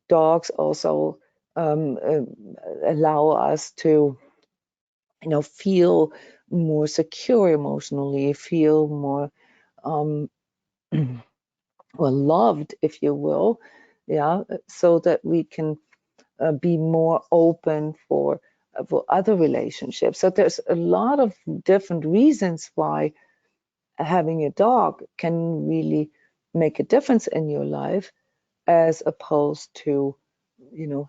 Dogs also allow us to, feel more secure emotionally, feel more well loved, if you will, so that we can be more open for other relationships. So there's a lot of different reasons why having a dog can really make a difference in your life, as opposed to,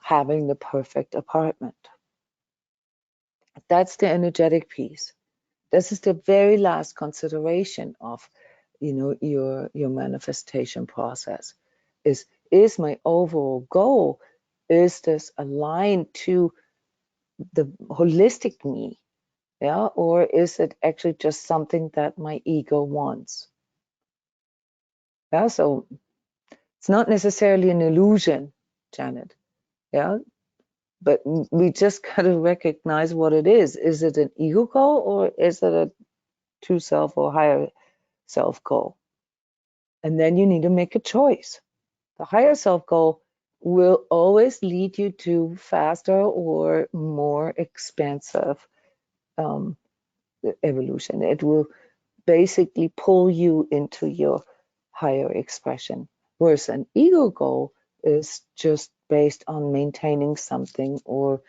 having the perfect apartment. That's the energetic piece. This is the very last consideration of, your manifestation process. Is my overall goal, is this aligned to the holistic me? Yeah, or is it actually just something that my ego wants? Yeah, so it's not necessarily an illusion, Janet. Yeah, but we just got to recognize what it is. Is it an ego goal, or is it a true self or higher self goal? And then you need to make a choice. The higher self goal will always lead you to faster or more expansive evolution. It will basically pull you into your higher expression. Whereas an ego goal is just based on maintaining something, or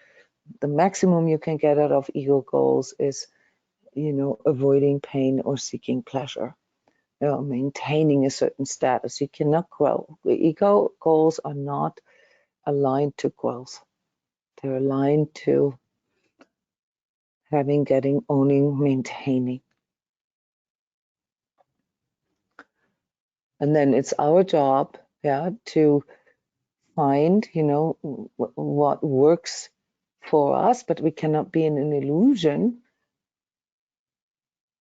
the maximum you can get out of ego goals is, avoiding pain or seeking pleasure. Maintaining a certain status. You cannot grow. The ego goals are not aligned to growth. They're aligned to having, getting, owning, maintaining. And then it's our job, to find, what works for us, but we cannot be in an illusion,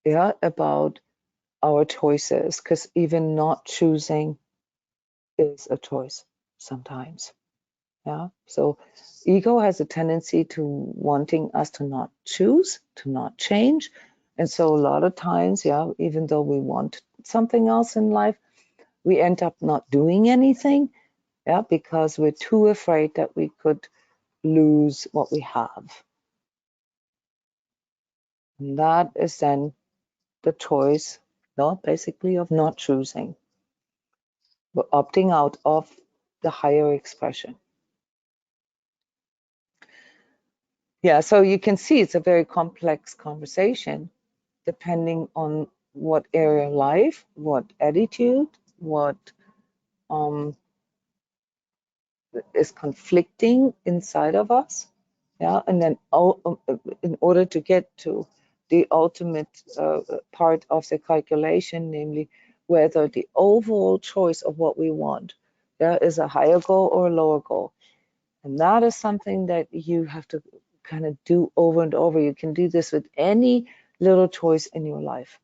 about our choices, because even not choosing is a choice sometimes. So ego has a tendency to wanting us to not choose, to not change. And so a lot of times, even though we want something else in life, we end up not doing anything, because we're too afraid that we could lose what we have. And that is then the choice, basically, of not choosing. We're opting out of the higher expression. Yeah, so you can see it's a very complex conversation, depending on what area of life, what attitude, what is conflicting inside of us. And then in order to get to the ultimate part of the calculation, namely whether the overall choice of what we want is a higher goal or a lower goal. And that is something that you have to kind of do over and over. You can do this with any little choice in your life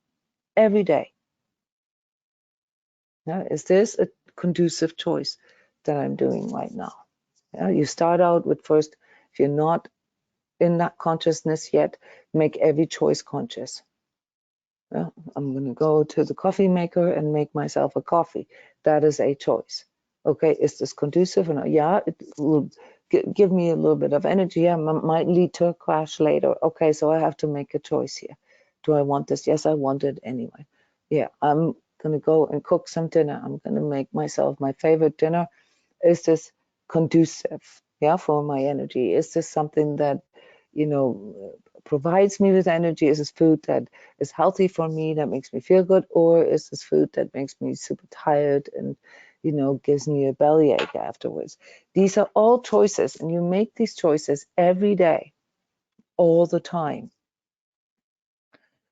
every day. Is this a conducive choice that I'm doing right now? You start out with, first, if you're not in that consciousness yet, make every choice conscious. I'm going to go to the coffee maker and make myself a coffee. That is a choice. Okay, is this conducive or not? Yeah, it will give me a little bit of energy. Yeah, might lead to a crash later. Okay, so I have to make a choice here. Do I want this? Yes, I want it anyway. Yeah, I'm gonna go and cook some dinner. I'm gonna make myself my favorite dinner. Is this conducive, yeah, for my energy? Is this something that, you know, provides me with energy? Is this food that is healthy for me, that makes me feel good? Or is this food that makes me super tired and, you know, gives me a bellyache afterwards? These are all choices, and you make these choices every day, all the time.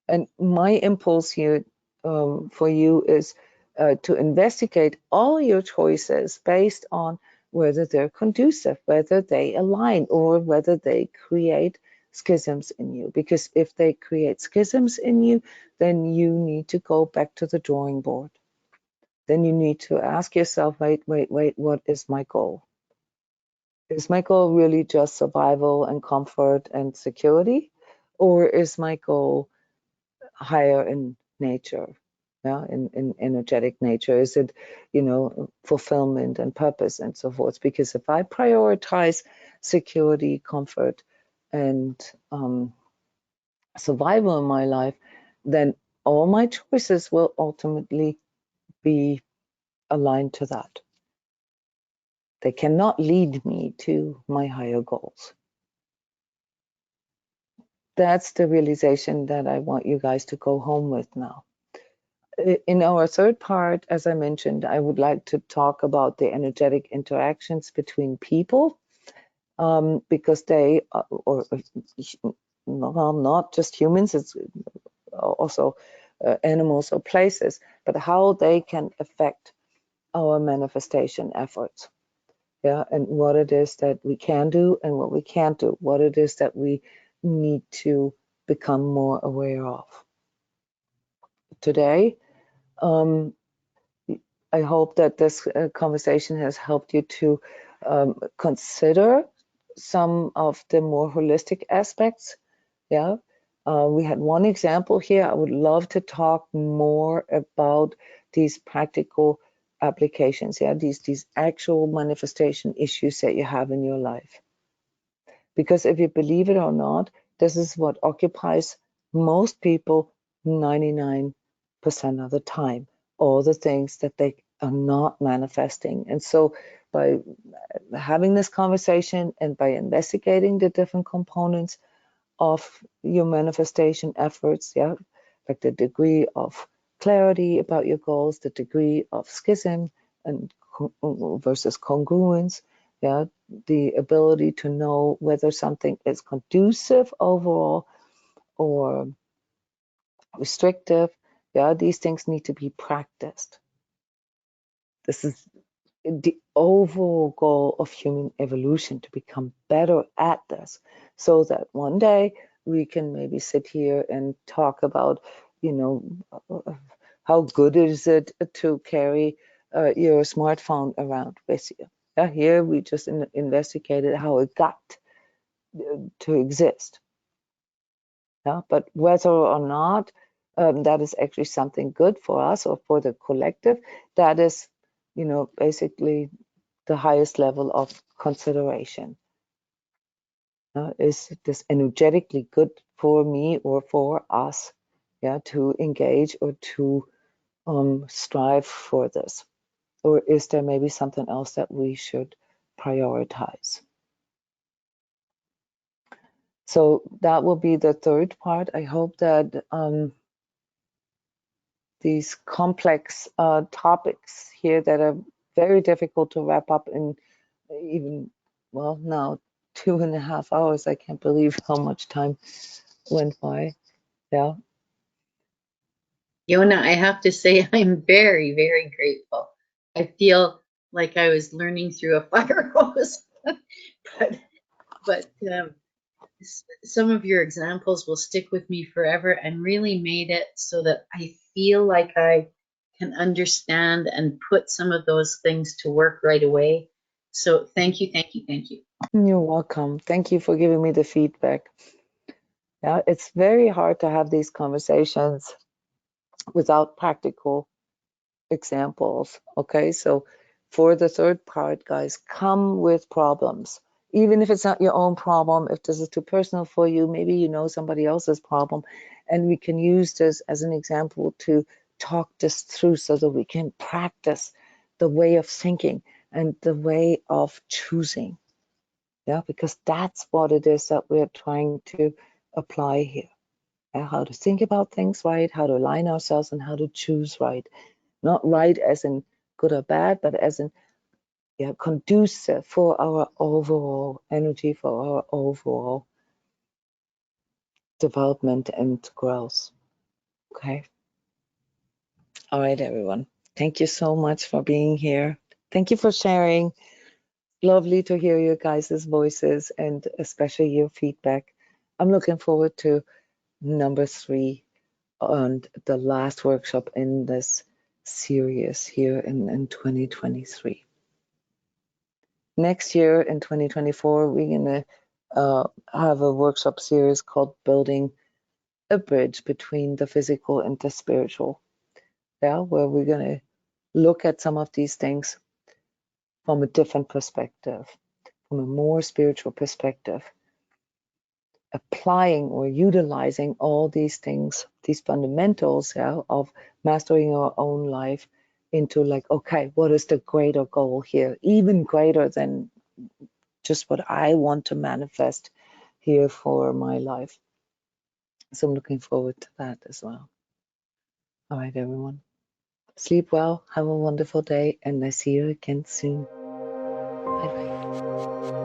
And my impulse here for you is to investigate all your choices based on whether they're conducive, whether they align, or whether they create schisms in you. Because if they create schisms in you, then you need to go back to the drawing board. Then you need to ask yourself, wait, what is my goal? Is my goal really just survival and comfort and security? Or is my goal higher in nature, yeah, in energetic nature? Is it, you know, fulfillment and purpose and so forth? Because if I prioritize security, comfort, and survival in my life, then all my choices will ultimately be aligned to that. They cannot lead me to my higher goals. That's the realization that I want you guys to go home with now. In our third part, as I mentioned, I would like to talk about the energetic interactions between people, because they, well, not just humans, it's also animals or places, but how they can affect our manifestation efforts. Yeah, and what it is that we can do and what we can't do, what it is that we need to become more aware of. Today, I hope that this conversation has helped you to consider some of the more holistic aspects. Yeah, we had one example here. I would love to talk more about these practical applications. Yeah, these actual manifestation issues that you have in your life. Because if you believe it or not, this is what occupies most people 99% of the time, all the things that they are not manifesting. And so by having this conversation and by investigating the different components of your manifestation efforts, yeah, like the degree of clarity about your goals, the degree of schism and versus congruence, yeah, the ability to know whether something is conducive overall or restrictive, yeah, these things need to be practiced. This is the overall goal of human evolution, to become better at this, so that one day we can maybe sit here and talk about, you know, how good is it to carry your smartphone around with you. Yeah, here we just investigated how it got to exist. Yeah, but whether or not that is actually something good for us or for the collective, that is, you know, basically the highest level of consideration. Is this energetically good for me or for us? Yeah, to engage or to strive for this, or is there maybe something else that we should prioritize? So that will be the third part. I hope that these complex topics here that are very difficult to wrap up in even, well, now 2.5 hours. I can't believe how much time went by. Yeah. Jona, I have to say I'm very, very grateful. I feel like I was learning through a fire hose, but some of your examples will stick with me forever and really made it so that I feel like I can understand and put some of those things to work right away. So thank you, thank you, thank you. You're welcome. Thank you for giving me the feedback. Yeah, it's very hard to have these conversations without practical examples. Okay, so for the third part, guys, come with problems. Even if it's not your own problem, if this is too personal for you, maybe you know somebody else's problem, and we can use this as an example to talk this through so that we can practice the way of thinking and the way of choosing. Yeah, because that's what it is that we're trying to apply here. How to think about things right, how to align ourselves, and how to choose right. Not right as in good or bad, but as in, yeah, conducive for our overall energy, for our overall development and growth. Okay. All right, everyone. Thank you so much for being here. Thank you for sharing. Lovely to hear your guys' voices and especially your feedback. I'm looking forward to number 3 and the last workshop in this series here in 2023. Next year in 2024, we're going to have a workshop series called Building a Bridge Between the Physical and the Spiritual. Yeah, where we're going to look at some of these things from a different perspective, from a more spiritual perspective, applying or utilizing all these things, these fundamentals, yeah, of mastering our own life into like, okay, what is the greater goal here? Even greater than just what I want to manifest here for my life. So I'm looking forward to that as well. All right, everyone. Sleep well, have a wonderful day, and I see you again soon. Bye bye.